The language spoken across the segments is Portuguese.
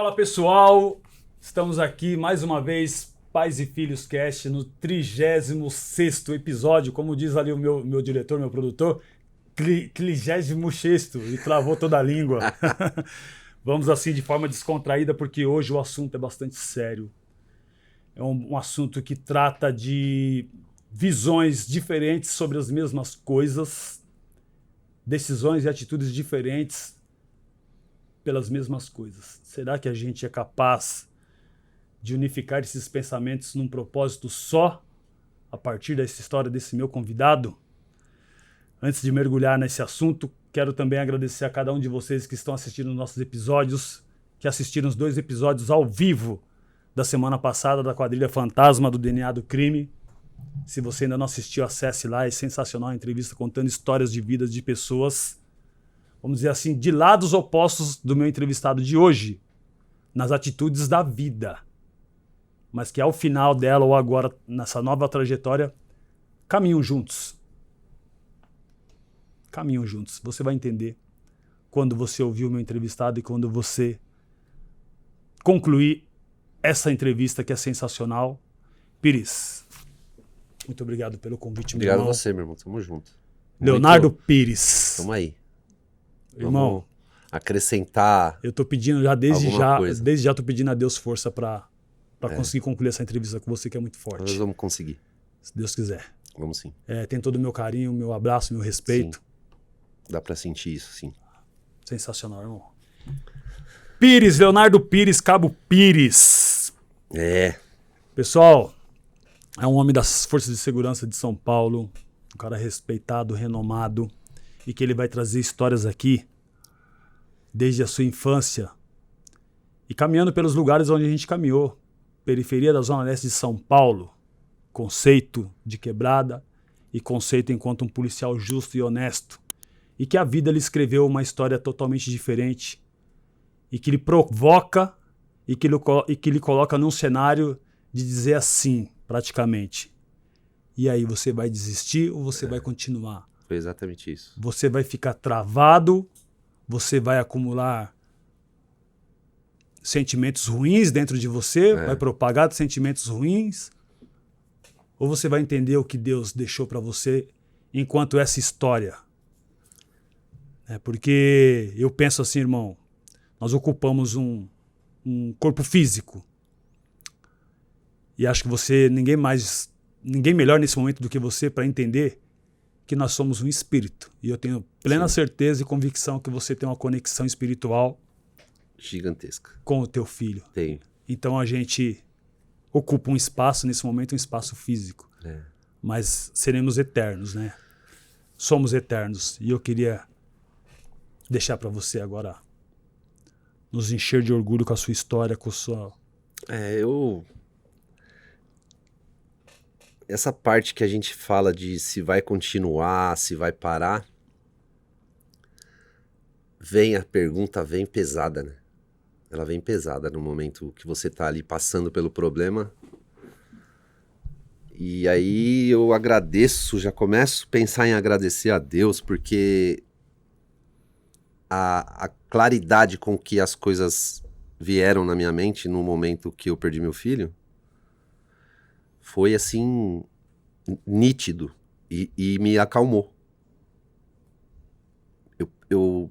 Fala pessoal, estamos aqui mais uma vez, Pais e Filhos Cast, no 36º episódio, como diz ali o meu diretor, meu produtor, 36º, e travou toda a língua. Vamos assim de forma descontraída, porque hoje o assunto é bastante sério. É um assunto que trata de visões diferentes sobre as mesmas coisas, decisões e atitudes diferentes pelas mesmas coisas. Será que a gente é capaz de unificar esses pensamentos num propósito só, a partir dessa história desse meu convidado? Antes de mergulhar nesse assunto, quero também agradecer a cada um de vocês que estão assistindo nossos episódios, que assistiram os 2 episódios ao vivo da semana passada da Quadrilha Fantasma do DNA do Crime. Se você ainda não assistiu, acesse lá, é sensacional a entrevista contando histórias de vidas de pessoas, vamos dizer assim, de lados opostos do meu entrevistado de hoje, nas atitudes da vida, mas que ao final dela ou agora, nessa nova trajetória, caminham juntos. Caminham juntos. Você vai entender quando você ouvir o meu entrevistado e quando você concluir essa entrevista que é sensacional. Pires, muito obrigado pelo convite, obrigado meu irmão. Obrigado a você, meu irmão. Tamo junto. Leonardo Pires. Tamo aí. Irmão, vamos acrescentar. Eu tô pedindo desde já tô pedindo a Deus força para conseguir concluir essa entrevista com você, que é muito forte. Nós vamos conseguir. Se Deus quiser. Vamos sim. Tem todo o meu carinho, meu abraço, meu respeito. Sim. Dá para sentir isso, sim. Sensacional, irmão. Pires, Leonardo Pires, Cabo Pires. Pessoal, é um homem das Forças de Segurança de São Paulo, um cara respeitado, renomado, e que ele vai trazer histórias aqui desde a sua infância e caminhando pelos lugares onde a gente caminhou. Periferia da Zona Leste de São Paulo, conceito de quebrada e conceito enquanto um policial justo e honesto, e que a vida lhe escreveu uma história totalmente diferente e que lhe provoca e que lhe coloca num cenário de dizer assim, praticamente: e aí, você vai desistir ou você vai continuar? Foi exatamente isso. Você vai ficar travado, você vai acumular sentimentos ruins dentro de você, vai propagar sentimentos ruins, ou você vai entender o que Deus deixou para você enquanto essa história? Porque eu penso assim, irmão, nós ocupamos um corpo físico e acho que ninguém melhor nesse momento do que você para entender que nós somos um espírito. E eu tenho plena certeza e convicção que você tem uma conexão espiritual gigantesca com o teu filho. Tenho. Então a gente ocupa um espaço, nesse momento, um espaço físico. Mas seremos eternos, né? Somos eternos. E eu queria deixar para você agora nos encher de orgulho com a sua história, com a sua... Essa parte que a gente fala de se vai continuar, se vai parar, a pergunta vem pesada, né? Ela vem pesada no momento que você tá ali passando pelo problema. E aí eu agradeço, já começo a pensar em agradecer a Deus, porque a claridade com que as coisas vieram na minha mente no momento que eu perdi meu filho foi assim, nítido e me acalmou. Eu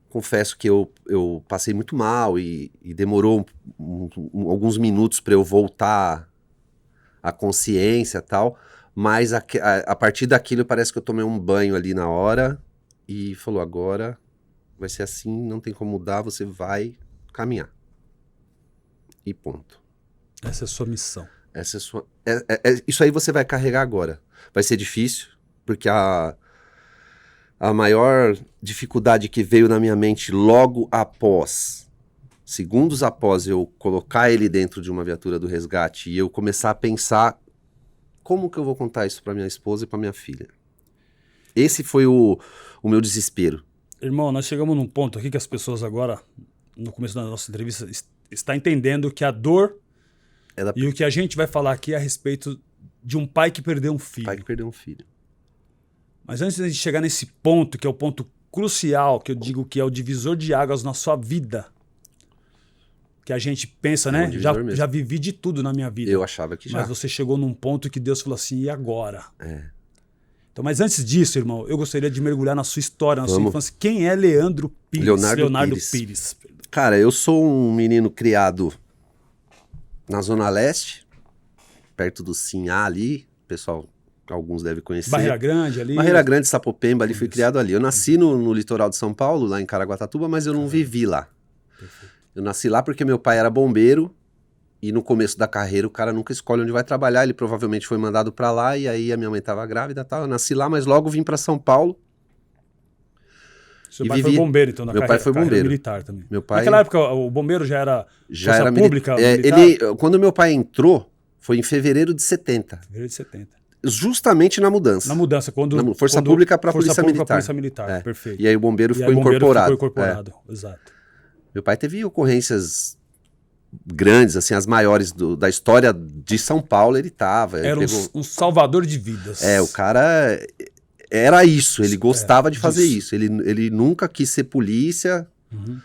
confesso que eu passei muito mal e demorou alguns minutos para eu voltar à consciência e tal, mas a partir daquilo parece que eu tomei um banho ali na hora e falou: agora vai ser assim, não tem como mudar, você vai caminhar. E ponto. Essa é a sua missão. Essa é sua, isso aí você vai carregar agora. Vai ser difícil, porque a maior dificuldade que veio na minha mente logo após, segundos após eu colocar ele dentro de uma viatura do resgate e eu começar a pensar como que eu vou contar isso para minha esposa e para minha filha. Esse foi o meu desespero. Irmão, nós chegamos num ponto aqui que as pessoas agora, no começo da nossa entrevista, está entendendo que a dor e o que a gente vai falar aqui é a respeito de um pai que perdeu um filho. Pai que perdeu um filho. Mas antes de chegar nesse ponto, que é o ponto crucial, que eu digo que é o divisor de águas na sua vida, que a gente pensa, É um né? divisor mesmo. Já vivi de tudo na minha vida. Eu achava que já. Mas você chegou num ponto que Deus falou assim, e agora? É. Então, mas antes disso, irmão, eu gostaria de mergulhar na sua história, na sua Vamos. infância. Quem é Leandro Pires? Leonardo Pires. Cara, eu sou um menino criado na Zona Leste, perto do Sinhá ali, pessoal, alguns devem conhecer. Barreira Grande ali. Barreira Grande, Sapopemba, ali fui Isso. criado ali. Eu nasci no litoral de São Paulo, lá em Caraguatatuba, mas eu não vivi lá. Perfeito. Eu nasci lá porque meu pai era bombeiro e no começo da carreira o cara nunca escolhe onde vai trabalhar, ele provavelmente foi mandado pra lá e aí a minha mãe tava grávida e tal. Eu nasci lá, mas logo vim pra São Paulo. Seu E pai vivi- foi bombeiro, então, na Meu pai carreira, foi carreira bombeiro. militar também. Meu pai Naquela época, o bombeiro já era já força era pública, militar? quando meu pai entrou, foi em fevereiro de 70, Fevereiro de 70. justamente na mudança. Na mudança, quando... Força quando- Pública pra Força Polícia Pública Militar. Polícia Militar, É. perfeito. E aí o bombeiro E ficou aí o bombeiro incorporado. ficou incorporado, exato. Meu pai teve ocorrências grandes, assim, as maiores da história de São Paulo, ele tava. Ele Era um salvador de vidas. o cara era isso, ele gostava de fazer disso. isso. Ele nunca quis ser polícia, Uhum.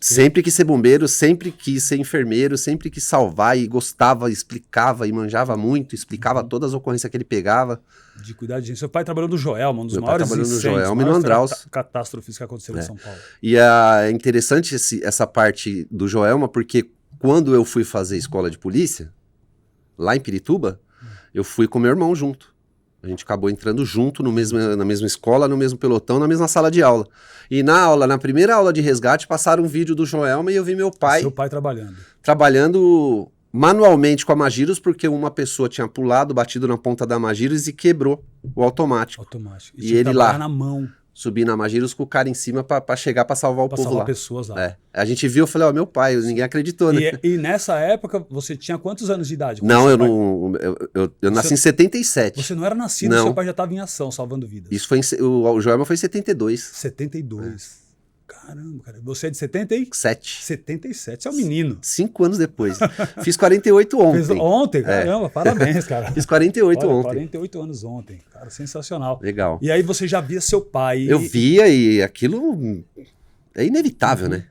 sempre quis ser bombeiro, sempre quis ser enfermeiro, sempre quis salvar e gostava, explicava e manjava muito, explicava Uhum. todas as ocorrências que ele pegava. De cuidar de gente. Seu pai trabalhou no Joelma, um dos Meu pai maiores trabalhou no incêndios, Joelma e no maiores Andraus. catástrofes que aconteceram em São Paulo. E é interessante essa parte do Joelma, porque quando eu fui fazer escola de polícia, lá em Pirituba, eu fui com meu irmão junto. A gente acabou entrando junto na mesma escola, no mesmo pelotão, na mesma sala de aula. E na primeira aula de resgate, passaram um vídeo do Joelma e eu vi meu pai Seu pai trabalhando. trabalhando manualmente com a Magiros, porque uma pessoa tinha pulado, batido na ponta da Magiros e quebrou o automático. Automático. E tinha que ele trabalhar lá. na mão Subi na Magiros com o cara em cima pra chegar pra salvar o para povo salvar lá. pessoas lá. É. A gente viu, eu falei, ó, meu pai, ninguém acreditou, né? E nessa época, você tinha quantos anos de idade? quando Não, seu eu pai- não. Eu nasci em 77. Você não era nascido, Não. seu pai já estava em ação, salvando vidas. Isso foi o Joelma foi em 72. 72. Caramba, cara. Você é de 70 e... 7. 77. Você é um menino. 5 anos depois. Fiz 48 ontem. Fez ontem, caramba. Parabéns, cara. Fiz 48 Olha, ontem. 48 anos ontem. Cara, sensacional. Legal. E aí você já via seu pai. Eu via e aquilo é inevitável, né?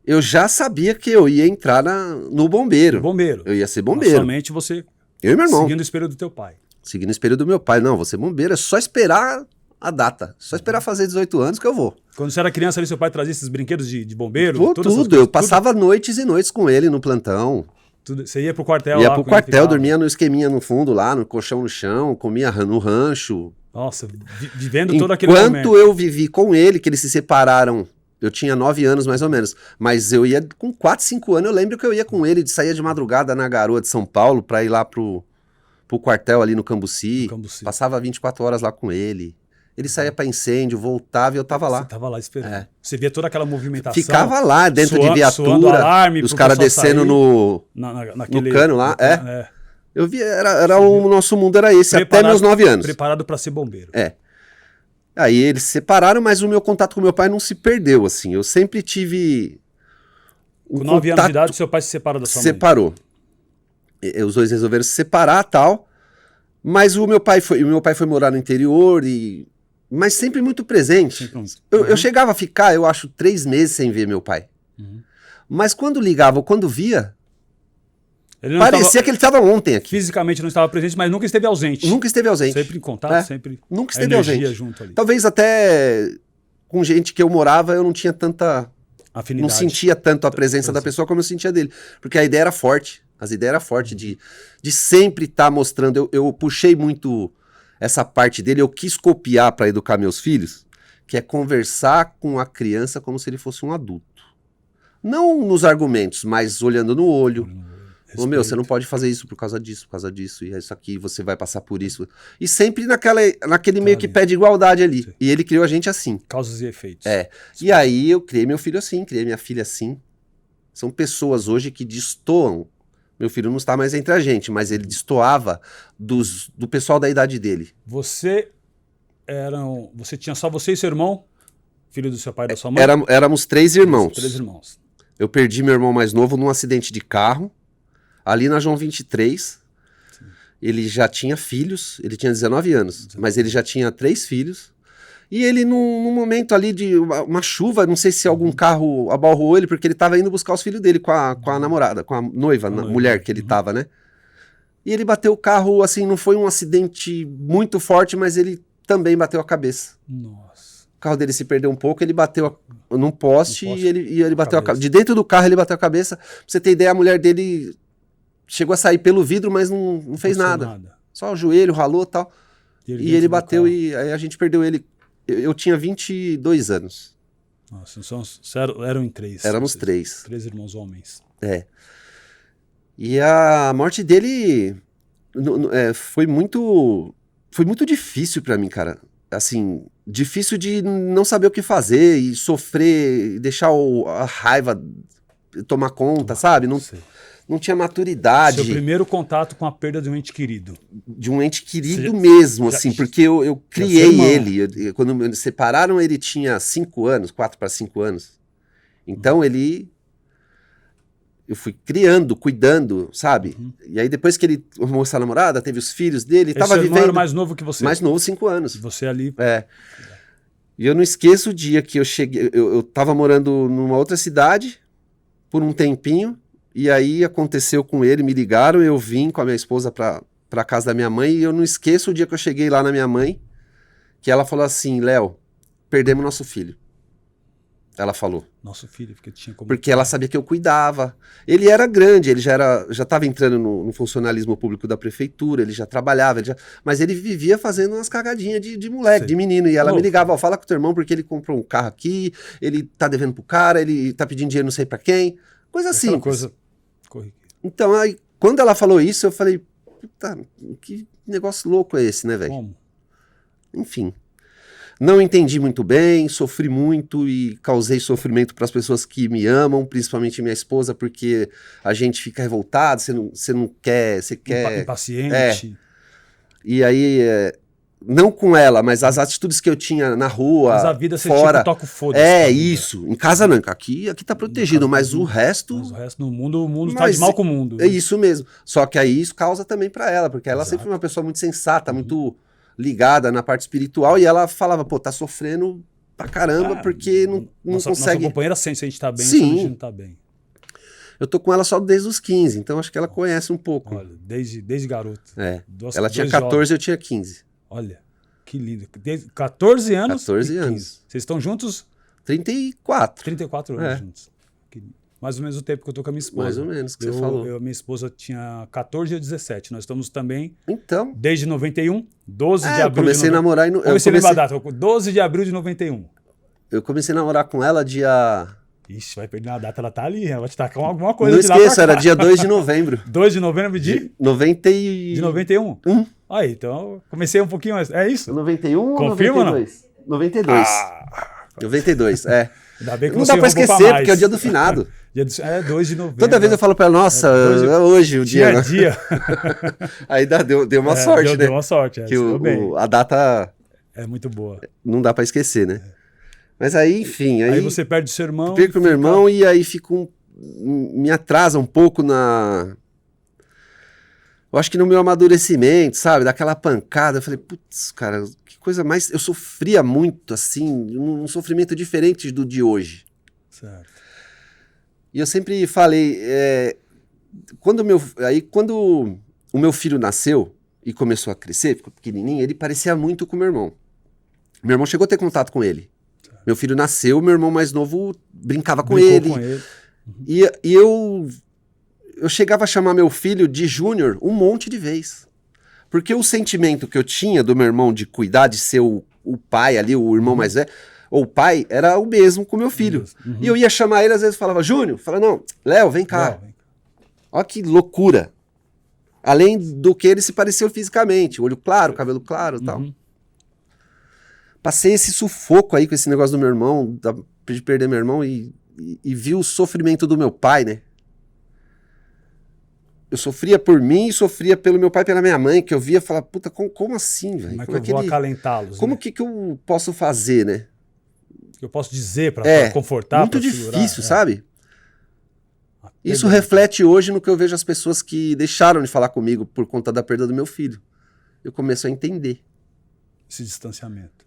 Eu já sabia que eu ia entrar no bombeiro. Bombeiro. Eu ia ser Na bombeiro. sua mente você Eu e meu irmão. seguindo o espelho do teu pai. Seguindo o espelho do meu pai. Não, vou ser bombeiro. É só esperar a data. Só esperar fazer 18 anos que eu vou. Quando você era criança ali, seu pai trazia esses brinquedos de bombeiro? Pô, todas essas tudo. Eu coisas, passava noites e noites com ele no plantão. tudo. Você ia pro quartel Ia lá, pro quando ele quartel, ficava. dormia no esqueminha no fundo lá, no colchão no chão, comia no rancho. Nossa, vivendo todo aquele Enquanto momento. eu vivi com ele, que eles se separaram, eu tinha 9 anos mais ou menos, mas eu ia com 4, 5 anos, eu lembro que eu ia com ele, saía de madrugada na Garoa de São Paulo pra ir lá pro quartel ali no Cambuci, No Cambuci. passava 24 horas lá com ele. Ele saía pra incêndio, voltava e eu tava lá. Você tava lá esperando. É. Você via toda aquela movimentação. Ficava lá dentro de suando viatura, alarme os pro caras pessoal descendo sair naquele, no cano lá, no cano, Eu vi, o nosso mundo era esse, até Preparado- meus 9 anos. Preparado para ser bombeiro. É. Aí eles se separaram, mas o meu contato com meu pai não se perdeu, assim. Eu sempre tive Com 9 anos de idade, seu pai se separa da sua mãe. separou. Os dois resolveram se separar, tal. Mas o meu pai foi morar no interior mas sempre muito presente. Sempre um- Eu chegava a ficar, eu acho, 3 meses sem ver meu pai. Uhum. Mas quando ligava ou quando via, Ele não parecia estava- que ele estava ontem aqui. fisicamente não estava presente, mas nunca esteve ausente. Nunca esteve ausente. Sempre em contato, É. sempre Nunca a esteve energia ausente. junto ali. Talvez até com gente que eu morava, eu não tinha tanta... Afinidade. Não sentia tanto a presença da pessoa como eu sentia dele. Porque a ideia era forte. As ideias eram fortes de sempre estar mostrando. Eu puxei muito essa parte dele. Eu quis copiar para educar meus filhos, que é conversar com a criança como se ele fosse um adulto. Não nos argumentos, mas olhando no olho. Ô, meu, você não pode fazer isso por causa disso, e é isso aqui, você vai passar por isso. E sempre naquele meio que pé de igualdade ali. Sim. E ele criou a gente assim. Causas e efeitos. É. E aí eu criei meu filho assim, criei minha filha assim. São pessoas hoje que destoam. Meu filho não está mais entre a gente, mas ele destoava do pessoal da idade dele. Você tinha só você e seu irmão, filho do seu pai e da sua mãe? Éramos 3 irmãos. 3 irmãos. Eu perdi meu irmão mais novo num acidente de carro, ali na João 23. Ele já tinha filhos, ele tinha 19 anos, mas ele já tinha 3 filhos. E ele, num momento ali de uma chuva, não sei se algum carro abalroou ele, porque ele tava indo buscar os filhos dele com a namorada, com a noiva, mulher que ele tava, né? E ele bateu o carro, assim, não foi um acidente muito forte, mas ele também bateu a cabeça. Nossa. O carro dele se perdeu um pouco, ele bateu num poste e ele bateu a cabeça. De cabeça. dentro do carro ele bateu a cabeça. Pra você ter ideia, a mulher dele chegou a sair pelo vidro, mas não fez nada. Só o joelho, ralou e tal. E ele bateu e aí a gente perdeu ele. Eu tinha 22 anos. Nossa, eram em 3. Éramos 3. 3 irmãos homens. É. E a morte dele foi muito difícil pra mim, cara. Assim, difícil de não saber o que fazer e sofrer, e deixar a raiva tomar conta, sabe? Não tinha maturidade. Seu primeiro contato com a perda de um ente querido. De um ente querido mesmo, assim, porque eu criei ele. Quando me separaram, ele tinha 5 anos, 4 para 5 anos. Então eu fui criando, cuidando, sabe? E aí depois que ele arrumou essa namorada, teve os filhos dele, tava vivendo... Ele era mais novo que você? Mais novo, 5 anos. E você ali... E eu não esqueço o dia que eu cheguei... Eu tava morando numa outra cidade por um tempinho, e aí aconteceu com ele, me ligaram, eu vim com a minha esposa pra casa da minha mãe, e eu não esqueço o dia que eu cheguei lá na minha mãe, que ela falou assim, Léo, perdemos nosso filho. Ela falou. Nosso filho, porque tinha como... Porque ela sabia que eu cuidava. Ele era grande, ele já estava entrando no funcionalismo público da prefeitura, ele já trabalhava, mas ele vivia fazendo umas cagadinhas de moleque, de menino. E ela me ligava, fala com o teu irmão porque ele comprou um carro aqui, ele tá devendo pro cara, ele tá pedindo dinheiro não sei pra quem. Coisa assim. Coisa corriqueira. Então, aí, quando ela falou isso, eu falei, puta, que negócio louco é esse, né, velho? Como? Enfim. Não entendi muito bem, sofri muito e causei sofrimento para as pessoas que me amam, principalmente minha esposa, porque a gente fica revoltado, você não quer, você quer... Impaciente. E aí, não com ela, mas as atitudes que eu tinha na rua, mas a vida você fora... tipo, toca o foda-se. Isso. Em casa não, aqui tá protegido, mas o resto... Mas o resto no mundo, o mundo tá de mal com o mundo. É isso mesmo. Só que aí isso causa também para ela, porque ela sempre foi uma pessoa muito sensata, muito... ligada na parte espiritual, e ela falava, pô, tá sofrendo pra caramba, porque não consegue... Nossa companheira sente se a gente tá bem, Sim. se a gente não tá bem. Eu tô com ela só desde os 15, então acho que ela conhece um pouco. Olha, desde garoto. Ela tinha 14 e eu tinha 15. Olha, que lindo. 14 anos 14 anos. Vocês estão juntos? 34. 34 anos juntos. Mais ou menos o tempo que eu tô com a minha esposa. Mais ou menos, que você falou. Minha esposa tinha 14 e eu 17. Nós estamos também, então, desde 91, 12 de abril eu comecei a namorar... Comecei a lembrar a data, 12 de abril de 91. Eu comecei a namorar com ela dia... Ixi, vai perder uma data, ela tá ali, ela vai te tacar alguma coisa. Não esqueça, era dia 2 de novembro. 2 de novembro de 91? Aí, então, comecei um pouquinho mais. É isso? 91 Confirma ou 92? Não? 92. 92, Ainda bem que não você dá pra esquecer, porque é o dia do finado. 2 de novembro. Toda vez eu falo pra ela, nossa, é hoje o dia. Dia. Aí deu uma sorte, né? Deu uma sorte, que a data... É muito boa. Não dá pra esquecer, né? Mas aí, enfim... Aí você perde o seu irmão... Perco meu irmão e aí me atrasa um pouco eu acho que no meu amadurecimento, sabe? Daquela pancada. Eu falei, putz, cara, que coisa mais... Eu sofria muito, assim, um sofrimento diferente do de hoje. Certo. E eu sempre falei... Quando o meu filho nasceu e começou a crescer, ficou pequenininho, ele parecia muito com o meu irmão. Meu irmão chegou a ter contato com ele. Certo. Meu filho nasceu, meu irmão mais novo brincava com ele. Uhum. E eu chegava a chamar meu filho de Júnior um monte de vez. Porque o sentimento que eu tinha do meu irmão de cuidar, de ser o pai ali, o irmão mais velho, ou o pai, era o mesmo com meu filho. Uhum. E eu ia chamar ele, às vezes falava, Júnior, falava, não, Léo, vem cá. Olha que loucura. Além do que ele se pareceu fisicamente, olho claro, cabelo claro e tal. Passei esse sufoco aí com esse negócio do meu irmão, de perder meu irmão e vi o sofrimento do meu pai, né? Eu sofria por mim e sofria pelo meu pai e pela minha mãe, que eu via e falava, puta, como assim, velho? Como é que eu vou acalentá-los? Como que eu posso fazer, né? Que eu posso dizer pra confortar, muito difícil, sabe? Isso reflete hoje no que eu vejo as pessoas que deixaram de falar comigo por conta da perda do meu filho. Eu começo a entender. Esse distanciamento.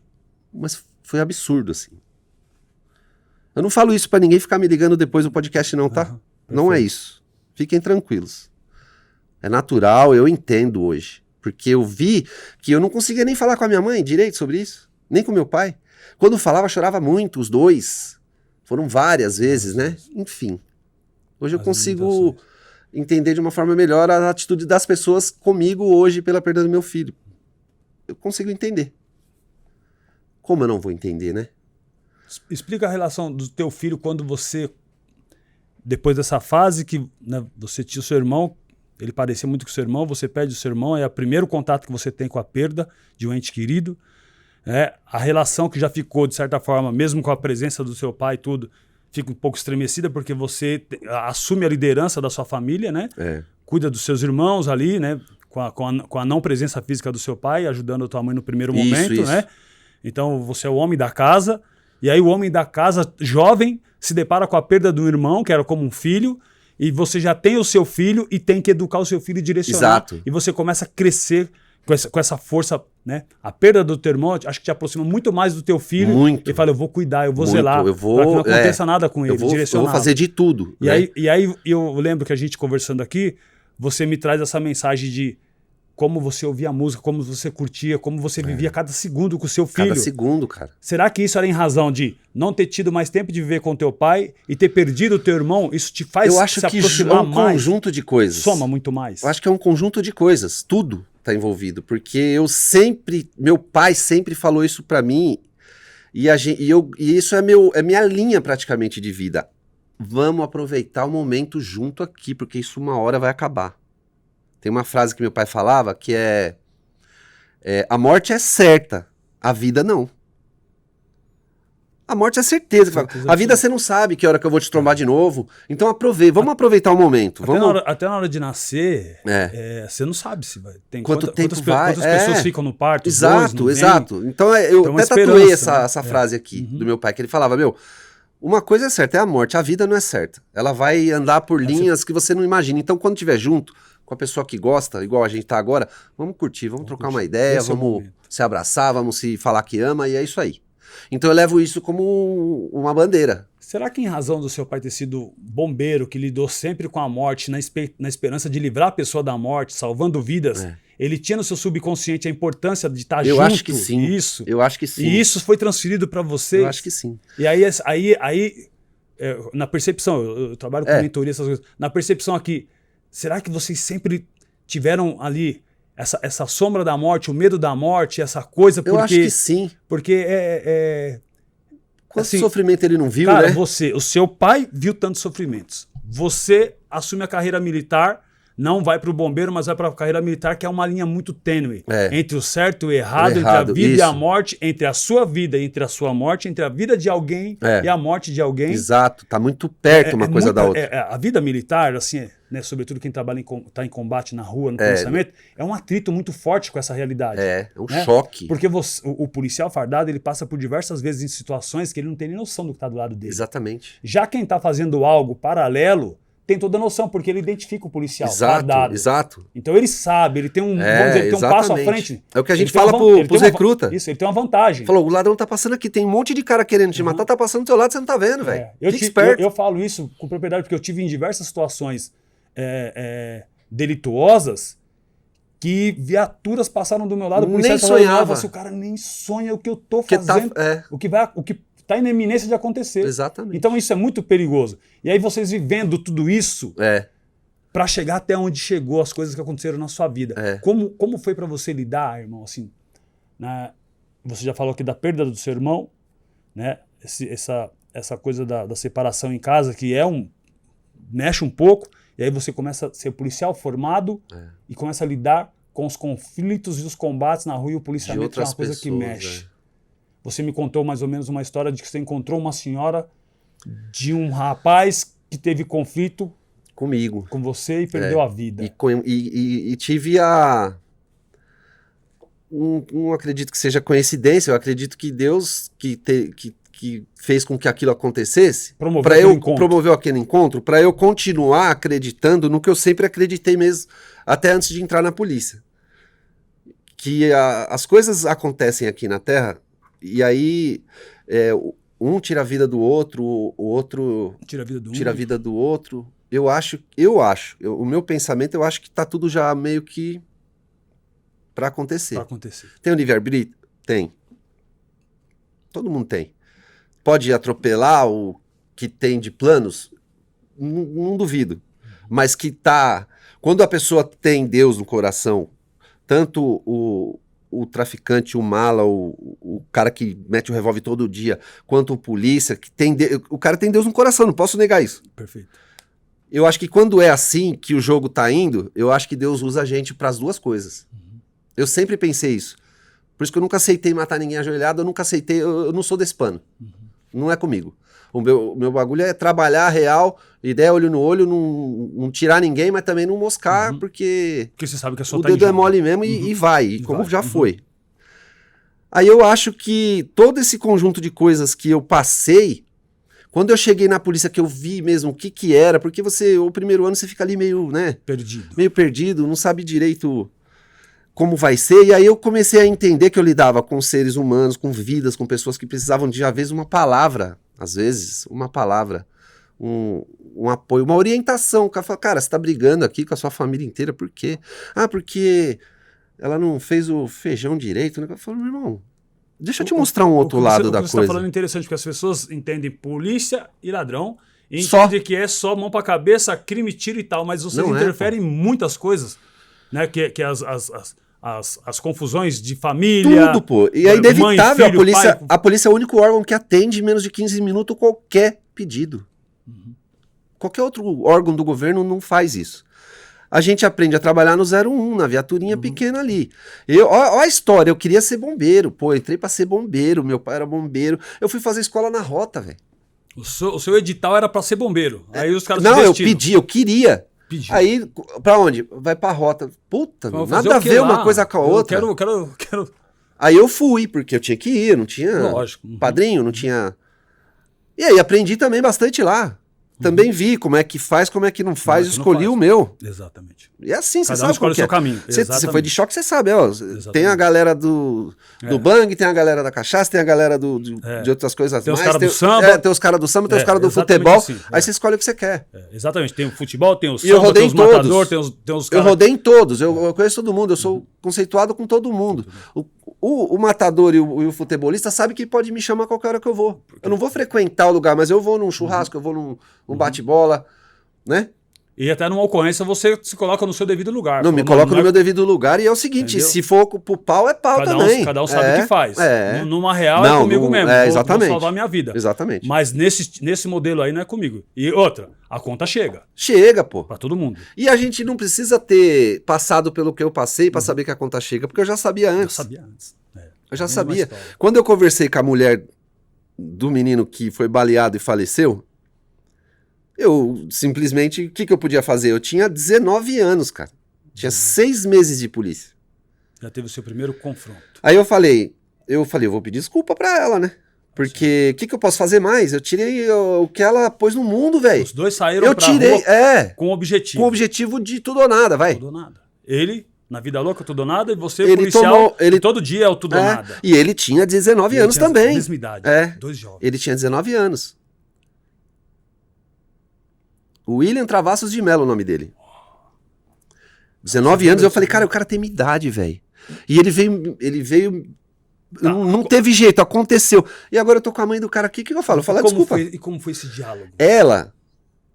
Mas foi absurdo, assim. Eu não falo isso pra ninguém ficar me ligando depois do podcast, não, tá? Não é isso. Fiquem tranquilos. É natural, eu entendo hoje. Porque eu vi que eu não conseguia nem falar com a minha mãe direito sobre isso. Nem com meu pai. Quando falava, chorava muito, os dois. Foram várias vezes, né? Enfim. Hoje eu consigo entender de uma forma melhor a atitude das pessoas comigo hoje pela perda do meu filho. Eu consigo entender. Como eu não vou entender, né? Explica a relação do teu filho quando você, depois dessa fase que, né, você tinha o seu irmão, ele parecia muito com o seu irmão, você perde o seu irmão, é o primeiro contato que você tem com a perda de um ente querido. A relação que já ficou, de certa forma, mesmo com a presença do seu pai e tudo, fica um pouco estremecida porque você assume a liderança da sua família, né? Cuida dos seus irmãos ali, né? Com a não presença física do seu pai, ajudando a tua mãe no primeiro momento, né? Então você é o homem da casa, e aí o homem da casa, jovem, se depara com a perda do irmão, que era como um filho, e você já tem o seu filho e tem que educar o seu filho e direcionar. Exato. E você começa a crescer com essa força, né? A perda do teu irmão, acho que te aproxima muito mais do teu filho. Muito. E fala, eu vou cuidar, eu vou Muito. zelar, para que não aconteça nada com ele, eu vou fazer de tudo. E aí eu lembro que a gente conversando aqui, você me traz essa mensagem de como você ouvia a música, como você curtia, como você vivia cada segundo com o seu filho. Cada segundo, cara. Será que isso era em razão de não ter tido mais tempo de viver com teu pai e ter perdido o teu irmão? Isso te faz eu acho se que aproximar é um mais? Conjunto de coisas. Soma muito mais. Eu acho que é um conjunto de coisas. Tudo tá envolvido. Porque meu pai sempre falou isso pra mim e isso é minha linha praticamente de vida. Vamos aproveitar o momento junto aqui, porque isso uma hora vai acabar. Tem uma frase que meu pai falava que a morte é certa, a vida não. A morte é certeza. A vida você não sabe que hora que eu vou te trombar de novo. Então vamos aproveitar o momento. Até na hora de nascer, você não sabe se vai. Tem quantas pessoas ficam no parto. Exato, exato. Então eu até tatuei essa frase aqui do meu pai, que ele falava, uma coisa é certa, é a morte, a vida não é certa. Ela vai andar por linhas que você não imagina. Então quando estiver junto com a pessoa que gosta, igual a gente tá agora, vamos curtir, vamos trocar uma ideia, vamos se abraçar, vamos se falar que ama, e é isso aí. Então eu levo isso como uma bandeira. Será que em razão do seu pai ter sido bombeiro, que lidou sempre com a morte, na esperança de livrar a pessoa da morte, salvando vidas, ele tinha no seu subconsciente a importância de estar junto? Eu acho que sim. Isso. Eu acho que sim. E isso foi transferido para você? Eu acho que sim. E aí na percepção, eu trabalho com mentoria, essas coisas, na percepção aqui, será que vocês sempre tiveram ali essa sombra da morte, o medo da morte, essa coisa? Eu acho que sim. Porque quanto assim, sofrimento ele não viu, cara, né? o seu pai viu tantos sofrimentos. Você assume a carreira militar, não vai para o bombeiro, mas vai para a carreira militar, que é uma linha muito tênue. Entre o certo e o errado, entre a vida e a morte, entre a sua vida e entre a sua morte, entre a vida de alguém e a morte de alguém. Exato, tá muito perto uma coisa da outra. A vida militar, assim, né, sobretudo quem trabalha tá em combate na rua, no policiamento, é um atrito muito forte com essa realidade. É um choque. Porque o policial fardado, ele passa por diversas vezes em situações que ele não tem nem noção do que está do lado dele. Exatamente. Já quem está fazendo algo paralelo tem toda a noção, porque ele identifica o policial fardado. Exato. Então ele sabe, ele tem vamos dizer, ele tem um passo à frente. É o que a gente fala pros recrutas. Isso, ele tem uma vantagem. Falou, o ladrão tá passando aqui, tem um monte de cara querendo te matar, tá passando do teu lado, você não tá vendo, velho. Fica esperto. Eu falo isso com propriedade, porque eu tive em diversas situações delituosas que viaturas passaram do meu lado, o policial sonhava. Assim, o cara nem sonha o que eu tô fazendo, o que tá em iminência de acontecer. Exatamente. Então isso é muito perigoso. E aí vocês vivendo tudo isso para chegar até onde chegou, as coisas que aconteceram na sua vida. Como foi para você lidar, irmão? Assim, você já falou aqui da perda do seu irmão, né? Essa coisa da separação em casa, que mexe um pouco, e aí você começa a ser policial formado e começa a lidar com os conflitos e os combates na rua, e o policiamento é uma coisa que mexe. Você me contou mais ou menos uma história de que você encontrou uma senhora de um rapaz que teve conflito comigo, com você e perdeu a vida. E tive não acredito que seja coincidência, eu acredito que Deus que fez com que aquilo acontecesse, promoveu aquele encontro, para eu continuar acreditando no que eu sempre acreditei mesmo, até antes de entrar na polícia. Que as coisas acontecem aqui na Terra. E aí, um tira a vida do outro, o outro Tira a vida do tira a vida do outro. O meu pensamento, eu acho que tá tudo já meio que pra acontecer. Pra acontecer. Tem o livre-arbítrio? Tem. Todo mundo tem. Pode atropelar o que tem de planos? Não duvido. Mas que tá... Quando a pessoa tem Deus no coração, tanto o traficante, o mala, o cara que mete o revólver todo dia, quanto o polícia, que tem o cara tem Deus no coração, não posso negar isso. Perfeito. Eu acho que quando é assim que o jogo tá indo, eu acho que Deus usa a gente pras duas coisas. Eu sempre pensei isso. Por isso que eu nunca aceitei matar ninguém ajoelhado, eu nunca aceitei, eu não sou desse pano. Não é comigo. O meu bagulho é trabalhar real, ideia olho no olho, não tirar ninguém, mas também não moscar, porque você sabe que a sua o tá em dedo é jogo. mole mesmo e vai, e como vai. já foi. Aí eu acho que todo esse conjunto de coisas que eu passei, quando eu cheguei na polícia que eu vi mesmo o que era, porque o primeiro ano você fica ali meio, né? Meio perdido, não sabe direito como vai ser, e aí eu comecei a entender que eu lidava com seres humanos, com vidas, com pessoas que precisavam de, às vezes, uma palavra, um apoio, uma orientação. O cara fala, cara, você tá brigando aqui com a sua família inteira, por quê? Ah, porque ela não fez o feijão direito, né? Eu falo, meu irmão, deixa eu te mostrar um outro lado da coisa. Você tá falando interessante, porque as pessoas entendem polícia e ladrão, e Só. entendem que é só mão pra cabeça, crime, tiro e tal, mas vocês interferem em muitas coisas, né? Que as confusões de família. Tudo, pô. E é inevitável. Mãe, filho, a polícia é o único órgão que atende em menos de 15 minutos qualquer pedido. Qualquer outro órgão do governo não faz isso. A gente aprende a trabalhar no 01, na viaturinha pequena ali. Ó a história, eu queria ser bombeiro. Pô, eu entrei pra ser bombeiro, meu pai era bombeiro. Eu fui fazer escola na rota, velho. O seu edital era pra ser bombeiro. Aí os caras Não, eu queria. Aí, pra onde? Vai pra rota. Puta, nada a ver uma coisa com a outra. Eu quero... Aí eu fui, porque eu tinha que ir, não tinha padrinho, não tinha... E aí aprendi também bastante lá. Também vi como é que faz, como é que não faz, escolhi o meu. Exatamente. E é assim, você sabe escolhe o seu caminho. Você foi de choque, você sabe, ó. Tem a galera do bang, tem a galera da cachaça, tem a galera de outras coisas mais. Tem os caras do samba. Tem os caras do samba, tem os caras do futebol. Assim, aí você escolhe o que você quer. Exatamente. Tem o futebol, tem o samba, eu rodei tem os matadores, tem os caras... Eu rodei em todos, eu conheço todo mundo, eu sou conceituado com todo mundo. O matador e o futebolista sabe que pode me chamar a qualquer hora que eu vou. Eu não vou frequentar o lugar, mas eu vou num churrasco, eu vou num bate-bola, né? E até numa ocorrência você se coloca no seu devido lugar. Não, me coloco no meu devido lugar e é o seguinte, se for pro pau, é pau também. Cada um sabe o que faz. Numa real é comigo mesmo. Exatamente. Vou salvar minha vida. Exatamente. Mas nesse modelo aí não é comigo. E outra, a conta chega. Chega, pô. Pra todo mundo. E a gente não precisa ter passado pelo que eu passei pra saber que a conta chega, porque eu já sabia antes. Eu já sabia. Quando eu conversei com a mulher do menino que foi baleado e faleceu, eu simplesmente, o que eu podia fazer? Eu tinha 19 anos, cara. Tinha 6 meses de polícia. Já teve o seu primeiro confronto. Aí eu falei, eu vou pedir desculpa pra ela, né? Porque o que eu posso fazer mais? Eu tirei o que ela pôs no mundo, velho. Os dois saíram pra rua com objetivo. Com objetivo de tudo ou nada, vai. Tudo ou nada. Ele... Na vida louca, tudo ou nada, e você, policial, todo dia é o tudo ou nada. E ele tinha 19 anos também. Mesma idade, 2 jovens. Ele tinha 19 anos. William Travassos de Mello, o nome dele. 19 anos, eu falei, cara, o cara tem minha idade, velho. E ele veio... Não teve jeito, aconteceu. E agora eu tô com a mãe do cara aqui, o que eu falo? Eu falo, desculpa. E como foi esse diálogo? Ela,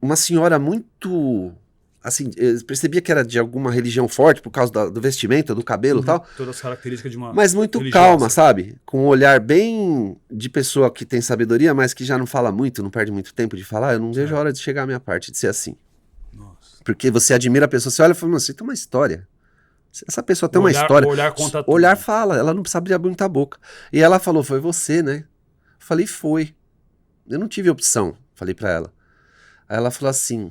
uma senhora muito... Assim, eu percebia que era de alguma religião forte por causa do vestimento, do cabelo e tal. Todas as características de uma mas muito religiosa. Calma, sabe? Com um olhar bem de pessoa que tem sabedoria, mas que já não fala muito, não perde muito tempo de falar. Eu não vejo a hora de chegar à minha parte, de ser assim. Nossa. Porque você admira a pessoa, você olha e fala, você tem uma história. Essa pessoa tem uma história. O olhar conta tudo. O olhar fala, ela não precisa abrir muita boca. E ela falou, foi você, né? Eu falei, foi. Eu não tive opção, falei pra ela. Aí ela falou assim...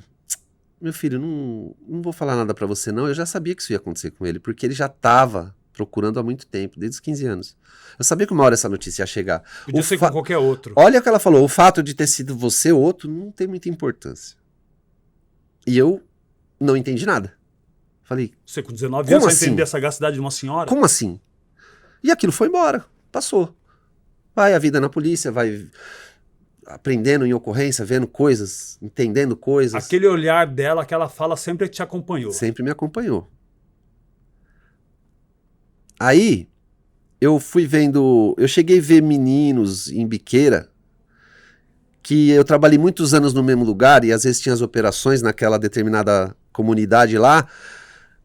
Meu filho, não vou falar nada pra você não, eu já sabia que isso ia acontecer com ele, porque ele já tava procurando há muito tempo, desde os 15 anos. Eu sabia que uma hora essa notícia ia chegar. Podia ser com qualquer outro. Olha o que ela falou, o fato de ter sido você ou outro não tem muita importância. E eu não entendi nada. Falei... Você com 19 anos, você entender a sagacidade de uma senhora? Como assim? E aquilo foi embora, passou. Vai a vida na polícia, vai aprendendo em ocorrência, vendo coisas, entendendo coisas. Aquele olhar dela, que ela fala, sempre te acompanhou. Sempre me acompanhou. Aí, eu fui vendo... Eu cheguei a ver meninos em biqueira, que eu trabalhei muitos anos no mesmo lugar, e às vezes tinha as operações naquela determinada comunidade lá.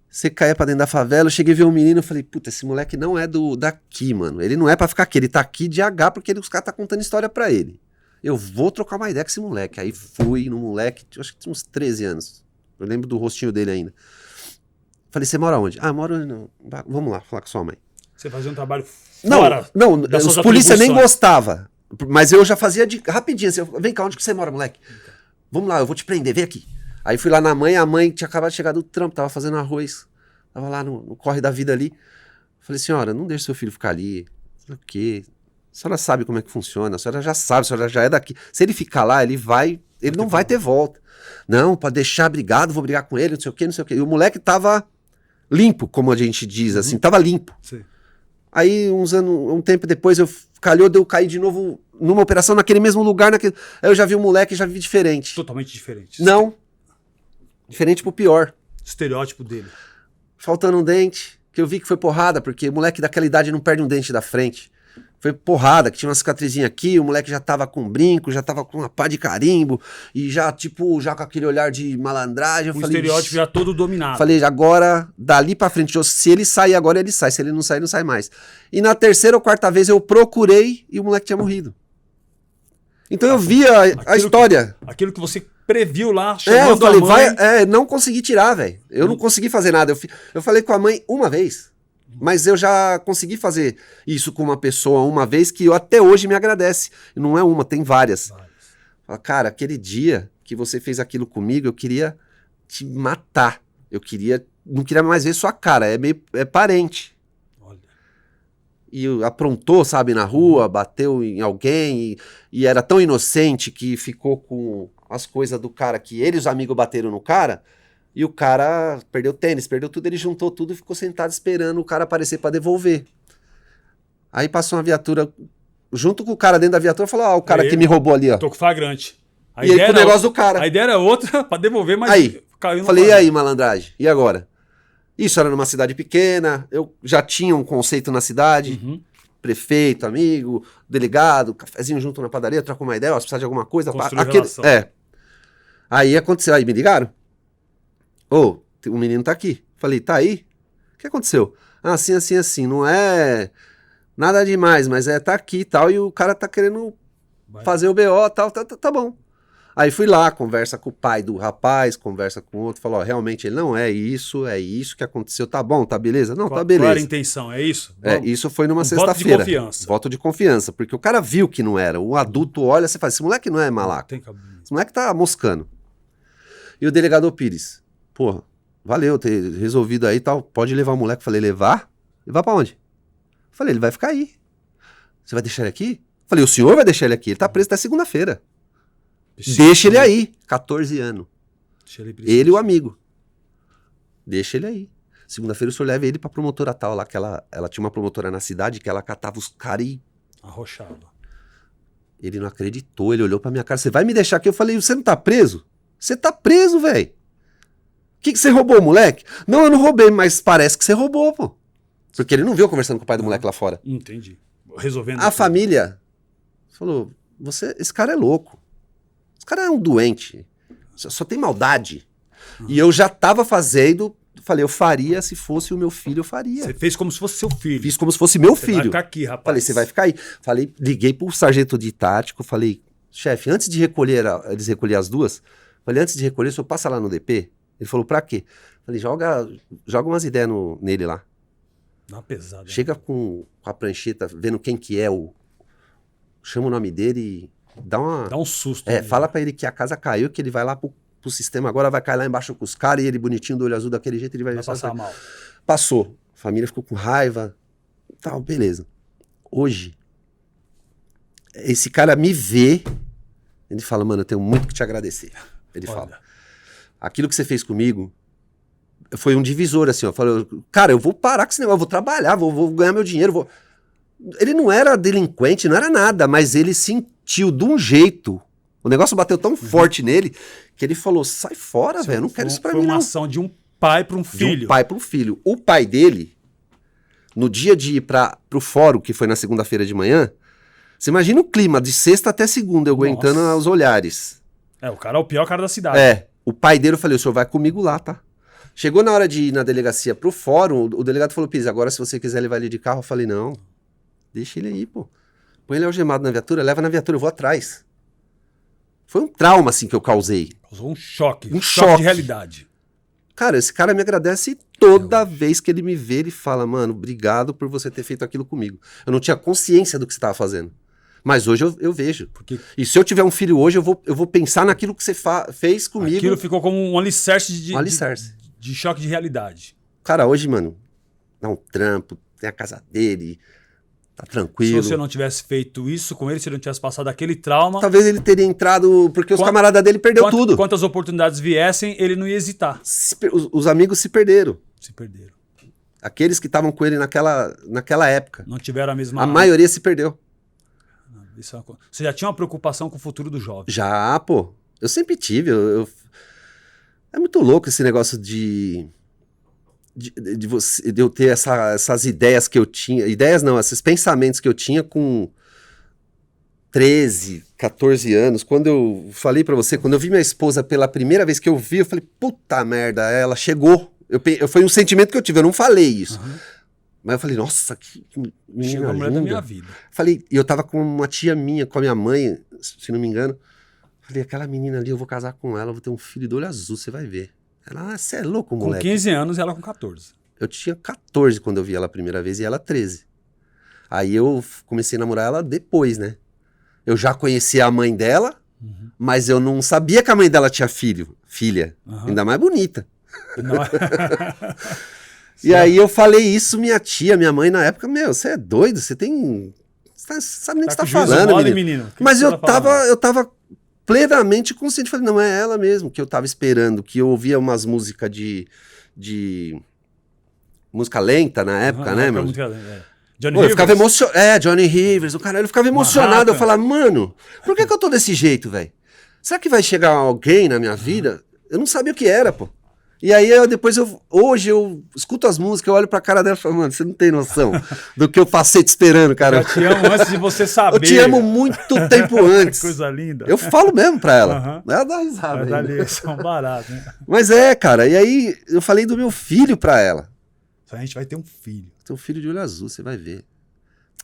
Você caía pra dentro da favela, eu cheguei a ver um menino, eu falei, puta, esse moleque não é daqui, mano. Ele não é pra ficar aqui, ele tá aqui de H, porque os caras tá contando história pra ele. Eu vou trocar uma ideia com esse moleque. Aí fui no moleque, eu acho que tinha uns 13 anos. Eu lembro do rostinho dele ainda. Falei, você mora onde? Ah, moro no... Vamos lá, falar com sua mãe. Você fazia um trabalho fora. Não, os polícia nem gostava. Mas eu já fazia rapidinho. Assim, vem cá, onde que você mora, moleque? Vamos lá, eu vou te prender, vem aqui. Aí fui lá na mãe, a mãe tinha acabado de chegar do trampo, tava fazendo arroz. Tava lá no corre da vida ali. Falei, senhora, não deixe seu filho ficar ali. O quê? A senhora sabe como é que funciona, a senhora já sabe, a senhora já é daqui. Se ele ficar lá, ele não vai ter volta. Não, pode deixar brigado, vou brigar com ele, não sei o quê, não sei o quê. E o moleque tava limpo, como a gente diz, assim, tava limpo. Sim. Aí, um tempo depois, calhou de eu cair de novo numa operação naquele mesmo lugar. Aí eu já vi o moleque e já vi diferente. Totalmente diferente. Não. Diferente pro pior. Estereótipo dele. Faltando um dente, que eu vi que foi porrada, porque o moleque daquela idade não perde um dente da frente. Foi porrada, que tinha uma cicatrizinha aqui, o moleque já tava com brinco, já tava com uma pá de carimbo, e já, tipo, já com aquele olhar de malandragem. Eu falei, estereótipo já todo dominado. Falei, agora, dali pra frente, se ele sair agora, ele sai. Se ele não sair, não sai mais. E na terceira ou quarta vez eu procurei e o moleque tinha morrido. Então eu vi a história. Aquilo que você previu lá, eu falei, não consegui tirar, velho. Eu não consegui fazer nada. Eu falei com a mãe uma vez. Mas eu já consegui fazer isso com uma pessoa uma vez que até hoje me agradece. Não é uma, tem várias. Fala, cara, aquele dia que você fez aquilo comigo, eu queria te matar. Não queria mais ver sua cara, é parente. Olha. E aprontou, sabe, na rua, bateu em alguém e era tão inocente que ficou com as coisas do cara que ele e os amigos bateram no cara. E o cara perdeu tênis, perdeu tudo, ele juntou tudo e ficou sentado esperando o cara aparecer pra devolver. Aí passou uma viatura, junto com o cara dentro da viatura, falou, o cara que me roubou ali, ó. Tô com flagrante. E aí com o negócio do cara. A ideia era outra, pra devolver, mas aí, caiu no falei, e aí, malandragem? E agora? Isso era numa cidade pequena, eu já tinha um conceito na cidade, prefeito, amigo, delegado, cafezinho junto na padaria, trocou uma ideia, ó, se precisar de alguma coisa. Aí aconteceu, aí me ligaram. O menino tá aqui. Falei, tá aí? O que aconteceu? Assim, não é nada demais, mas tá aqui e tal, e o cara tá querendo fazer o BO e tal, tá bom. Aí fui lá, conversa com o pai do rapaz, conversa com o outro, falou, realmente ele não é isso que aconteceu, tá bom, tá beleza? Não, tá beleza. Qual era a intenção, é isso? Isso foi numa sexta-feira. Voto de confiança. Voto de confiança, porque o cara viu que não era. O adulto olha, você fala, esse moleque não é malaco. Esse moleque tá moscando. E o delegado Pires, porra, valeu ter resolvido aí e tal, pode levar o moleque. Falei, levar? Levar pra onde? Falei, ele vai ficar aí. Você vai deixar ele aqui? Falei, o senhor vai deixar ele aqui, ele tá preso até segunda-feira. Deixa ele aí, 14 anos. Ele e o amigo. Deixa ele aí. Segunda-feira o senhor leva ele pra promotora tal lá, que ela tinha uma promotora na cidade que ela catava os caras e... arrochava. Ele não acreditou, ele olhou pra minha cara, você vai me deixar aqui? Eu falei, você não tá preso? Você tá preso, velho. O que você roubou, moleque? Não, eu não roubei, mas parece que você roubou, pô. Porque ele não viu conversando com o pai do moleque lá fora. Entendi. Resolvendo. A família falou, esse cara é louco. Esse cara é um doente. Só tem maldade. E eu já tava fazendo, falei, eu faria se fosse o meu filho, eu faria. Você fez como se fosse seu filho. Fiz como se fosse meu filho. Vai ficar aqui, rapaz. Falei, você vai ficar aí. Falei, liguei pro sargento de tático, falei, chefe, antes de recolher, eles recolher as duas, falei, antes de recolher, o senhor passa lá no DP? Ele falou, pra quê? Falei, joga umas ideias nele lá. Dá uma pesada. Chega com a prancheta, vendo quem que é chama o nome dele e dá um susto. Fala pra ele que a casa caiu, que ele vai lá pro sistema agora, vai cair lá embaixo com os caras e ele bonitinho do olho azul daquele jeito, ele vai passar mal. Passou. A família ficou com raiva. Tal, beleza. Hoje, esse cara me vê, ele fala, mano, eu tenho muito que te agradecer. Ele fala, aquilo que você fez comigo foi um divisor, assim, ó. Falou, cara, eu vou parar com esse negócio, eu vou trabalhar, vou ganhar meu dinheiro, Ele não era delinquente, não era nada, mas ele sentiu de um jeito. O negócio bateu tão forte nele que ele falou: sai fora, velho, eu não quero isso pra mim, Foi uma não. ação de um pai para um De filho. um pai para um filho. O pai dele, no dia de ir pro fórum, que foi na segunda-feira de manhã, você imagina o clima, de sexta até segunda, eu aguentando Nossa. os olhares. O cara é o pior cara da cidade. O pai dele, eu falei: o senhor vai comigo lá, tá? Chegou na hora de ir na delegacia pro fórum, o delegado falou: Pires, agora se você quiser levar ele de carro, eu falei: não, deixa ele aí, pô. Põe ele algemado na viatura, leva na viatura, eu vou atrás. Foi um trauma, assim, que eu causei. Causou um choque. Um choque choque. de realidade. Cara, esse cara me agradece toda vez que ele me vê, ele fala: mano, obrigado por você ter feito aquilo comigo. Eu não tinha consciência do que você estava fazendo. Mas hoje eu vejo. Porque E se eu tiver um filho hoje, eu vou pensar naquilo que você fez comigo. aquilo ficou como um alicerce de choque de realidade. Cara, hoje, mano, dá um trampo, tem a casa dele, tá tranquilo. Se você não tivesse feito isso com ele, se ele não tivesse passado aquele trauma... Talvez ele teria entrado, porque os camaradas dele perdeu tudo. Quantas oportunidades viessem, ele não ia hesitar. Os amigos se perderam. Se perderam. Aqueles que estavam com ele naquela época. Não tiveram a mesma... A maioria se perdeu. Você já tinha uma preocupação com o futuro do jovem? Já, pô. Eu sempre tive. É muito louco esse negócio de eu ter essas ideias que eu tinha. Ideias não, esses pensamentos que eu tinha com 13, 14 anos. Quando eu falei pra você, quando eu vi minha esposa pela primeira vez que eu vi, eu falei: puta merda, ela chegou. Foi um sentimento que eu tive, eu não falei isso. Uhum. Mas eu falei: nossa, que menina Chegou a mulher da linda. minha vida. Falei, e eu tava com uma tia minha, com a minha mãe, se não me engano. Falei: aquela menina ali, eu vou casar com ela, eu vou ter um filho de olho azul, você vai ver. Ela: você é louco, moleque. Com 15 anos e ela com 14. Eu tinha 14 quando eu vi ela a primeira vez e ela 13. Aí eu comecei a namorar ela depois, né? Eu já conhecia a mãe dela, mas eu não sabia que a mãe dela tinha filha. Ainda mais bonita. Não. E aí eu falei isso, minha tia, minha mãe na época: meu, você é doido, você sabe nem o que você tá falando, menino. Mas eu tava plenamente consciente. Falei: não, é ela mesmo que eu tava esperando, que eu ouvia umas músicas de música lenta na época, né, meu? Johnny Pô, eu ficava Rivers. emocionado. Johnny Rivers, o caralho, eu ficava emocionado. Eu falava: mano, por que eu tô desse jeito, velho? Será que vai chegar alguém na minha vida? Eu não sabia o que era, pô. E aí hoje eu escuto as músicas, eu olho pra cara dela e falo: mano, você não tem noção do que eu passei te esperando, cara. Eu te amo antes de você saber. Eu te amo muito tempo antes. Coisa linda. Eu falo mesmo pra ela. Ela dá risada. Dali, são baratos, né? Mas cara. E aí eu falei do meu filho pra ela. A gente vai ter um filho. Tem um filho de olho azul, você vai ver.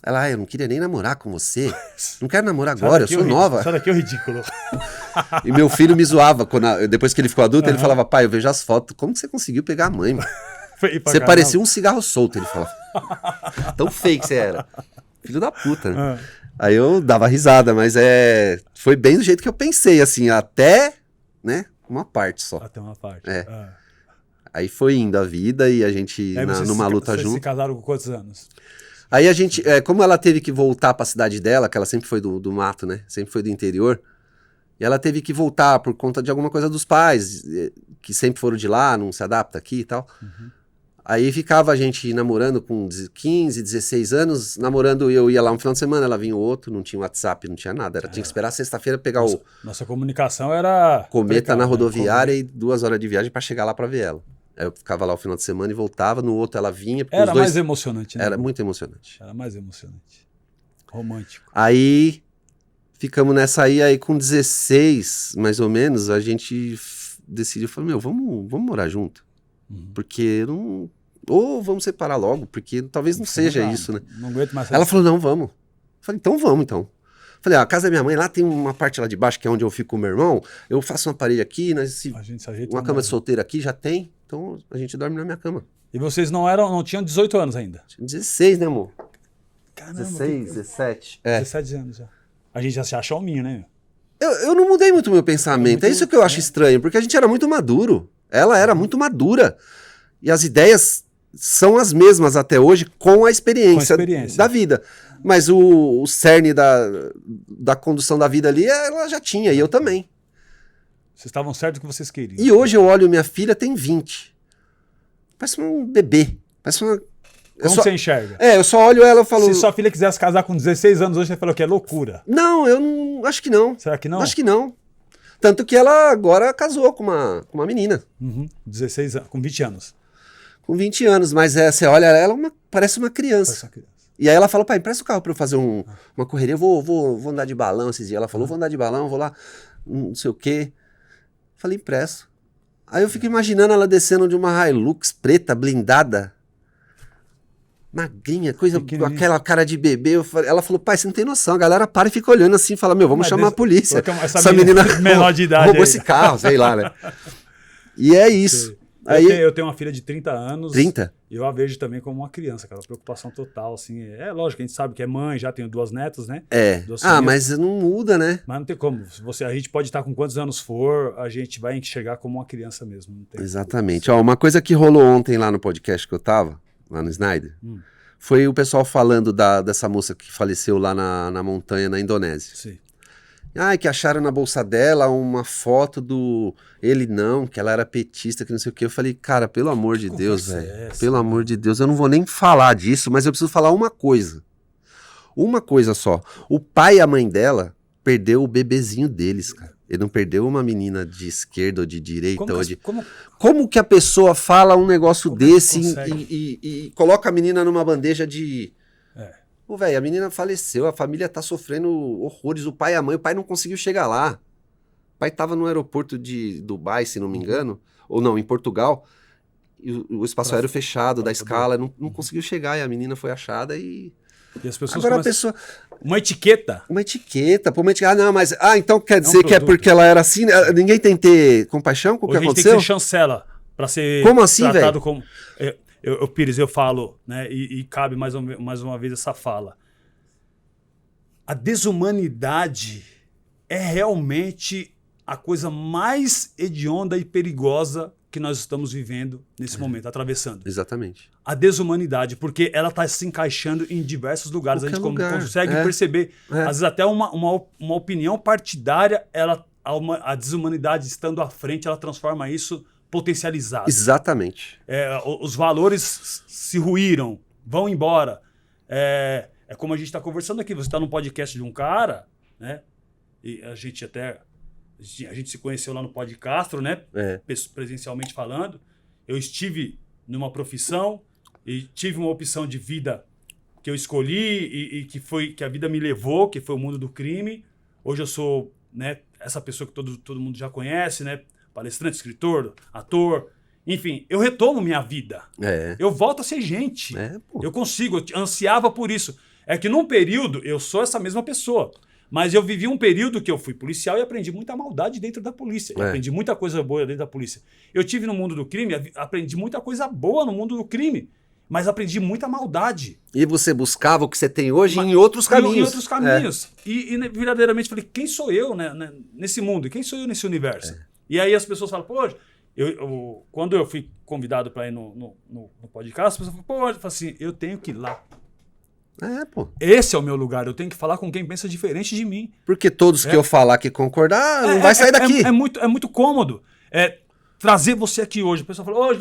Ela: eu não queria nem namorar com você. Não quero namorar agora, eu sou nova. Sai daqui, é ridículo. E meu filho me zoava. Depois que ele ficou adulto, ele falava: pai, eu vejo as fotos. Como que você conseguiu pegar a mãe, mano? Você parecia um cigarro solto, ele falava. Tão feio que você era. Filho da puta, né? Aí eu dava risada, mas foi bem do jeito que eu pensei, assim, até, né, uma parte só. Até uma parte. Aí foi indo a vida e a gente numa luta junto. Vocês se casaram com quantos anos? Aí a gente, como ela teve que voltar pra cidade dela, que ela sempre foi do mato, né? Sempre foi do interior. E ela teve que voltar por conta de alguma coisa dos pais, que sempre foram de lá, não se adapta aqui e tal. Aí ficava a gente namorando com 15, 16 anos, namorando, eu ia lá um final de semana, ela vinha o outro, não tinha WhatsApp, não tinha nada. Tinha que esperar sexta-feira pegar Nossa comunicação era... cometa na rodoviária e 2 horas de viagem pra chegar lá pra ver ela. Aí eu ficava lá o final de semana e voltava, no outro ela vinha. Era mais emocionante, né? Era muito emocionante. Era mais emocionante. Romântico. Aí ficamos nessa aí com 16, mais ou menos, a gente decidiu, falou: meu, vamos morar junto. Porque não... Ou vamos separar logo, porque talvez não seja isso, né? Não aguento mais. Ela falou: não, vamos. Eu falei: então vamos, então. Falei: a casa da minha mãe, lá tem uma parte lá de baixo, que é onde eu fico com o meu irmão. Eu faço uma parede aqui, a gente se ajeita uma cama de solteiro aqui já tem. Então a gente dorme na minha cama. E vocês não tinham 18 anos ainda? Tinha 16, né, amor? Caramba. 16, 17. 17 anos já. A gente já se acha hominho, né? Eu não mudei muito o meu pensamento. É isso que eu acho estranho, porque a gente era muito maduro. Ela era muito madura. E as ideias são as mesmas até hoje com a experiência da vida. Mas o cerne da condução da vida ali, ela já tinha, e eu também. Vocês estavam certos do que vocês queriam. E hoje eu olho, minha filha tem 20. Parece um bebê. Como você enxerga? Eu só olho ela e falo... Se sua filha quisesse casar com 16 anos hoje, você falou que é loucura. Não, eu não... Acho que não. Será que não? Acho que não. Tanto que ela agora casou com uma menina. 16 anos, com 20 anos. Com 20 anos, mas você olha ela, parece uma criança. Parece uma criança. E aí ela falou, pai, empresta o carro pra eu fazer uma correria, eu vou andar de balão esses dias. Ela falou, vou andar de balão, vou lá, não sei o quê. Falei, impresso. Aí eu fico imaginando ela descendo de uma Hilux preta, blindada, magrinha, coisa com aquela cara de bebê. Ela falou, pai, você não tem noção. A galera para e fica olhando assim, fala, meu, vamos chamar a polícia. Essa menina menor de idade roubou esse carro, sei lá, né? E é isso. Aí, eu tenho uma filha de 30 anos. 30? E eu a vejo também como uma criança, aquela preocupação total, assim. É lógico, a gente sabe que é mãe, já tenho 2 netas, né? Mas não muda, né? Mas não tem como. A gente pode estar com quantos anos for, a gente vai enxergar como uma criança mesmo. Não tem Exatamente. Ó, uma coisa que rolou ontem lá no podcast que eu tava, lá no Snyder, foi o pessoal falando dessa moça que faleceu lá na montanha, na Indonésia. Sim. Que acharam na bolsa dela uma foto do... Ele não, que ela era petista, que não sei o quê. Eu falei, cara, pelo amor de Deus, velho. Pelo amor de Deus, eu não vou nem falar disso, mas eu preciso falar uma coisa. Uma coisa só. O pai e a mãe dela perdeu o bebezinho deles, cara. Ele não perdeu uma menina de esquerda ou de direita. Como que a pessoa fala um negócio desse e coloca a menina numa bandeja de... Velho, a menina faleceu, a família tá sofrendo horrores, o pai e a mãe, o pai não conseguiu chegar lá. O pai tava no aeroporto de Dubai, se não me engano, ou não, em Portugal, e o espaço aéreo fechado da escala, não conseguiu chegar, e a menina foi achada e as pessoas agora a pessoa... Uma etiqueta. Uma etiqueta. Então quer dizer que é porque ela era assim? Ninguém tem que ter compaixão com o que aconteceu? A gente tem que ser chancela pra ser como assim, tratado velho? Como... Pires, eu falo, né, e cabe mais uma vez essa fala. A desumanidade é realmente a coisa mais hedionda e perigosa que nós estamos vivendo nesse momento, atravessando. Exatamente. A desumanidade, porque ela está se encaixando em diversos lugares. A gente consegue perceber, às vezes até uma opinião partidária, a desumanidade estando à frente, ela transforma isso potencializado. Exatamente. Os valores se ruíram, vão embora. É como a gente está conversando aqui, você está num podcast de um cara, né? E a gente se conheceu lá no Podcastro, né? Presencialmente falando. Eu estive numa profissão e tive uma opção de vida que eu escolhi e que a vida me levou, que foi o mundo do crime. Hoje eu sou, né, essa pessoa que todo mundo já conhece, né? Palestrante, escritor, ator, enfim, eu retomo minha vida. Eu volto a ser gente. Eu consigo, eu ansiava por isso. É que num período eu sou essa mesma pessoa, mas eu vivi um período que eu fui policial e aprendi muita maldade dentro da polícia. Eu aprendi muita coisa boa dentro da polícia. Eu tive no mundo do crime, aprendi muita coisa boa no mundo do crime, mas aprendi muita maldade. E você buscava o que você tem hoje em outros caminhos. Em outros caminhos. E verdadeiramente falei, quem sou eu, né, nesse mundo? Quem sou eu nesse universo? E aí as pessoas falam, pô, quando eu fui convidado para ir no podcast, as pessoas falam, pô, eu falo assim, eu tenho que ir lá. Esse é o meu lugar, eu tenho que falar com quem pensa diferente de mim. Porque todos que eu falar que concordar, não vai sair daqui. É muito cômodo. Trazer você aqui hoje. O pessoal fala, hoje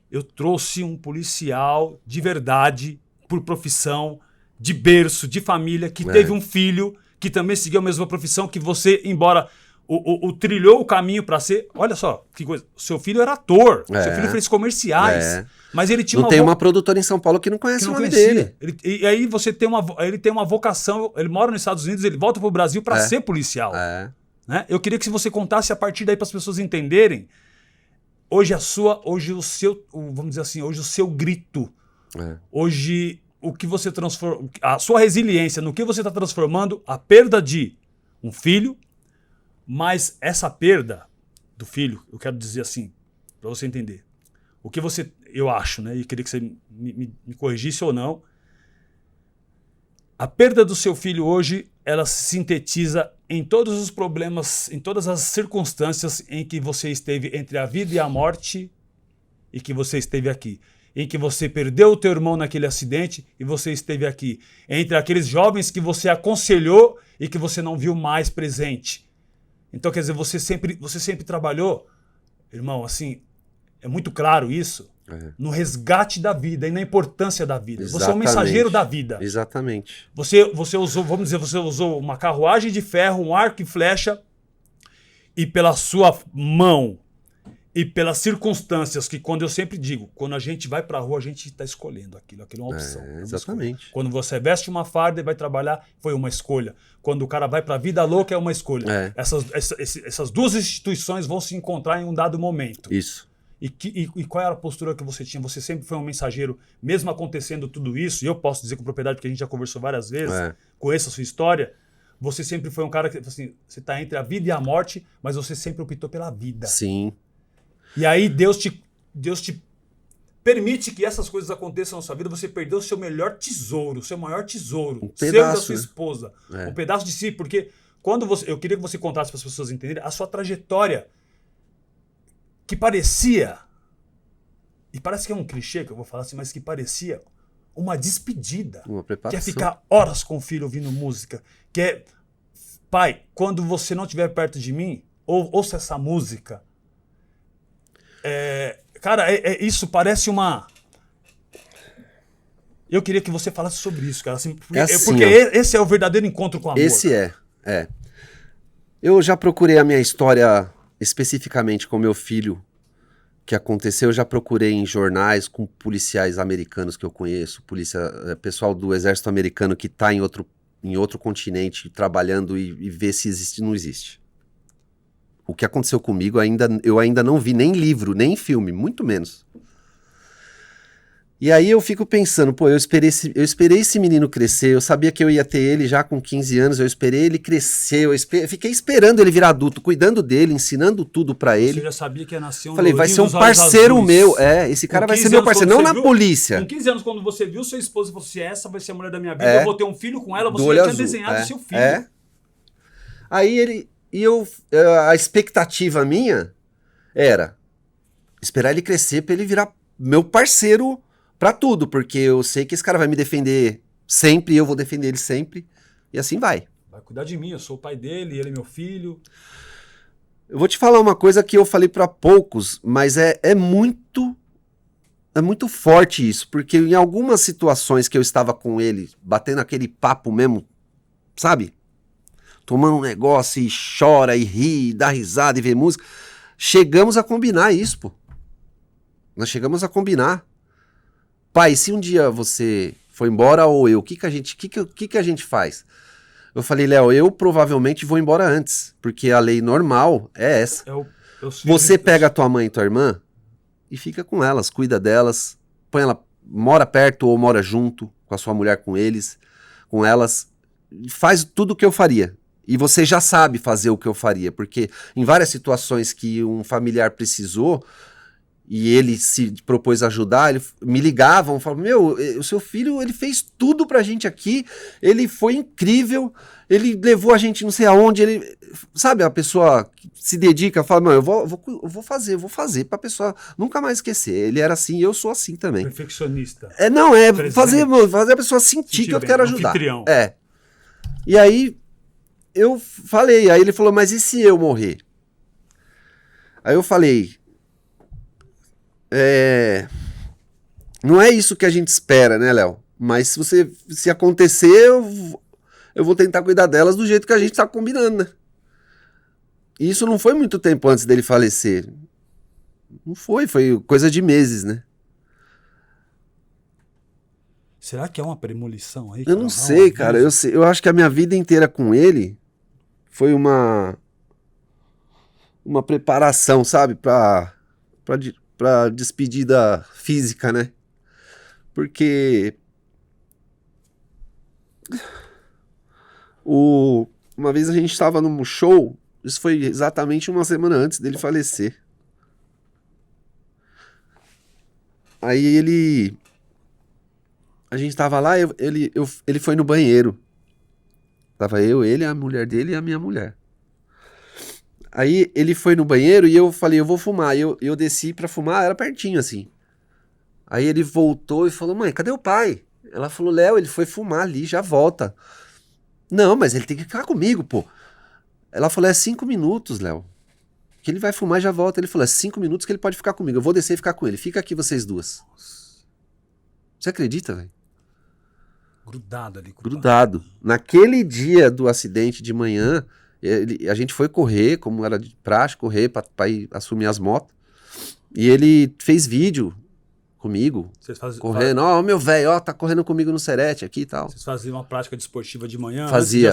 eu trouxe um policial de verdade, por profissão, de berço, de família, que teve um filho, que também seguiu a mesma profissão que você, embora... trilhou o caminho para ser... Olha só, que coisa. Seu filho era ator. Seu filho fez comerciais. Mas ele tinha uma produtora em São Paulo que não conhece o nome dele. E aí ele tem uma vocação... Ele mora nos Estados Unidos, ele volta pro Brasil para ser policial. Né? Eu queria que você contasse a partir daí para as pessoas entenderem. Hoje o seu... Vamos dizer assim, hoje o seu grito. Hoje o que você transforma... A sua resiliência, no que você está transformando a perda de um filho. Mas essa perda do filho, eu quero dizer assim, para você entender. O que eu acho, né? E queria que você me corrigisse ou não. A perda do seu filho hoje, ela se sintetiza em todos os problemas, em todas as circunstâncias em que você esteve entre a vida e a morte e que você esteve aqui. Em que você perdeu o teu irmão naquele acidente e você esteve aqui. Entre aqueles jovens que você aconselhou e que você não viu mais presente. Então, quer dizer, você sempre trabalhou, irmão, assim, é muito claro isso. no resgate da vida e na importância da vida. Exatamente. Você é um mensageiro da vida. Exatamente. Você usou, vamos dizer, você usou uma carruagem de ferro, um arco e flecha, e pela sua mão e pelas circunstâncias, que quando eu sempre digo, quando a gente vai pra rua, a gente está escolhendo aquilo é uma opção. Exatamente. Quando você veste uma farda e vai trabalhar, foi uma escolha. Quando o cara vai pra vida louca, é uma escolha. Essas duas instituições vão se encontrar em um dado momento. Isso. E qual era a postura que você tinha? Você sempre foi um mensageiro, mesmo acontecendo tudo isso, e eu posso dizer com propriedade, porque a gente já conversou várias vezes, conheço a sua história, você sempre foi um cara que, assim, você está entre a vida e a morte, mas você sempre optou pela vida. Sim. E aí Deus te permite que essas coisas aconteçam na sua vida, você perdeu o seu melhor tesouro, o seu maior tesouro, um seu pedaço, da sua esposa, um pedaço de si, porque quando eu queria que você contasse para as pessoas entenderem a sua trajetória, que parecia, e parece que é um clichê que eu vou falar assim, mas que parecia uma despedida. Uma preparação. Que é ficar horas com o filho ouvindo música. Que é, pai, quando você não estiver perto de mim, ouça essa música. Cara, isso parece uma... Eu queria que você falasse sobre isso, cara. Assim, porque esse é o verdadeiro encontro com o amor. Esse é. Eu já procurei a minha história especificamente com meu filho, que aconteceu, eu já procurei em jornais com policiais americanos que eu conheço, pessoal do exército americano que está em outro continente trabalhando e ver se existe ou não existe. O que aconteceu comigo, eu ainda não vi nem livro, nem filme, muito menos. E aí eu fico pensando, pô, eu esperei esse menino crescer, eu sabia que eu ia ter ele já com 15 anos, eu esperei ele crescer, fiquei esperando ele virar adulto, cuidando dele, ensinando tudo pra ele. Você já sabia que ia nascer um... Falei, vai ser um parceiro meu, esse cara vai ser meu parceiro, não na polícia. Com 15 anos, quando você viu sua esposa e falou assim, essa vai ser a mulher da minha vida, eu vou ter um filho com ela, você já tinha desenhado seu filho. Aí a expectativa minha era esperar ele crescer pra ele virar meu parceiro pra tudo, porque eu sei que esse cara vai me defender sempre, e eu vou defender ele sempre, e assim vai. Vai cuidar de mim, eu sou o pai dele, ele é meu filho. Eu vou te falar uma coisa que eu falei pra poucos, mas é muito forte isso, porque em algumas situações que eu estava com ele, batendo aquele papo mesmo, sabe? Tomando um negócio e chora e ri, e dá risada e vê música, chegamos a combinar isso, pô. Nós chegamos a combinar. Pai, se um dia você for embora ou eu, o que a gente faz? Eu falei, Léo, eu provavelmente vou embora antes, porque a lei normal é essa. Você pega a tua mãe e tua irmã e fica com elas, cuida delas, põe ela, mora perto ou mora junto com a sua mulher, com elas, faz tudo o que eu faria. E você já sabe fazer o que eu faria, porque em várias situações que um familiar precisou, e ele se propôs a ajudar, me ligavam, falavam, o seu filho, ele fez tudo pra gente aqui, ele foi incrível, ele levou a gente não sei aonde, sabe, a pessoa se dedica, fala, eu vou fazer pra pessoa nunca mais esquecer, ele era assim e eu sou assim também. Perfeccionista. Fazer a pessoa sentir que eu quero ajudar. Anfitrião. E aí, eu falei, aí ele falou, mas e se eu morrer? Aí eu falei, não é isso que a gente espera, né, Léo? Mas se acontecer, eu vou tentar cuidar delas do jeito que a gente tá combinando, né? E isso não foi muito tempo antes dele falecer. Não foi coisa de meses, né? Será que é uma premonição aí? Eu não sei, cara. Eu acho que a minha vida inteira com ele foi uma preparação, sabe? Pra despedida física, né? Porque uma vez a gente estava num show, isso foi exatamente uma semana antes dele falecer. Aí a gente tava lá, ele foi no banheiro. Tava eu, ele, a mulher dele e a minha mulher. Aí ele foi no banheiro e eu falei, eu vou fumar. Eu desci pra fumar, era pertinho assim. Aí ele voltou e falou, mãe, cadê o pai? Ela falou, Léo, ele foi fumar ali, já volta. Não, mas ele tem que ficar comigo, pô. Ela falou, 5 minutos, Léo. que ele vai fumar e já volta. Ele falou, é 5 minutos que ele pode ficar comigo. Eu vou descer e ficar com ele. Fica aqui vocês duas. Você acredita, velho? Grudado ali. Grudado. Naquele dia do acidente de manhã, a gente foi correr, como era de praxe, correr pra ir assumir as motos. E ele fez vídeo comigo, correndo. Ó, meu velho, ó, tá correndo comigo no Serete aqui e tal. Vocês faziam uma prática desportiva de manhã? Fazia.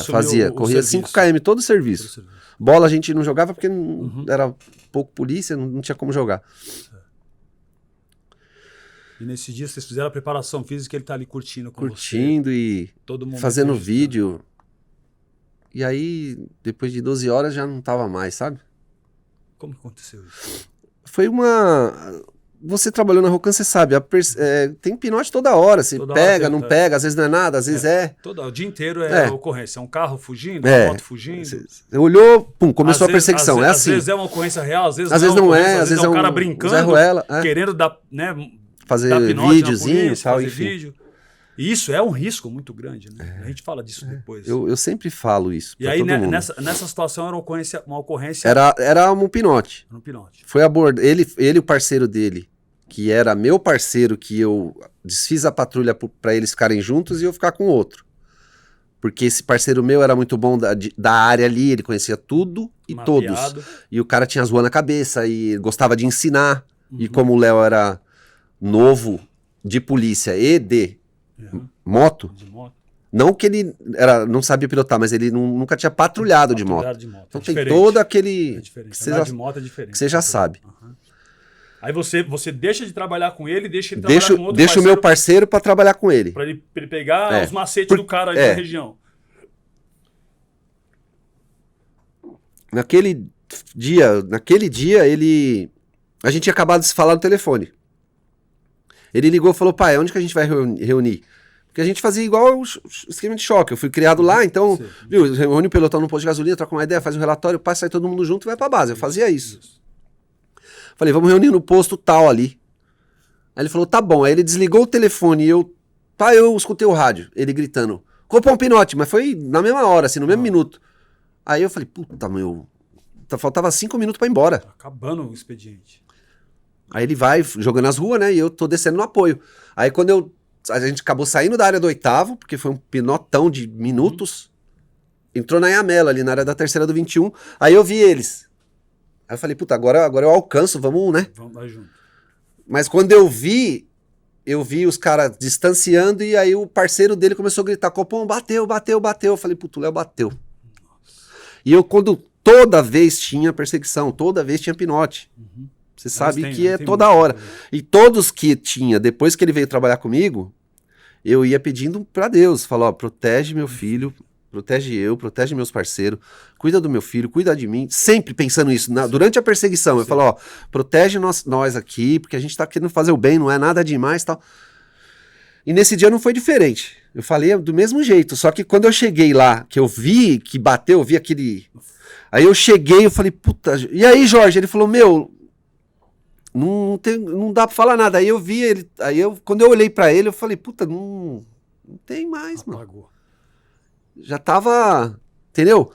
Corria 5 km todo o serviço. Bola a gente não jogava porque era pouco polícia, não tinha como jogar. E nesse dia vocês fizeram a preparação física, ele tá ali curtindo com Curtindo você. E fazendo vídeo. E aí, depois de 12 horas, já não tava mais, sabe? Como que aconteceu isso? Foi uma... Você trabalhou na Rocan, você sabe, tem pinote toda hora, você pega, não pega, às vezes não é nada, às vezes é. O dia inteiro é ocorrência, é um carro fugindo, uma moto fugindo. Você olhou, pum, começou a perseguição, é assim. Às vezes é uma ocorrência real, às vezes não é, às vezes é um cara brincando, querendo dar, né, fazer dar videozinho, tal, fazer enfim. vídeo. E isso é um risco muito grande, né? A gente fala disso depois. Eu sempre falo isso. E aí, nessa situação, era uma ocorrência. Era um pinote. Era um pinote. Foi ele e o parceiro dele, que era meu parceiro, que eu desfiz a patrulha para eles ficarem juntos e eu ficar com outro. Porque esse parceiro meu era muito bom da área ali, ele conhecia tudo e Mapeado. todos. E o cara tinha zoa na cabeça e gostava de ensinar. E como o Léo era novo de polícia e de moto, não que ele não sabia pilotar, mas ele nunca tinha patrulhado de moto. Então tem todo aquele... de moto é diferente. Que você já sabe. Aí você deixa de trabalhar com ele, deixa ele trabalhar com outro Deixa o meu parceiro para trabalhar com ele. Para ele pegar os macetes do cara ali na região. Naquele dia, a gente tinha acabado de se falar no telefone. Ele ligou e falou, pai, onde que a gente vai reunir? Porque a gente fazia igual o esquema de choque. Eu fui criado lá, então, reúne o pelotão no posto de gasolina, troca uma ideia, faz um relatório, passa, sai todo mundo junto e vai pra base. Eu fazia isso. Falei, vamos reunir no posto tal ali. Aí ele falou, tá bom. Aí ele desligou o telefone e eu escutei o rádio, ele gritando, Copom Pinote, mas foi na mesma hora, assim, no mesmo minuto. Aí eu falei, puta, meu, faltava 5 minutos pra ir embora. Tá acabando o expediente. Aí ele vai jogando as ruas, né, e eu tô descendo no apoio. Aí quando a gente acabou saindo da área do 8º, porque foi um pinotão de minutos, entrou na Iamela, ali na área da 3ª do 21, aí eu vi eles. Aí eu falei, puta, agora eu alcanço, vamos, né? Vamos lá junto. Mas quando eu vi os caras distanciando e aí o parceiro dele começou a gritar, Copom, bateu. Eu falei, puto, o Léo bateu. E eu, toda vez tinha perseguição, toda vez tinha pinote. Você sabe que é toda hora. E todos que tinha, depois que ele veio trabalhar comigo, eu ia pedindo pra Deus, falou, ó, protege meu filho, protege meus parceiros, cuida do meu filho, cuida de mim, sempre pensando isso, durante a perseguição, eu falo, ó, protege nós aqui, porque a gente tá querendo fazer o bem, não é nada demais e tal. E nesse dia não foi diferente, eu falei do mesmo jeito, só que quando eu cheguei lá, que eu vi que bateu, eu vi aquele... Aí eu cheguei, eu falei, puta, e aí Jorge? Ele falou, meu, não dá pra falar nada. Aí eu vi ele, quando eu olhei pra ele, eu falei, puta, não tem mais, mano. Já tava, entendeu?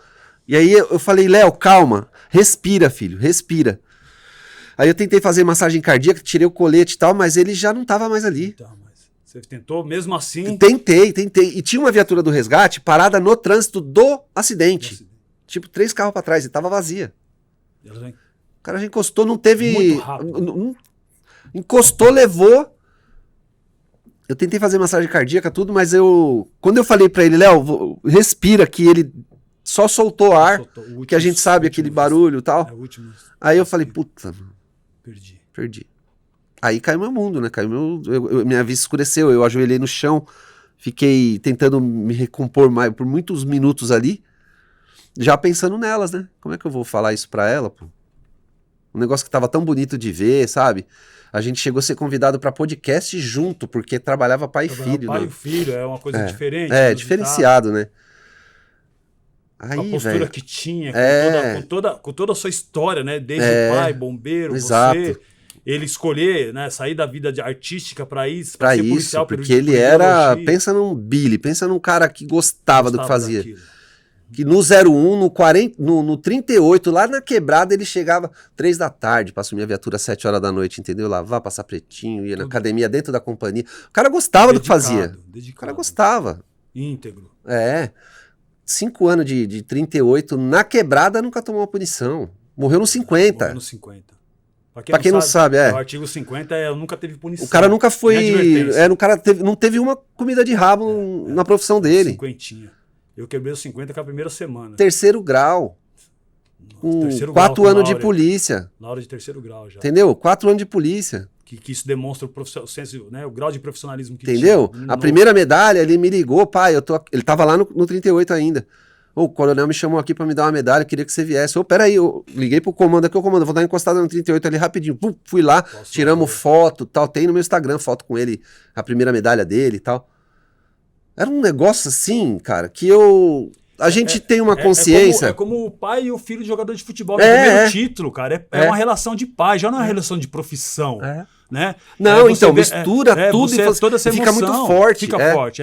E aí eu falei, Léo, calma, respira, filho, respira. Aí eu tentei fazer massagem cardíaca, tirei o colete e tal, mas ele já não tava mais ali. Então, mas você tentou mesmo assim? Tentei. E tinha uma viatura do resgate parada no trânsito do acidente. Tipo, 3 carros pra trás, e tava vazia. O cara já encostou, não teve... Muito rápido. Encostou, levou... Eu tentei fazer massagem cardíaca, tudo, mas quando eu falei pra ele, Léo, respira, que ele só soltou ar, que a gente sabe aquele barulho e tal. Aí eu falei, puta, perdi. Aí caiu meu mundo, né? Minha vista escureceu, eu ajoelhei no chão, fiquei tentando me recompor por muitos minutos ali, já pensando nelas, né? Como é que eu vou falar isso pra ela, pô? Um negócio que tava tão bonito de ver, sabe? A gente chegou a ser convidado para podcast junto, porque trabalhava pai e filho. Pai e filho, é uma coisa diferente. Diferenciado, né? Aí, a postura véio, que tinha, com toda a sua história, né? Desde o pai, bombeiro, exato. Ele escolher, né? Sair da vida artística para ser policial. Porque ele era... Pensa num Billy, pensa num cara que gostava do que fazia. Que no 01, no 40, no 38, lá na quebrada, ele chegava 3 da tarde pra assumir a viatura 7 horas da noite, entendeu? Lavar, passar pretinho, ia na academia dentro da companhia. O cara gostava do que fazia. O cara gostava. Íntegro. 5 anos de 38, na quebrada nunca tomou uma punição. Morreu nos 50. Morreu nos 50. Pra quem não sabe, o artigo 50 nunca teve punição. O cara nunca foi... não teve uma comida de rabo na profissão dele. 50. Eu quebrei os 50 com a primeira semana. 3º grau. Com 4 anos de polícia. Na hora de 3º grau já. Entendeu? 4 anos de polícia. Que isso demonstra o senso, né, o grau de profissionalismo que entendeu? A primeira medalha, ele me ligou, pai, ele tava lá no 38 ainda. O coronel me chamou aqui pra me dar uma medalha, queria que você viesse. Peraí, eu liguei pro comando, aqui o comando, vou dar uma encostada no 38 ali rapidinho. Fui lá, tiramos foto, tal. Tem no meu Instagram foto com ele, a primeira medalha dele e tal. Era um negócio assim, cara, que a gente tem uma consciência. É como o pai e o filho de jogador de futebol no primeiro título, cara. É uma relação de pai, já não é uma relação de profissão. Né? Não, então, mistura tudo e toda essa fica emoção, muito forte. Fica forte.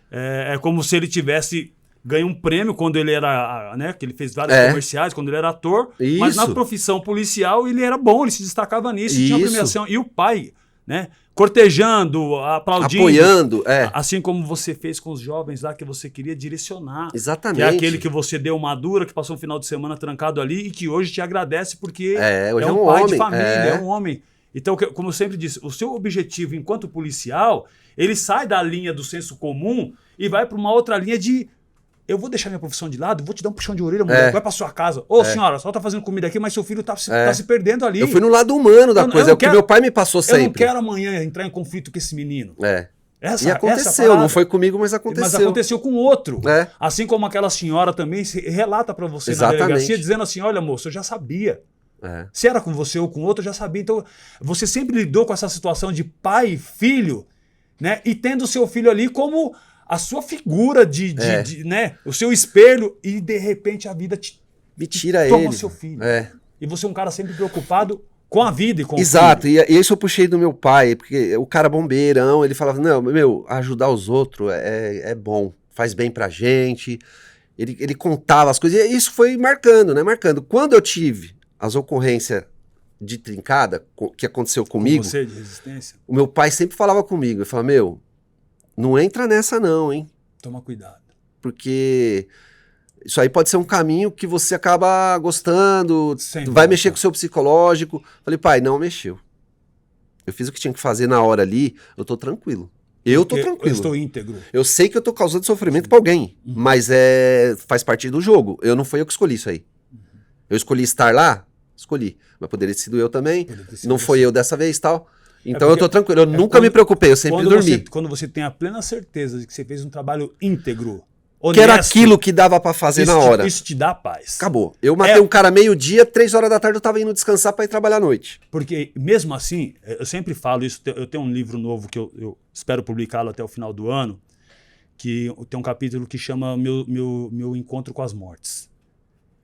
É como se ele tivesse ganho um prêmio quando ele era, né? Que ele fez vários comerciais, quando ele era ator. Isso. Mas na profissão policial ele era bom, ele se destacava nisso, tinha uma premiação. E o pai, né? Cortejando, aplaudindo. Apoiando, Assim como você fez com os jovens lá que você queria direcionar. Exatamente. Que é aquele que você deu uma dura, que passou um final de semana trancado ali e que hoje te agradece porque hoje é um pai de família, é um homem. Então, como eu sempre disse, o seu objetivo enquanto policial, ele sai da linha do senso comum e vai para uma outra linha de eu vou deixar minha profissão de lado, vou te dar um puxão de orelha, mulher, vai para sua casa. Ô, senhora, só tá fazendo comida aqui, mas seu filho tá se perdendo ali. Eu fui no lado humano da coisa, é o que meu pai me passou sempre. Eu não quero amanhã entrar em conflito com esse menino. E aconteceu, não foi comigo, mas aconteceu. Mas aconteceu com outro. Assim como aquela senhora também relata para você na delegacia, dizendo assim, olha moço, eu já sabia. Se era com você ou com outro, eu já sabia. Então, você sempre lidou com essa situação de pai e filho, né? E tendo o seu filho ali como a sua figura né? O seu espelho, e de repente a vida me tira toma ele. o seu filho. E você é um cara sempre preocupado com a vida e com Exato, o filho. E isso eu puxei do meu pai, porque o cara bombeirão, ele falava, não, ajudar os outros é bom, faz bem pra gente. Ele contava as coisas, e isso foi marcando, né? Marcando. Quando eu tive as ocorrências de trincada, que aconteceu comigo, você de resistência, o meu pai sempre falava comigo, ele falava, não entra nessa não, hein? Toma cuidado. Porque isso aí pode ser um caminho que você acaba gostando, vai mexer com o seu psicológico. Falei, pai, não mexeu. Eu fiz o que tinha que fazer na hora ali, eu tô tranquilo. Eu tô tranquilo. Eu estou íntegro. Eu sei que eu tô causando sofrimento pra alguém, mas faz parte do jogo. Não foi eu que escolhi isso aí. Eu escolhi estar lá? Escolhi. Mas poderia ter sido eu também. Não foi eu dessa vez e tal. Então eu tô tranquilo. Eu nunca me preocupei, eu sempre dormi. Quando você tem a plena certeza de que você fez um trabalho íntegro, honesto, que era aquilo que dava pra fazer na hora. Isso te dá paz. Acabou. Eu matei um cara meio-dia, 3 horas da tarde eu tava indo descansar pra ir trabalhar à noite. Porque mesmo assim, eu sempre falo isso, eu tenho um livro novo que eu espero publicá-lo até o final do ano, que tem um capítulo que chama meu Encontro com as Mortes.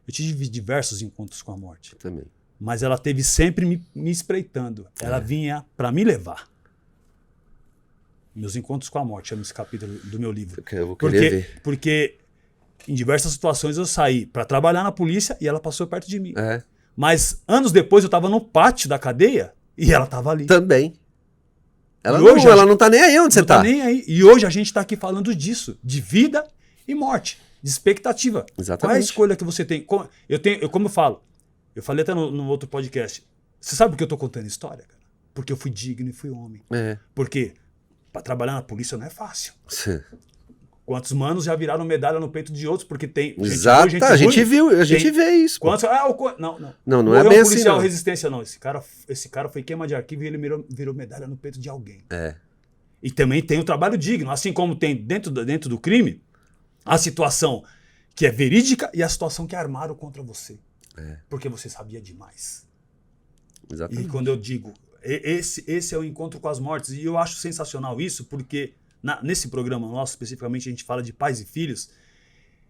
Eu tive diversos encontros com a morte. Também. Mas ela teve sempre me espreitando. Ela vinha para me levar. Meus encontros com a morte, chama esse capítulo do meu livro. Eu vou querer ver. Porque em diversas situações eu saí para trabalhar na polícia e ela passou perto de mim. Mas anos depois eu estava no pátio da cadeia e ela estava ali. Também. Ela não tá nem aí onde você tá. Não tá nem aí. E hoje a gente tá aqui falando disso, de vida e morte, de expectativa. Exatamente. Qual é a escolha que você tem? Como eu falo, eu falei até no outro podcast. Você sabe por que eu tô contando história, cara? Porque eu fui digno e fui homem. Porque para trabalhar na polícia não é fácil. Quantos manos já viraram medalha no peito de outros, porque tem Exato, a gente vê isso. Quantos, não é bem assim, não. Resistência, não. Esse cara foi queima de arquivo e ele virou medalha no peito de alguém. E também tem o trabalho digno, assim como tem dentro do crime, a situação que é verídica e a situação que armaram contra você. Porque você sabia demais. Exatamente. E quando eu digo, esse é o encontro com as mortes, e eu acho sensacional isso, porque nesse programa nosso, especificamente, a gente fala de pais e filhos,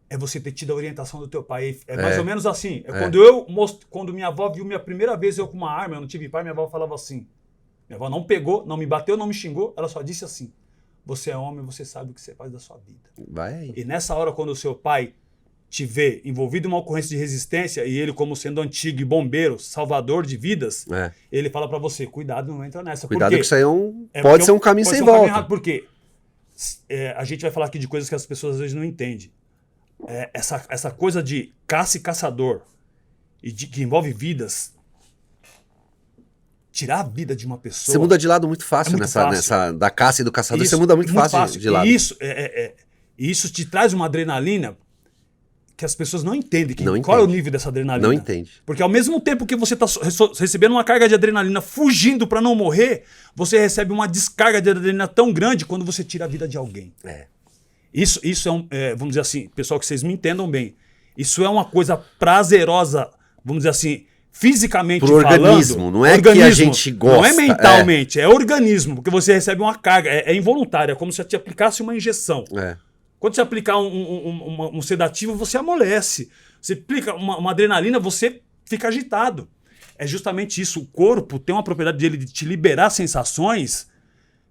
é você ter tido a orientação do teu pai. É mais ou menos assim. Quando minha avó viu minha primeira vez eu com uma arma, eu não tive pai, minha avó falava assim. Minha avó não pegou, não me bateu, não me xingou, ela só disse assim: você é homem, você sabe o que você faz da sua vida. Vai aí. E nessa hora, quando o seu pai te vê envolvido em uma ocorrência de resistência e ele, como sendo antigo e bombeiro, salvador de vidas, ele fala pra você, cuidado, não entra nessa. Cuidado que isso aí pode ser um caminho sem volta. Porque a gente vai falar aqui de coisas que as pessoas às vezes não entendem. Essa coisa de caça e caçador, e que envolve vidas, tirar a vida de uma pessoa... Você muda de lado muito fácil, da caça e do caçador, você muda muito fácil de lado. E isso te traz uma adrenalina que as pessoas não entendem. Qual é o nível dessa adrenalina? Não entende. Porque ao mesmo tempo que você está recebendo uma carga de adrenalina fugindo para não morrer, você recebe uma descarga de adrenalina tão grande quando você tira a vida de alguém. Isso vamos dizer assim, pessoal, que vocês me entendam bem, isso é uma coisa prazerosa, vamos dizer assim, fisicamente falando. Organismo, não é que a gente gosta. Não é mentalmente, é organismo, porque você recebe uma carga, é involuntária, é como se te aplicasse uma injeção. Quando você aplicar um sedativo, você amolece. Você aplica uma adrenalina, você fica agitado. É justamente isso. O corpo tem uma propriedade dele de te liberar sensações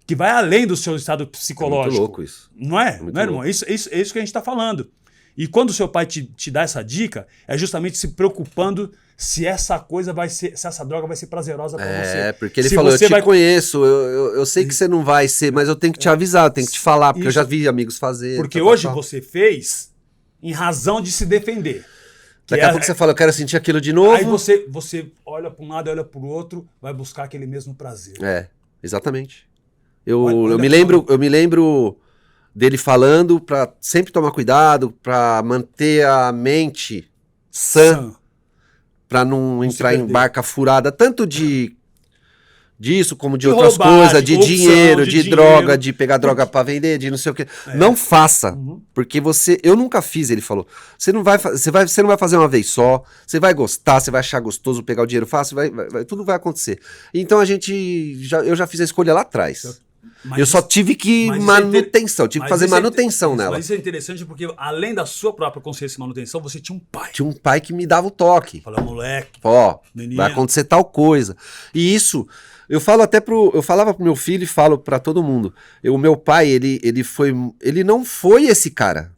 que vai além do seu estado psicológico. É muito louco isso. Não é? Não é, irmão? É isso que a gente está falando. E quando o seu pai te dá essa dica, é justamente se preocupando se essa coisa vai ser, se essa droga vai ser prazerosa para você. Porque ele falou, eu te conheço, eu sei que você não vai ser, mas eu tenho que te avisar, eu tenho que te falar, porque eu já vi amigos fazer. Porque hoje você fez em razão de se defender. Daqui a pouco você fala, eu quero sentir aquilo de novo. Aí você olha para um lado, olha para o outro, vai buscar aquele mesmo prazer. Exatamente. Eu me lembro dele falando para sempre tomar cuidado, para manter a mente sã. Pra não entrar em barca furada, tanto disso como de outras coisas, de dinheiro, de droga, de pegar droga pra vender, de não sei o quê. Não faça, porque eu nunca fiz, ele falou. Você não vai fazer uma vez só, você vai gostar, você vai achar gostoso pegar o dinheiro fácil, tudo vai acontecer. Então eu já fiz a escolha lá atrás. Eu só tive que manutenção, tive que fazer manutenção nela. Mas isso é interessante porque, além da sua própria consciência e manutenção, você tinha um pai. Tinha um pai que me dava o toque. Falou, moleque. Vai acontecer tal coisa. E isso, eu falava pro meu filho e falo pra todo mundo. O meu pai, ele não foi esse cara.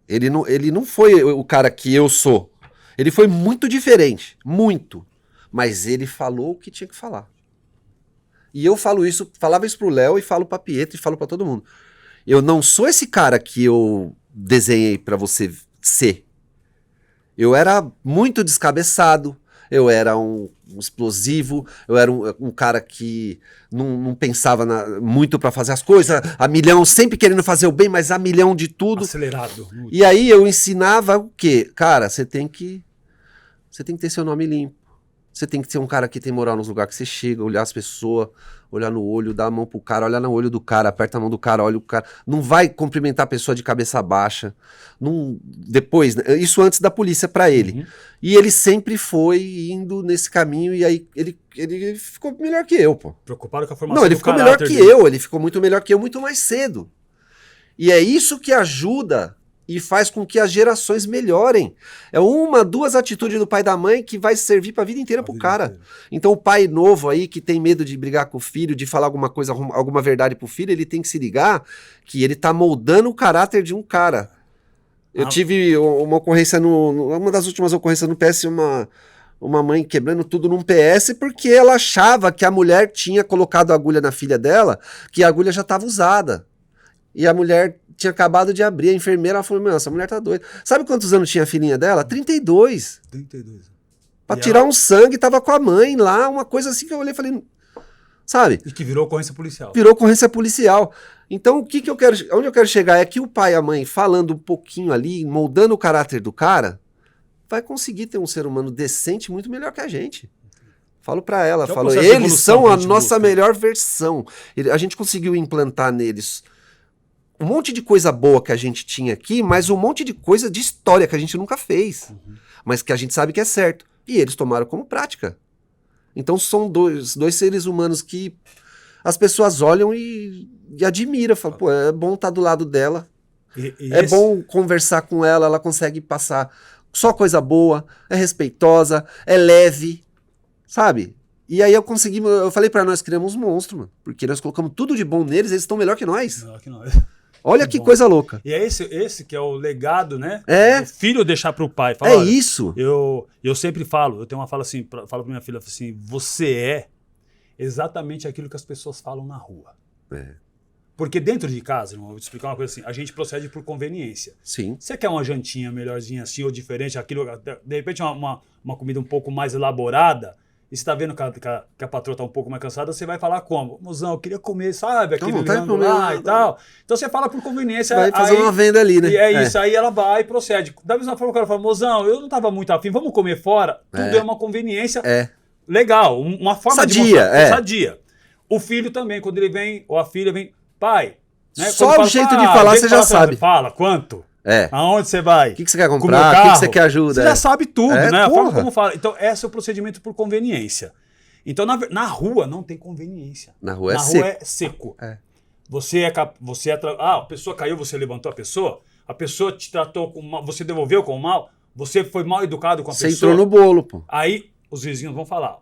Ele não foi o cara que eu sou. Ele foi muito diferente, muito. Mas ele falou o que tinha que falar. E eu falava isso pro Léo e falo pra Pietro e falo pra todo mundo. Eu não sou esse cara que eu desenhei pra você ser. Eu era muito descabeçado, eu era um explosivo, eu era um cara que não pensava muito pra fazer as coisas, a milhão, sempre querendo fazer o bem, mas a milhão de tudo. Acelerado. Muito. E aí eu ensinava o quê? Cara, você tem que ter seu nome limpo. Você tem que ser um cara que tem moral nos lugares que você chega, olhar as pessoas, olhar no olho, dar a mão pro cara, olhar no olho do cara, aperta a mão do cara, olha o cara. Não vai cumprimentar a pessoa de cabeça baixa. Depois, né? Isso antes da polícia pra ele. E ele sempre foi indo nesse caminho e aí ele ficou melhor que eu, pô. Preocupado com a formação Não, ele ficou melhor que eu, ele ficou muito melhor que eu, muito mais cedo. E é isso que ajuda e faz com que as gerações melhorem. É 1, 2 atitudes do pai e da mãe que vai servir pra vida inteira pro cara. Então o pai novo aí que tem medo de brigar com o filho, de falar alguma coisa, alguma verdade pro filho, ele tem que se ligar que ele tá moldando o caráter de um cara. Eu tive uma ocorrência uma das últimas ocorrências no PS, uma mãe quebrando tudo num PS porque ela achava que a mulher tinha colocado a agulha na filha dela, que a agulha já estava usada. E a mulher tinha acabado de abrir, a enfermeira falou, meu, essa mulher tá doida. Sabe quantos anos tinha a filhinha dela? 32. 32. Pra tirar um sangue, tava com a mãe lá, uma coisa assim que eu olhei e falei, sabe? E que virou ocorrência policial. Virou ocorrência policial. Então, onde eu quero chegar é que o pai e a mãe, falando um pouquinho ali, moldando o caráter do cara, vai conseguir ter um ser humano decente muito melhor que a gente. Falo pra ela, eles são a nossa melhor versão. A gente conseguiu implantar neles um monte de coisa boa que a gente tinha aqui, mas um monte de coisa de história que a gente nunca fez, mas que a gente sabe que é certo. E eles tomaram como prática. Então são dois seres humanos que as pessoas olham e admiram. Falam, pô, é bom estar do lado dela. Bom conversar com ela, ela consegue passar só coisa boa, é respeitosa, é leve, sabe? E aí eu falei pra nós, criamos um monstro, mano. Porque nós colocamos tudo de bom neles, eles estão melhor que nós. Melhor que nós. Olha que coisa louca. E é esse que é o legado, né? É. O filho deixar pro pai. Fala, É olha, isso. Eu sempre falo, eu tenho uma fala assim, falo pra minha filha assim, você é exatamente aquilo que as pessoas falam na rua. É. Porque dentro de casa, irmão, vou te explicar uma coisa assim, a gente procede por conveniência. Sim. Você quer uma jantinha melhorzinha assim ou diferente, aquilo, de repente uma comida um pouco mais elaborada, e você tá vendo que a patroa tá um pouco mais cansada, você vai falar como? Mozão, eu queria comer, sabe? Aquele rango lá e tal. Então você fala por conveniência. Vai fazer uma venda ali, né? E é isso, aí ela vai e procede. Da mesma forma que ela fala, mozão, eu não tava muito afim, vamos comer fora. Tudo é uma conveniência legal, uma forma sadia, de mostrar sadia. O filho também, quando ele vem, ou a filha vem, pai... Né? Só o jeito de falar você já sabe. Fala, quanto? É. Aonde você vai? O que você quer comprar? O que você quer ajuda? Você já sabe tudo, né? A Porra. forma como fala. Então, esse é o procedimento por conveniência. Então, na rua não tem conveniência. Na rua é seco. É. A pessoa caiu, você levantou a pessoa te tratou com mal, você devolveu com mal, você foi mal educado com a pessoa. Você entrou no bolo, pô. Aí, os vizinhos vão falar,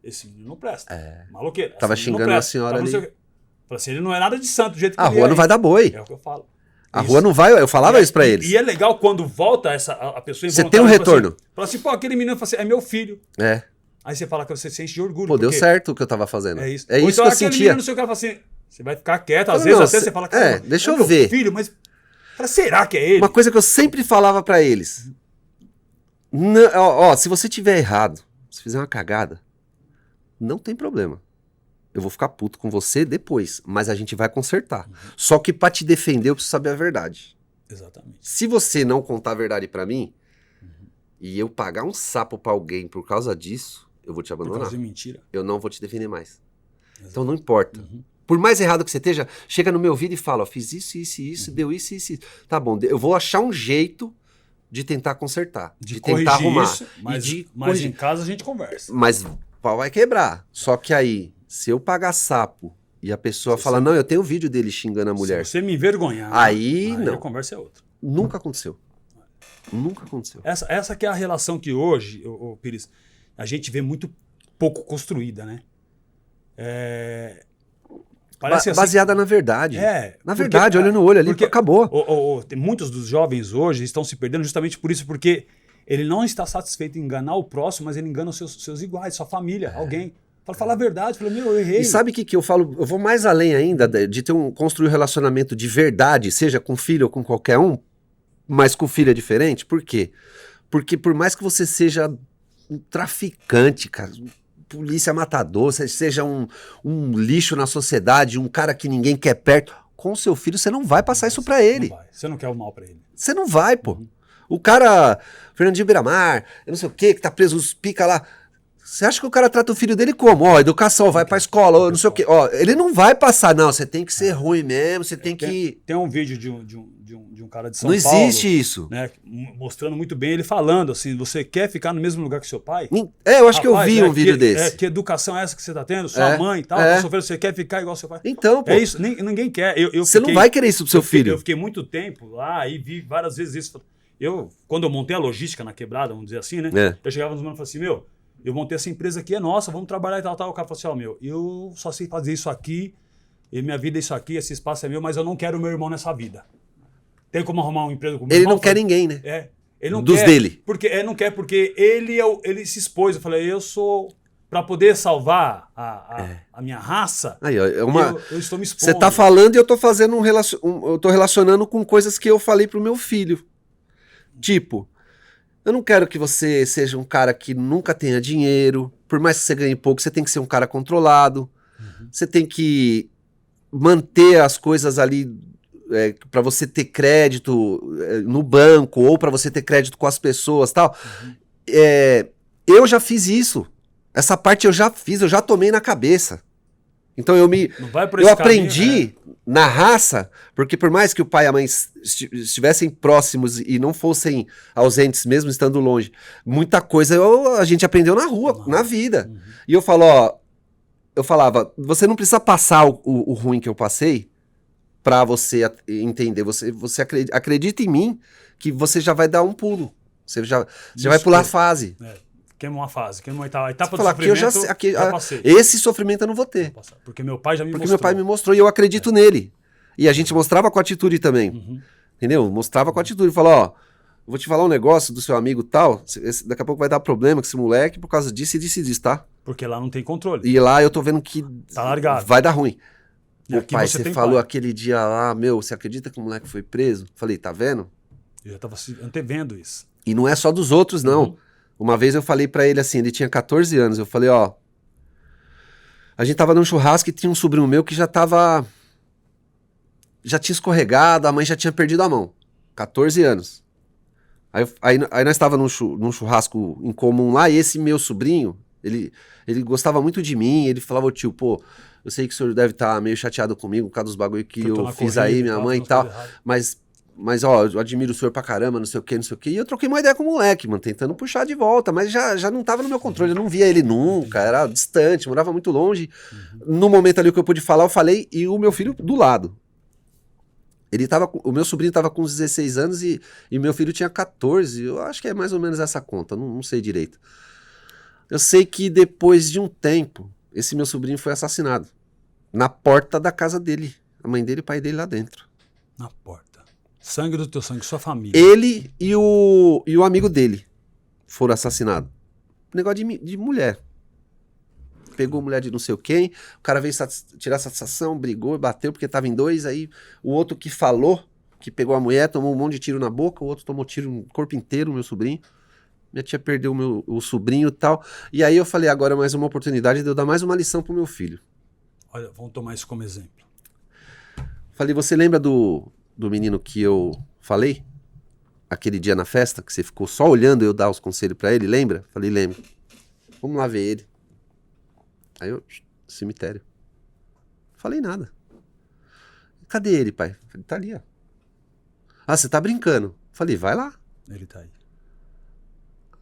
esse menino não presta. Maloqueiro. Tava xingando a senhora ali. Fala assim, ele não é nada de santo do jeito que a ele é. rua não vai dar boi. É o que eu falo. A rua não vai, eu falava isso pra eles. E é legal quando volta a pessoa você tem um retorno. Fala assim, pô, aquele menino fala assim, é meu filho. É. Aí você fala que você se sente de orgulho. Pô, deu certo o que eu tava fazendo. É isso. É isso então, que eu sentia. Menino, seu cara fala assim, você vai ficar quieto, às vezes até você fala que deixa eu ver. Filho, mas será que é ele? Uma coisa que eu sempre falava pra eles. Não, se você tiver errado, se fizer uma cagada, não tem problema. Eu vou ficar puto com você depois, mas a gente vai consertar. Só que pra te defender eu preciso saber a verdade. Exatamente. Se você não contar a verdade pra mim, e eu pagar um sapo pra alguém por causa disso, eu vou te abandonar. Por causa de mentira. Eu não vou te defender mais. Então não importa. Por mais errado que você esteja, chega no meu ouvido e fala, fiz isso, deu isso. Tá bom, eu vou achar um jeito de tentar consertar, de tentar arrumar. Isso, mas em casa a gente conversa. Mas o pau vai quebrar. Só que aí, se eu pagar sapo e a pessoa fala, não, eu tenho vídeo dele xingando a mulher. Se você me envergonhar, aí não. A conversa é outra. Nunca aconteceu. Nunca aconteceu. Essa que é a relação que hoje, Pires, a gente vê muito pouco construída, né? Parece baseada na verdade. Na verdade, olho no olho ali, porque acabou. Muitos dos jovens hoje estão se perdendo justamente por isso, porque ele não está satisfeito em enganar o próximo, mas ele engana os seus iguais, sua família, alguém. Fala a verdade, fala, eu errei. E sabe o que eu falo? Eu vou mais além ainda de construir um relacionamento de verdade, seja com filho ou com qualquer um, mas com filho é diferente. Por quê? Porque por mais que você seja um traficante, cara, polícia matador, seja um lixo na sociedade, um cara que ninguém quer perto, com seu filho você não vai passar isso pra ele. Não vai. Você não quer o mal pra ele. Você não vai, pô. O cara, Fernandinho Beiramar, eu não sei o que tá preso, os pica lá. Você acha que o cara trata o filho dele como? Educação, vai pra escola, não sei o quê. Ele não vai passar, não. Você tem que ser ruim mesmo, você tem que... Tem um vídeo de um cara de São Paulo... Não existe isso. Né, mostrando muito bem ele falando assim, você quer ficar no mesmo lugar que seu pai? Eu acho que eu vi um vídeo desse. Que educação é essa que você tá tendo? Sua mãe e tal, você quer ficar igual seu pai? Então, pô. É isso, ninguém quer. Você não vai querer isso pro seu filho. Eu fiquei muito tempo lá e vi várias vezes isso. Quando eu montei a logística na quebrada, vamos dizer assim, né? Eu chegava nos manos e falava assim, eu montei essa empresa aqui, é nossa, vamos trabalhar e tal. O cara falou assim, eu só sei fazer isso aqui, e minha vida é isso aqui, esse espaço é meu, mas eu não quero o meu irmão nessa vida. Tem como arrumar um emprego com o meu irmão? Ele não quer ninguém, né? Ele não Dos quer. dele. Não quer, porque ele se expôs. Eu falei, eu sou... Para poder salvar a minha raça, aí, eu estou me expondo. Você tá falando e eu tô fazendo eu tô relacionando com coisas que eu falei pro meu filho. Tipo... Eu não quero que você seja um cara que nunca tenha dinheiro. Por mais que você ganhe pouco, você tem que ser um cara controlado. Você tem que manter as coisas ali para você ter crédito no banco ou para você ter crédito com as pessoas, tal. Eu já fiz isso. Essa parte eu já fiz, eu já tomei na cabeça. Então eu aprendi na raça, porque por mais que o pai e a mãe estivessem próximos e não fossem ausentes, mesmo estando longe, muita coisa a gente aprendeu na rua, na vida. E eu falava, você não precisa passar o ruim que eu passei pra você entender. Você acredita em mim que você já vai dar um pulo. Você já vai pular a fase. Queima uma fase, queima uma etapa do sofrimento, já passei. Esse sofrimento eu não vou ter. Porque meu pai já me mostrou. Porque meu pai me mostrou e eu acredito nele. E a gente mostrava com atitude também. Uhum. Entendeu? Mostrava com atitude. Falou, ó, vou te falar um negócio do seu amigo tal, daqui a pouco vai dar problema com esse moleque por causa disso e disso e disso, tá? Porque lá não tem controle. E lá eu tô vendo que Tá largado. vai dar ruim. E Meu aqui pai, você você tem falou pai. aquele dia lá, meu, você acredita que o moleque foi preso? Falei, tá vendo? Eu já tava antevendo isso. E não é só dos outros, não. Uhum. Uma vez eu falei pra ele assim, ele tinha 14 anos, eu falei, ó, a gente tava num churrasco e tinha um sobrinho meu que já tinha escorregado, a mãe já tinha perdido a mão. 14 anos. Aí nós tava num churrasco em comum lá, e esse meu sobrinho, ele gostava muito de mim, ele falava, ô tio, pô, eu sei que o senhor deve estar meio chateado comigo por causa dos bagulho que Eu tô eu na fiz corrida aí, e minha tal, mãe e fazendo tal, coisa errada. mas ó, eu admiro o senhor pra caramba, não sei o que, não sei o que, e eu troquei uma ideia com o moleque, mano, tentando puxar de volta, mas já não tava no meu controle, eu não via ele nunca, era distante, morava muito longe. No momento ali que eu pude falar, eu falei, e o meu filho do lado. O meu sobrinho tava com uns 16 anos e meu filho tinha 14, eu acho que é mais ou menos essa conta, não sei direito. Eu sei que depois de um tempo, esse meu sobrinho foi assassinado. Na porta da casa dele. A mãe dele e o pai dele lá dentro. Na porta. Sangue do teu sangue, sua família. Ele e o amigo dele foram assassinados. Negócio de mulher. Pegou mulher de não sei quem, o cara veio tirar satisfação, brigou, bateu porque tava em dois, aí o outro que falou, que pegou a mulher, tomou um monte de tiro na boca, o outro tomou tiro no corpo inteiro, o meu sobrinho. Minha tia perdeu o sobrinho e tal. E aí eu falei, agora é mais uma oportunidade de eu dar mais uma lição pro meu filho. Olha, vamos tomar isso como exemplo. Falei, você lembra do menino que eu falei? Aquele dia na festa, que você ficou só olhando eu dar os conselhos pra ele, lembra? Falei, lembro. Vamos lá ver ele. Aí eu, cemitério. Falei nada. Cadê ele, pai? Falei, tá ali, ó. Ah, você tá brincando. Falei, vai lá. Ele tá aí.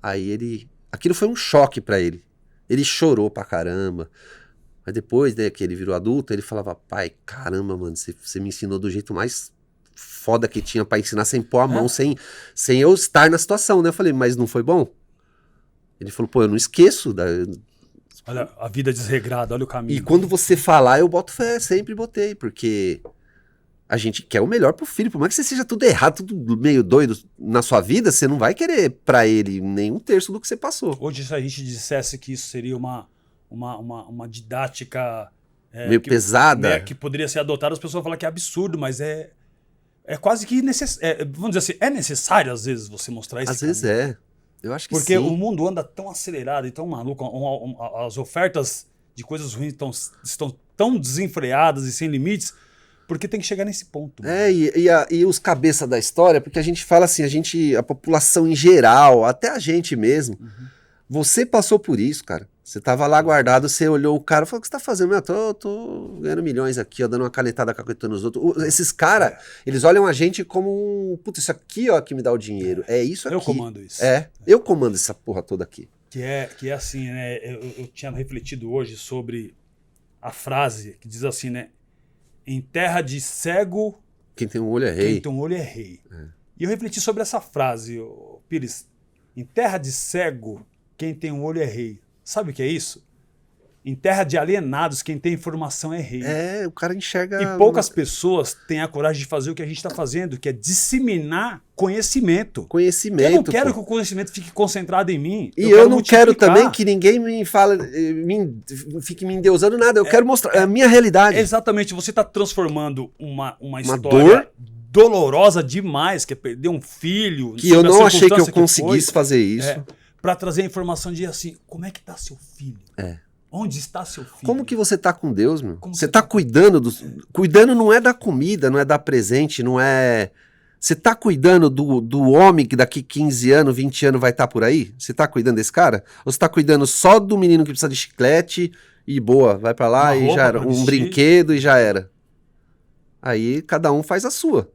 Aí aquilo foi um choque pra ele. Ele chorou pra caramba. Mas depois, né, que ele virou adulto, ele falava, pai, caramba, mano, você me ensinou do jeito mais foda que tinha pra ensinar sem pôr a mão, sem eu estar na situação, né? Eu falei, mas não foi bom? Ele falou, pô, eu não esqueço. Olha a vida desregrada, olha o caminho. E quando você falar, eu boto fé, sempre botei, porque a gente quer o melhor pro filho. Por mais que você seja tudo errado, tudo meio doido na sua vida, você não vai querer pra ele nem um terço do que você passou. Hoje, se a gente dissesse que isso seria uma didática Meio pesada. né, que poderia ser adotada, as pessoas vão falar que é absurdo, mas é quase que necessário. Vamos dizer assim, é necessário às vezes você mostrar isso. Às vezes é. Eu acho que Porque sim. o mundo anda tão acelerado e tão maluco, as ofertas de coisas ruins estão tão desenfreadas e sem limites, porque tem que chegar nesse ponto. E os cabeças da história, porque a gente fala assim, a população em geral, até a gente mesmo, você passou por isso, cara. Você tava lá guardado, você olhou o cara e falou, o que você tá fazendo? Meu, tô ganhando milhões aqui, ó, dando uma canetada caquetando os outros. Esses caras, eles olham a gente como um, puta, isso aqui, ó, que me dá o dinheiro. É isso aqui. Eu comando isso. Eu comando essa porra toda aqui. Que é assim, né? Eu tinha refletido hoje sobre a frase que diz assim, né? Em terra de cego, Quem tem um olho é rei. quem tem um olho é rei. E eu refleti sobre essa frase, Pires. Em terra de cego, quem tem um olho é rei. Sabe o que é isso? Em terra de alienados, quem tem informação é rei. O cara enxerga... E poucas pessoas têm a coragem de fazer o que a gente está fazendo, que é disseminar conhecimento. Conhecimento. Eu não quero que o conhecimento fique concentrado em mim. E eu não quero multiplicar. também que ninguém me fale, fique me endeusando nada. Eu quero mostrar a minha realidade. Exatamente, você está transformando uma história dor dolorosa demais, que é perder um filho. Que eu sob a não achei que eu circunstância conseguisse fazer isso. Para trazer a informação de assim, como é que está seu filho? Onde está seu filho? Como que você tá com Deus, meu? Como Você você tá cuidando dos... Cuidando não é da comida, não é dar presente, não é... Você tá cuidando do homem que daqui 15 anos, 20 anos vai estar por aí? Você tá cuidando desse cara? Ou você tá cuidando só do menino que precisa de chiclete e boa, vai pra lá Uma e roupa já era. pra Um vestir. brinquedo e já era. Aí cada um faz a sua.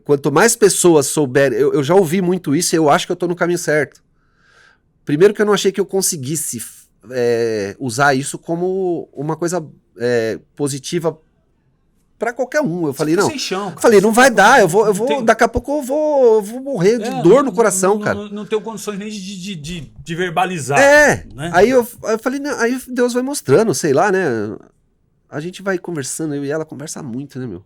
Quanto mais pessoas souberem... Eu já ouvi muito isso e eu acho que eu tô no caminho certo. Primeiro que eu não achei que eu conseguisse usar isso como uma coisa positiva pra qualquer um. Eu falei, não. Sem chão, cara. Falei, não vai dar, eu vou Tem- daqui a pouco eu vou morrer de dor no coração, cara. Não tenho condições nem de verbalizar. Né? Aí eu falei, não, aí Deus vai mostrando, sei lá, né? a gente vai conversando, eu e ela conversa muito, né, meu?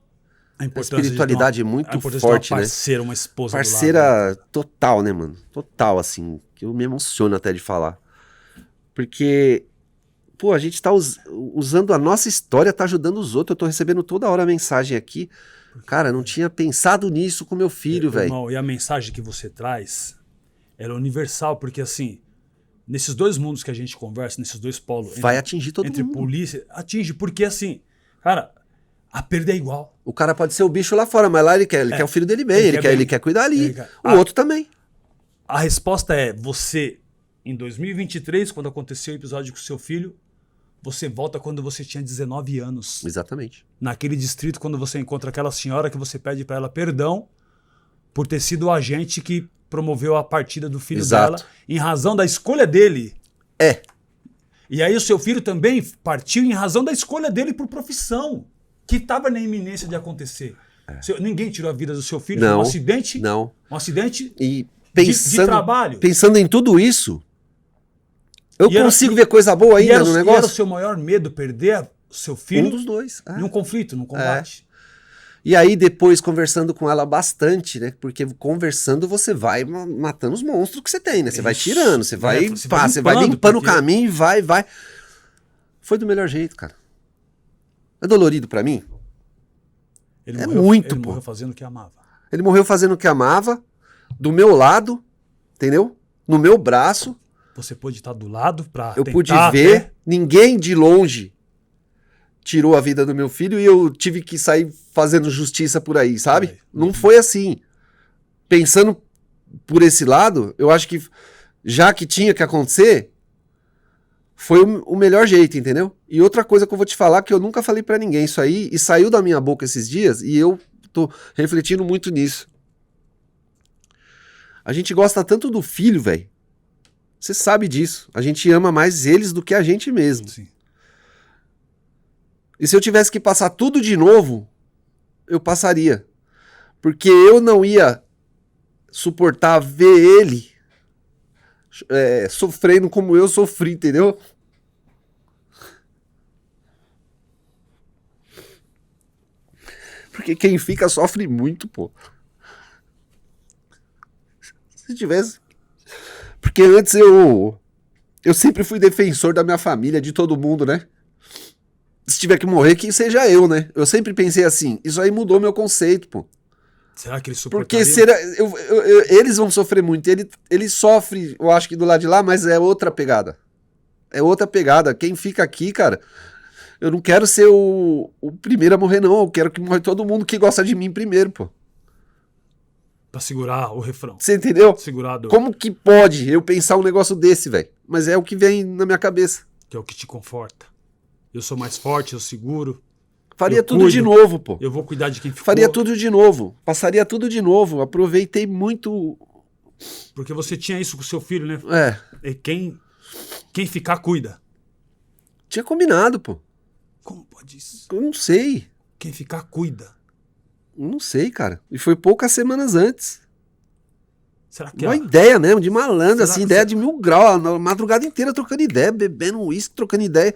A A espiritualidade é muito forte, uma né? parceira, uma esposa do lado, né? Parceira total, né, mano? Total, assim, que eu me emociono até de falar. Porque, pô, a gente tá usando a nossa história, tá ajudando os outros. Eu tô recebendo toda hora mensagem aqui. Cara, não tinha pensado nisso com meu filho, velho. Irmão, e a mensagem que você traz, ela é universal, porque assim, nesses dois mundos que a gente conversa, nesses dois polos, Vai atingir todo entre mundo. polícia, atinge, porque assim, cara, a perda é igual. O cara pode ser o bicho lá fora, mas lá ele quer o filho dele bem, ele quer cuidar ali. O outro também. A resposta é, você, em 2023, quando aconteceu o episódio com o seu filho, você volta quando você tinha 19 anos. Exatamente. Naquele distrito, quando você encontra aquela senhora que você pede para ela perdão por ter sido o agente que promoveu a partida do filho Exato. dela, em razão da escolha dele. É. E aí o seu filho também partiu em razão da escolha dele por profissão, que estava na iminência de acontecer. Ninguém tirou a vida do seu filho, Não, foi um acidente. não. Um acidente E de trabalho. Pensando em tudo isso, eu E era- consigo ver coisa boa E ainda era, no e era o negócio. seu maior medo perder o seu filho Um dos dois. É. num conflito, num combate. E aí depois conversando com ela bastante, né? Porque conversando você vai matando os monstros que você tem, né? Você vai Isso. tirando, você vai limpando, limpando o porque- caminho e vai. Foi do melhor jeito, cara. É dolorido pra mim? Ele É morreu, muito, ele pô. morreu fazendo o que amava. Ele morreu fazendo o que amava, do meu lado, entendeu? No meu braço. Você pôde estar do lado pra Eu tentar pude ver, ninguém de longe tirou a vida do meu filho e eu tive que sair fazendo justiça por aí, sabe? Ai, Não foi assim. Pensando por esse lado, eu acho que já que tinha que acontecer, foi o melhor jeito, entendeu? E outra coisa que eu vou te falar que eu nunca falei pra ninguém isso aí e saiu da minha boca esses dias e eu tô refletindo muito nisso. A gente gosta tanto do filho, velho. Você sabe disso. A gente ama mais eles do que a gente mesmo. Sim. E se eu tivesse que passar tudo de novo, eu passaria. Porque eu não ia suportar ver ele sofrendo como eu sofri, entendeu? Porque quem fica sofre muito, pô. Se tivesse... Porque antes eu sempre fui defensor da minha família, de todo mundo, né? Se tiver que morrer, que seja eu, né? Eu sempre pensei assim, isso aí mudou meu conceito, pô. Será que ele Porque suportaria? eles vão sofrer muito. Ele sofre, eu acho que do lado de lá, mas é outra pegada. É outra pegada. Quem fica aqui, cara, eu não quero ser o primeiro a morrer, não. Eu quero que morra todo mundo que gosta de mim primeiro, pô. Pra segurar o refrão. Você entendeu? Segurar a dor, Como que pode eu pensar um negócio desse, velho? Mas é o que vem na minha cabeça. que é o que te conforta. Eu sou mais forte, eu seguro. Faria Eu tudo cuido. de novo, pô. Eu vou cuidar de quem ficou. Faria tudo de novo. Passaria tudo de novo. Aproveitei muito. Porque você tinha isso com o seu filho, né? É. E quem ficar, cuida. Tinha combinado, pô. Como pode isso? Eu não sei. Quem ficar, cuida. Eu não sei, cara. E foi poucas semanas antes. Será que Uma ela... ideia mesmo, de malandro, Será assim, que ideia você- de 1000 graus, a madrugada inteira trocando ideia, bebendo uísque, trocando ideia.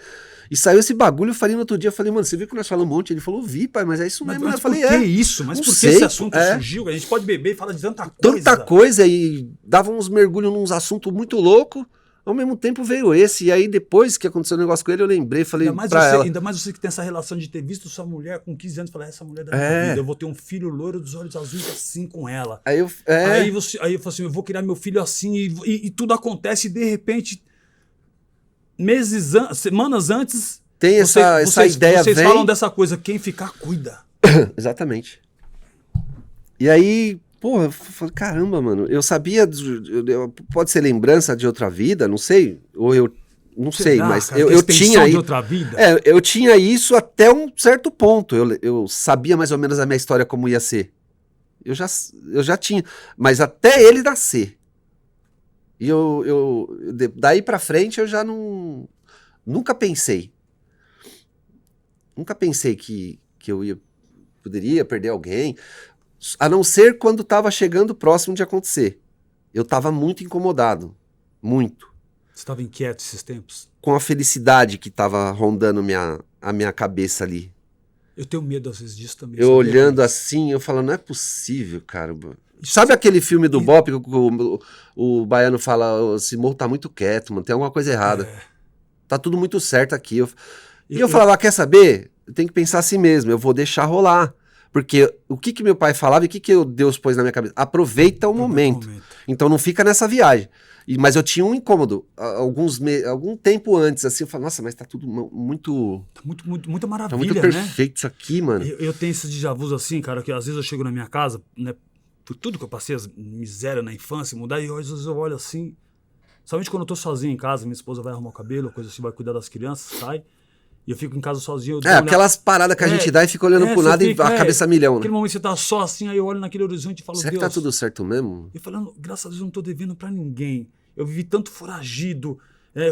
E saiu esse bagulho, eu falei no outro dia, eu falei, mano, você viu que nós falamos um monte? Ele falou, vi, pai, mas é isso mesmo. Mas Eu falei, por que isso? Mas Não por que sei, esse assunto é. surgiu? A gente pode beber e falar de tanta coisa. Tanta coisa e dava uns mergulhos nos assuntos muito loucos, ao mesmo tempo veio esse. E aí depois que aconteceu o negócio com ele, eu lembrei, falei Ainda mais você que tem essa relação de ter visto sua mulher com 15 anos e falar, essa mulher da minha É. vida, eu vou ter um filho loiro dos olhos azuis assim com ela. Aí eu, Aí eu falo assim, eu vou criar meu filho assim e tudo acontece e de repente, semanas antes, tem essa ideia, vocês vem. falam dessa coisa, quem ficar, cuida. Exatamente. E aí, porra, eu falei, caramba, mano, eu sabia, pode ser lembrança de outra vida, não sei, ou eu, não sei, Será, mas cara, eu tem extensão tinha de aí, outra vida. eu tinha isso até um certo ponto, eu sabia mais ou menos a minha história como ia ser, eu já tinha, mas até ele nascer, e daí pra frente eu já nunca pensei que eu poderia perder alguém, a não ser quando estava chegando próximo de acontecer. Eu estava muito incomodado, muito, Você estava inquieto esses tempos? com a felicidade que estava rondando minha a minha cabeça ali. Eu tenho medo às vezes disso também. Eu sabia, olhando Luiz? assim, eu falo, não é possível, cara. Sabe aquele filme do Bop que o baiano fala, esse morro tá muito quieto, mano, tem alguma coisa errada. Tá tudo muito certo aqui. E eu falava, quer saber? Eu tenho que pensar assim mesmo, eu vou deixar rolar. Porque o que meu pai falava e o que Deus pôs na minha cabeça? Aproveita o momento. Então não fica nessa viagem. Mas eu tinha um incômodo, algum tempo antes, assim, eu falava, nossa, mas tá tudo muito... Muita Tá maravilha, muito né? perfeito isso aqui, mano. Eu tenho esses déjà vus assim, cara, que às vezes eu chego na minha casa, né, por tudo que eu passei, as miséria na infância, mudar, e às vezes eu olho assim, somente quando eu tô sozinho em casa, minha esposa vai arrumar o cabelo, coisa assim, vai cuidar das crianças, sai, e eu fico em casa sozinho. Eu dou uma Aquelas paradas que a gente dá e fica olhando pro você nada fica, e a cabeça a milhão, né? Aquele momento que você tá só assim, aí eu olho naquele horizonte e falo, Será que Deus... tá tudo certo mesmo? E falando, graças a Deus eu não tô devendo pra ninguém. Eu vivi tanto foragido,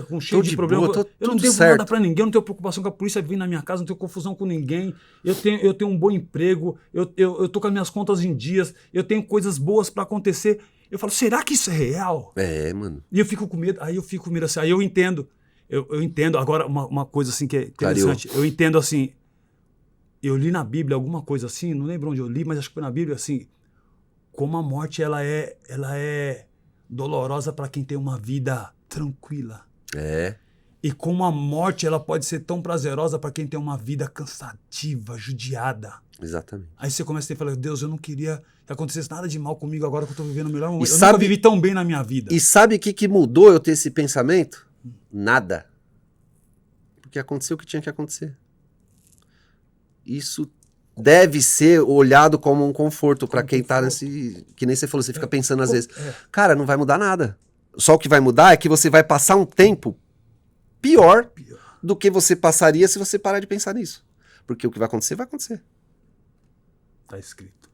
com cheio Tô de de problema. boa, Eu não tudo devo certo. nada pra ninguém, eu não tenho preocupação com a polícia vir na minha casa, não tenho confusão com ninguém. Eu tenho um bom emprego, eu tô com as minhas contas em dias, eu tenho coisas boas pra acontecer. Eu falo, será que isso é real? É, mano. E eu fico com medo, assim, aí eu entendo. Eu entendo, agora uma coisa assim que é interessante. Eu entendo assim, eu li na Bíblia alguma coisa assim, não lembro onde eu li, mas acho que foi na Bíblia assim, como a morte ela é dolorosa para quem tem uma vida tranquila. É. E como a morte ela pode ser tão prazerosa para quem tem uma vida cansativa, judiada. Exatamente. Aí você começa a falar, Deus, eu não queria que acontecesse nada de mal comigo agora que eu tô vivendo o melhor momento. Eu nunca vivi tão bem na minha vida. E sabe o que mudou eu ter esse pensamento? Nada. Porque aconteceu o que tinha que acontecer. Isso deve ser olhado como um conforto para quem tá nesse... Que nem você falou, você fica pensando às vezes, cara, não vai mudar nada. Só o que vai mudar é que você vai passar um tempo pior do que você passaria se você parar de pensar nisso. Porque o que vai acontecer, vai acontecer. Tá escrito.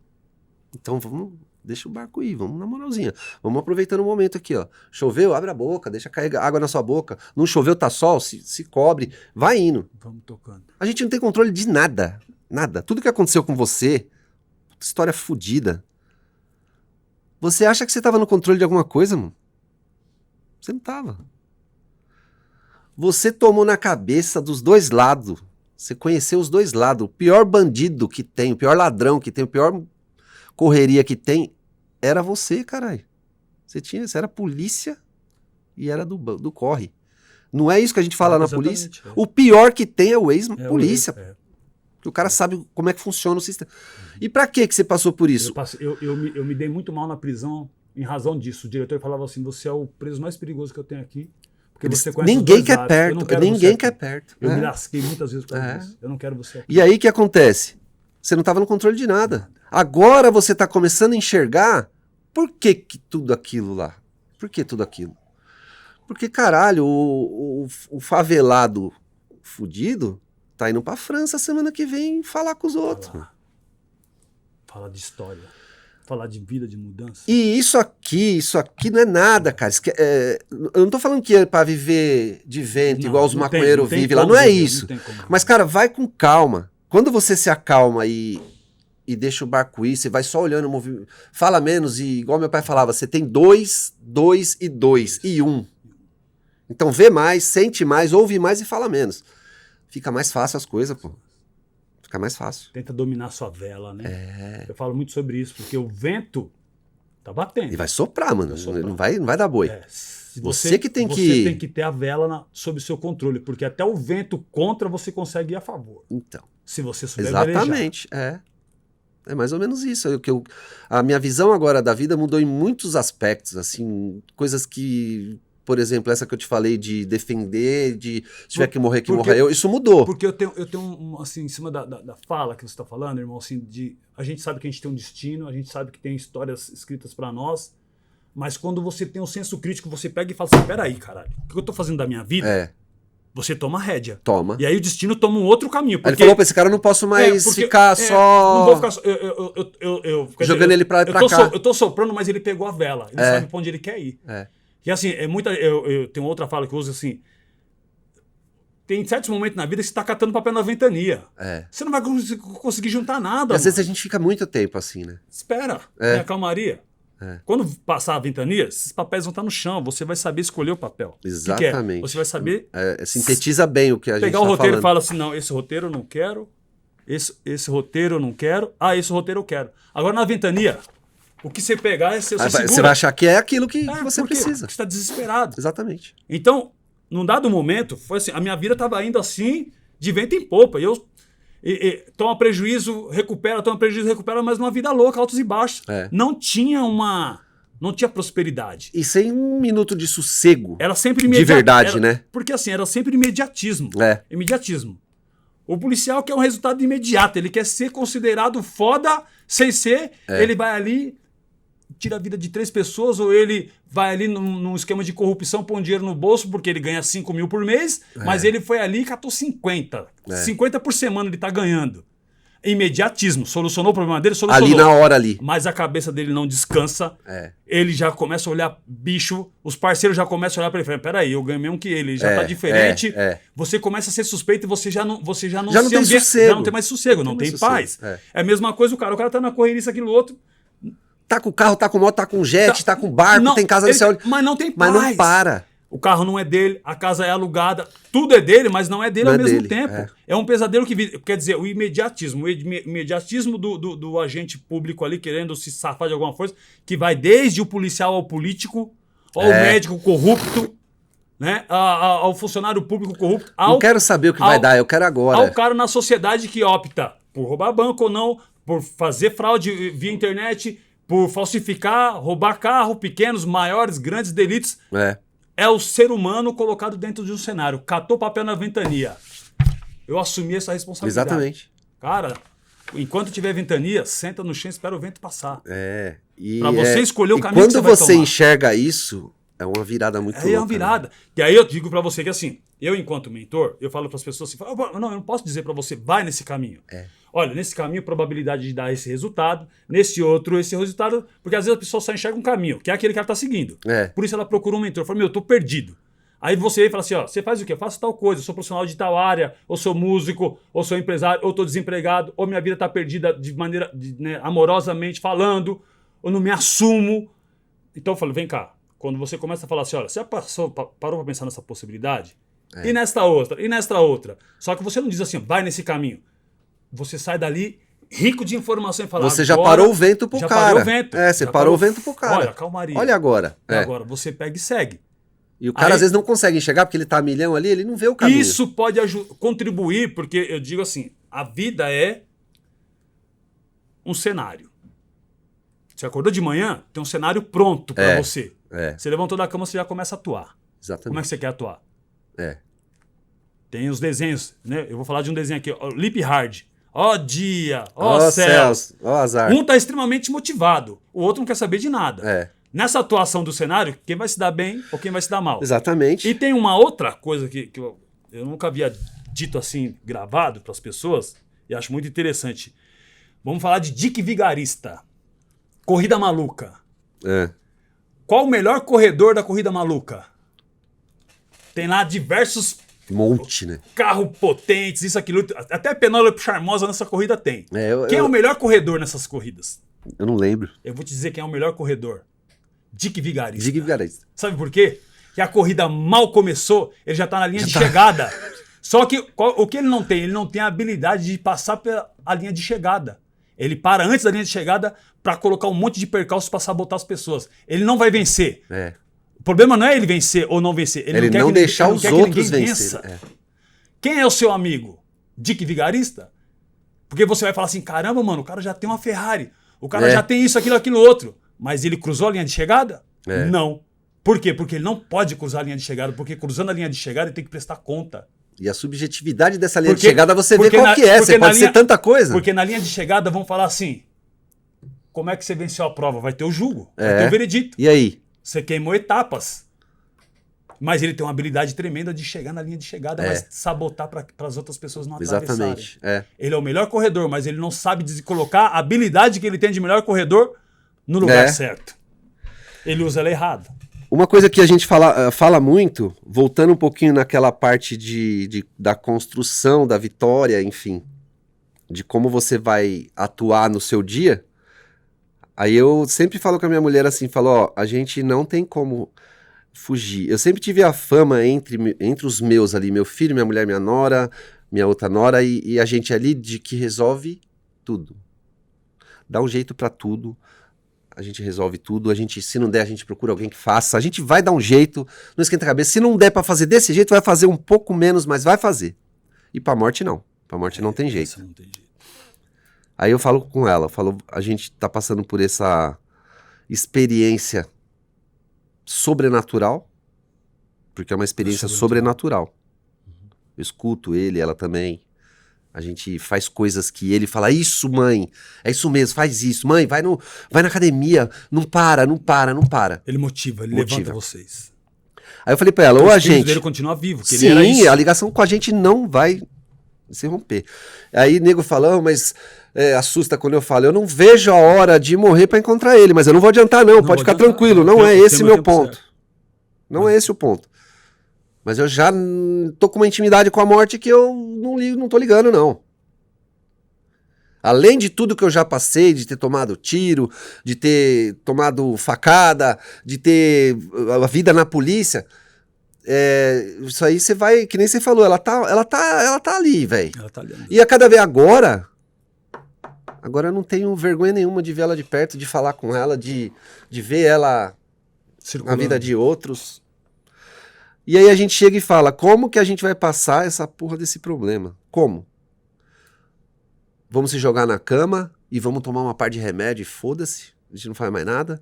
Então deixa o barco ir, vamos na moralzinha. Vamos aproveitando o momento aqui, ó. Choveu, abre a boca, deixa cair água na sua boca. Não choveu, tá sol, se cobre, vai indo. Vamos tocando. A gente não tem controle de nada. Nada. Tudo que aconteceu com você, história fodida. Você acha que você tava no controle de alguma coisa, mano? Você não tava. Você tomou na cabeça dos dois lados. Você conheceu os dois lados. O pior bandido que tem, o pior ladrão que tem, o pior correria que tem, era você, caralho. Você era polícia e era do corre. Não é isso que a gente fala na polícia? O pior que tem é o ex-polícia. Porque o cara sabe como é que funciona o sistema. E pra que você passou por isso? Eu me dei muito mal na prisão em razão disso. O diretor falava assim, você é o preso mais perigoso que eu tenho aqui. Porque você conhece ninguém quer perto, ninguém quer perto. Eu me lasquei muitas vezes por causa disso. Eu não quero você aqui. E aí o que acontece? Você não estava no controle de nada. Agora você está começando a enxergar por que tudo aquilo lá. Por que tudo aquilo? Porque, caralho, o favelado fudido tá indo pra França semana que vem falar com os outros. Falar de história. Falar de vida, de mudança. E isso aqui não é nada, cara. Eu não tô falando que é pra viver de vento, igual os maconheiros vivem lá. Não é isso. Mas, cara, vai com calma. Quando você se acalma e deixa o barco ir, você vai só olhando o movimento. Fala menos e, igual meu pai falava, você tem 2, 2 e 2 e 1. Então vê mais, sente mais, ouve mais e fala menos. Fica mais fácil as coisas, pô. Fica mais fácil. Tenta dominar sua vela, né? Eu falo muito sobre isso, porque o vento tá batendo. E vai soprar, mano. Não vai dar boi. Você tem que ter a vela sob seu controle, porque até o vento contra você consegue ir a favor. Então. Se você souber exatamente, velejar. É mais ou menos isso. A minha visão agora da vida mudou em muitos aspectos, assim, coisas que... Por exemplo, essa que eu te falei de defender, de se tiver que morrer, morra eu, isso mudou. Porque eu tenho assim, em cima da fala que você está falando, irmão, assim, a gente sabe que a gente tem um destino, a gente sabe que tem histórias escritas para nós, mas quando você tem um senso crítico, você pega e fala assim, peraí, caralho, o que eu tô fazendo da minha vida? Você toma a rédea. Toma. E aí o destino toma um outro caminho. Porque... Ele falou pra esse cara, eu não posso mais ficar só... Não vou ficar... jogando ele pra cá. Eu tô soprando, mas ele pegou a vela. Ele sabe pra onde ele quer ir. E assim, eu tenho outra fala que eu uso assim, tem certos momentos na vida que você tá catando papel na ventania. Você não vai conseguir juntar nada. E às vezes a gente fica muito tempo assim, né? Espera, tenha calmaria. Quando passar a ventania, esses papéis vão estar no chão, você vai saber escolher o papel. Exatamente. Você vai saber... Sintetiza bem o que a gente pegar tá o roteiro falando. e falar assim, não, esse roteiro eu não quero, esse roteiro eu não quero, esse roteiro eu quero. Agora na ventania, o que você pegar, você segura. Você vai achar que é aquilo que você por quê? precisa. Porque você está desesperado. Exatamente. Então, num dado momento, foi assim, a minha vida estava indo assim, de vento em popa, e eu... toma prejuízo, recupera, mas numa vida louca, altos e baixos. Não tinha prosperidade. E sem um minuto de sossego. Era sempre de verdade, né? Porque assim, era sempre imediatismo. Imediatismo. O policial quer um resultado imediato, ele quer ser considerado foda sem ser, ele vai ali, tira a vida de 3 pessoas, ou ele vai ali num esquema de corrupção, põe dinheiro no bolso, porque ele ganha 5 mil por mês, mas ele foi ali e catou 50. 50 por semana ele tá ganhando. Imediatismo. Solucionou o problema dele? Solucionou. Ali na hora ali. Mas a cabeça dele não descansa. Ele já começa a olhar bicho, os parceiros já começam a olhar para ele e falam, peraí, eu ganho mesmo que ele já tá diferente. Você começa a ser suspeito e você já não tem sossego. Já não tem mais sossego, não tem paz. É a mesma coisa, o cara tá na correria, isso, aquilo, outro. Tá com carro, tá com moto, tá com jet, tá com barco, tem casa no céu. Mas não tem paz. Mas não para. O carro não é dele, a casa é alugada, tudo é dele, mas não é dele ao mesmo tempo. É um pesadelo que vive. Quer dizer, o imediatismo do agente público ali querendo se safar de alguma coisa, que vai desde o policial ao político, ao médico corrupto, né? Ao funcionário público corrupto. Não quero saber o que vai dar, eu quero agora. Ao cara na sociedade que opta por roubar banco ou não, por fazer fraude via internet, por falsificar, roubar carro, pequenos, maiores, grandes delitos. É o ser humano colocado dentro de um cenário. Catou papel na ventania. Eu assumi essa responsabilidade. Exatamente. Cara, enquanto tiver ventania, senta no chão e espera o vento passar. Pra você escolher o caminho que você vai tomar. Quando você enxerga isso, é uma virada muito louca. É uma virada. Né? E aí eu digo pra você que assim, eu enquanto mentor, eu falo pras pessoas assim, não, eu não posso dizer pra você, vai nesse caminho. Olha, nesse caminho, probabilidade de dar esse resultado, nesse outro, esse resultado, porque às vezes a pessoa só enxerga um caminho, que é aquele que ela tá seguindo. Por isso ela procura um mentor. Fala, eu tô perdido. Aí você fala assim, você faz o quê? Eu faço tal coisa, eu sou profissional de tal área, ou sou músico, ou sou empresário, ou tô desempregado, ou minha vida tá perdida de maneira, amorosamente falando, ou não me assumo. Então eu falo, vem cá, quando você começa a falar assim, olha, você já parou pra pensar nessa possibilidade? E nesta outra, e nesta outra. Só que você não diz assim, vai nesse caminho. Você sai dali rico de informação e fala... Você já parou o vento pro cara. Já parou o vento. Você parou o vento pro cara. Olha, calmaria. Olha agora. Agora, você pega e segue. E o cara às vezes não consegue enxergar, porque ele tá a milhão ali, ele não vê o caminho. Isso pode contribuir, porque eu digo assim, a vida é um cenário. Você acordou de manhã, tem um cenário pronto para você. Você levantou da cama, você já começa a atuar. Exatamente. Como é que você quer atuar? Tem os desenhos, né? Eu vou falar de um desenho aqui, ó, Leap Hard. Ó dia, ó céus, ó azar. Um tá extremamente motivado, o outro não quer saber de nada. Nessa atuação do cenário, quem vai se dar bem ou quem vai se dar mal. Exatamente. E tem uma outra coisa que eu nunca havia dito assim, gravado para as pessoas, e acho muito interessante. Vamos falar de Dick Vigarista. Corrida maluca. Qual o melhor corredor da corrida maluca? Tem lá diversos... monte, né? Carro potentes, isso, aquilo. Até Penélope Charmosa nessa corrida tem. Quem é o melhor corredor nessas corridas? Eu não lembro. Eu vou te dizer quem é o melhor corredor. Dick Vigarista. Dick Vigarista. Sabe por quê? Que a corrida mal começou, ele já tá na linha de chegada. Só que o que ele não tem? Ele não tem a habilidade de passar pela linha de chegada. Ele para antes da linha de chegada para colocar um monte de percalços para sabotar as pessoas. Ele não vai vencer. O problema não é ele vencer ou não vencer. Ele não deixar os outros vencerem. Quem é o seu amigo? Dick Vigarista? Porque você vai falar assim, caramba, mano, o cara já tem uma Ferrari. O cara já tem isso, aquilo, outro. Mas ele cruzou a linha de chegada? Não. Por quê? Porque ele não pode cruzar a linha de chegada, porque cruzando a linha de chegada ele tem que prestar conta. E a subjetividade dessa linha de chegada você vê qual que é. Você pode ser tanta coisa. Porque na linha de chegada vão falar assim, como é que você venceu a prova? Vai ter o julgo, vai ter o veredito. E aí? Você queimou etapas. Mas ele tem uma habilidade tremenda de chegar na linha de chegada, mas sabotar para as outras pessoas não atravessarem. Exatamente. Ele é o melhor corredor, mas ele não sabe colocar a habilidade que ele tem de melhor corredor no lugar certo. Ele usa ela errado. Uma coisa que a gente fala muito, voltando um pouquinho naquela parte da construção, da vitória, enfim, de como você vai atuar no seu dia, Aí eu sempre falo com a minha mulher assim, falo, ó, a gente não tem como fugir. Eu sempre tive a fama entre os meus ali, meu filho, minha mulher, minha nora, minha outra nora, e a gente ali de que resolve tudo. Dá um jeito pra tudo, a gente resolve tudo, se não der, a gente procura alguém que faça, a gente vai dar um jeito, não esquenta a cabeça, se não der pra fazer desse jeito, vai fazer um pouco menos, mas vai fazer. E pra morte não, pra morte não tem jeito. Não tem jeito. Aí eu falo com ela, a gente tá passando por essa experiência sobrenatural, porque é uma experiência sobrenatural. Eu escuto ele, ela também. A gente faz coisas que ele fala, isso, mãe, é isso mesmo, faz isso. Mãe, vai na academia, não para. Ele motiva, ele levanta vocês. Aí eu falei pra ela, ou a gente... dele continua vivo, que sim, ele era isso. A ligação com a gente não vai se romper. Aí nego fala, mas assusta quando eu falo, eu não vejo a hora de morrer pra encontrar ele, mas eu não vou adiantar não, pode ficar tranquilo, não é esse meu ponto. Não é esse o ponto. Mas eu já tô com uma intimidade com a morte que eu não tô ligando, não. Além de tudo que eu já passei, de ter tomado tiro, de ter tomado facada, de ter a vida na polícia, isso aí você vai, que nem você falou, ela tá ali, velho. Ela tá ali. E a cada vez agora eu não tenho vergonha nenhuma de ver ela de perto, de falar com ela, de ver ela na vida de outros. E aí a gente chega e fala, como que a gente vai passar essa porra desse problema? Como? Vamos se jogar na cama e vamos tomar uma par de remédio e foda-se, a gente não faz mais nada?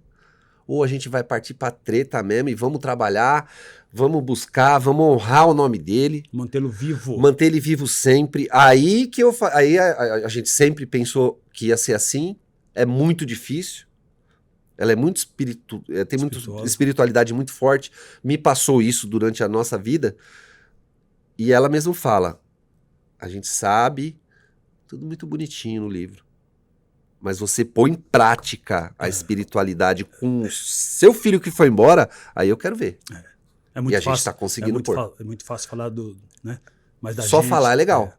Ou a gente vai partir pra treta mesmo e vamos trabalhar, vamos buscar, vamos honrar o nome dele. Mantê-lo vivo. Manter ele vivo sempre. Aí que aí a gente sempre pensou que ia ser assim, é muito difícil. Ela é muito tem muita espiritualidade muito forte. Me passou isso durante a nossa vida. E ela mesma fala, a gente sabe, tudo muito bonitinho no livro. Mas você põe em prática a espiritualidade com o seu filho que foi embora, aí eu quero ver. É muito e a fácil, gente está conseguindo pôr. É muito fácil falar né? Mas só falar é legal.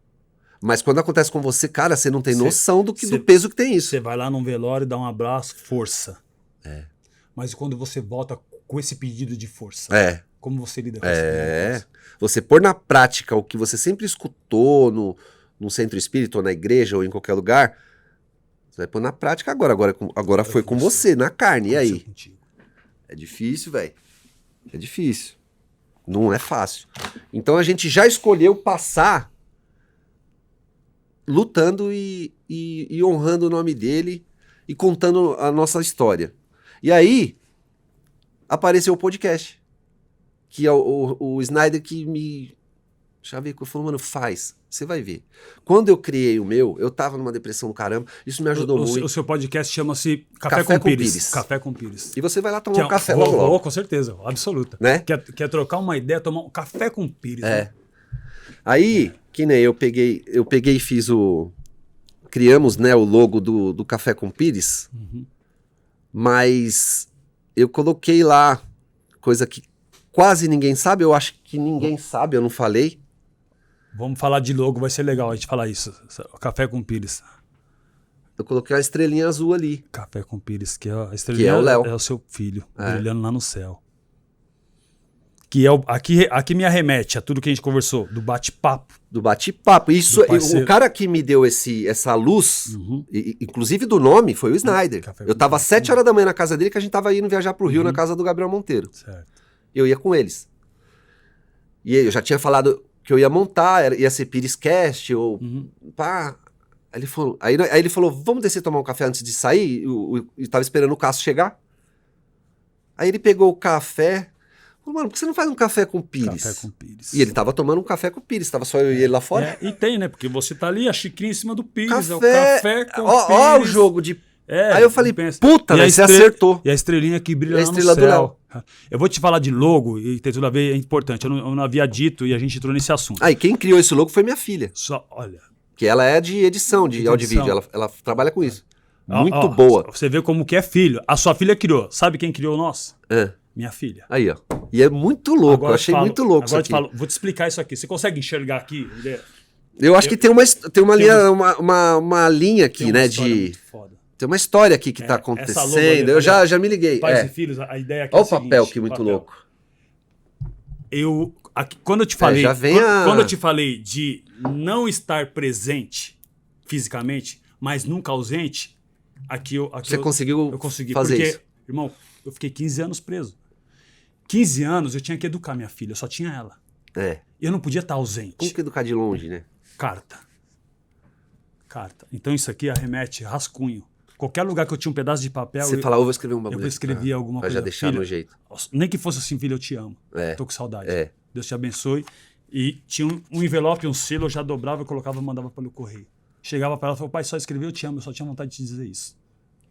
Mas quando acontece com você, cara, você não tem noção do peso que tem isso. Você vai lá num velório, dá um abraço, força. Mas quando você volta com esse pedido de força, como você lida com isso? Você pôr na prática o que você sempre escutou no centro espírita, ou na igreja, ou em qualquer lugar, você vai pôr na prática agora. Agora foi com você, na carne. E aí? É difícil, velho. É difícil. Não é fácil. Então a gente já escolheu passar lutando e honrando o nome dele e contando a nossa história. E aí apareceu o podcast, que é o Snyder que me chavecou, falou, mano, faz, você vai ver. Quando eu criei o meu, eu tava numa depressão do caramba, isso me ajudou muito. O seu podcast chama-se Café com Pires. Café com Pires. E você vai lá tomar um café logo. Vou, com certeza, absoluta. Né? Quer trocar uma ideia, tomar um café com Pires. Né? Aí, que nem eu peguei e fiz criamos, né, o logo do Café com Pires, mas eu coloquei lá coisa que quase ninguém sabe, eu acho que ninguém sabe, eu não falei. Vamos falar de logo, vai ser legal a gente falar isso. Café com Pires. Eu coloquei uma estrelinha azul ali. Café com Pires, que a estrelinha é o Léo. É o seu filho, brilhando lá no céu. Que aqui me arremete a tudo que a gente conversou, do bate-papo. Do bate-papo. Isso, o cara que me deu essa luz, inclusive do nome, foi o Snyder. Eu tava às 7 horas da manhã na casa dele, que a gente tava indo viajar pro Rio, na casa do Gabriel Monteiro. Certo. Eu ia com eles. E eu já tinha falado que eu ia montar, ia ser Pires Cast, ou pá. Aí ele falou, vamos descer tomar um café antes de sair? Eu tava esperando o Cássio chegar. Aí ele pegou o café, falou, mano, por que você não faz um café com Pires? Café com Pires. E ele tava tomando um café com Pires, tava só eu e ele lá fora. E tem, né? Porque você tá ali, a xicrinha em cima do Pires, café, é o café com Pires. Ó o jogo de... Aí eu falei, puta, né, você acertou. E a estrelinha que brilha lá no céu. Do Léo. Eu vou te falar de logo, e tem tudo a ver, é importante. Eu não havia dito e a gente entrou nesse assunto. E quem criou esse logo foi minha filha. Olha... Que ela é de edição, de áudio e vídeo, ela trabalha com isso. Muito boa. Você vê como que é filho. A sua filha criou. Sabe quem criou o nosso? Minha filha. Aí, ó. E é muito louco, agora eu achei muito louco isso aqui. Vou te explicar isso aqui. Você consegue enxergar aqui? Eu acho que tem uma linha, uma linha aqui, né? Tem tem uma história aqui que tá essa logo ali, acontecendo. Eu olha, já me liguei. Pais e filhos, a ideia aqui Olha é o papel que muito louco. Quando eu te falei, já vem quando eu te falei de não estar presente fisicamente, mas nunca ausente, Você conseguiu eu consegui, fazer porque, isso? irmão, eu fiquei 15 anos preso. 15 anos eu tinha que educar minha filha, eu só tinha ela. Eu não podia estar ausente. Como que educar de longe, né? Carta. Então isso aqui arremete rascunho. Qualquer lugar que eu tinha um pedaço de papel... Você fala, vou escrever um bagulho. Eu escrevia alguma coisa. Pra já deixar filha, no jeito. Nem que fosse assim, filho, eu te amo. Tô com saudade. Deus te abençoe. E tinha um envelope, um selo, eu já dobrava, colocava e mandava pelo correio. Chegava para ela e falava, pai, só escrevi eu te amo, eu só tinha vontade de te dizer isso.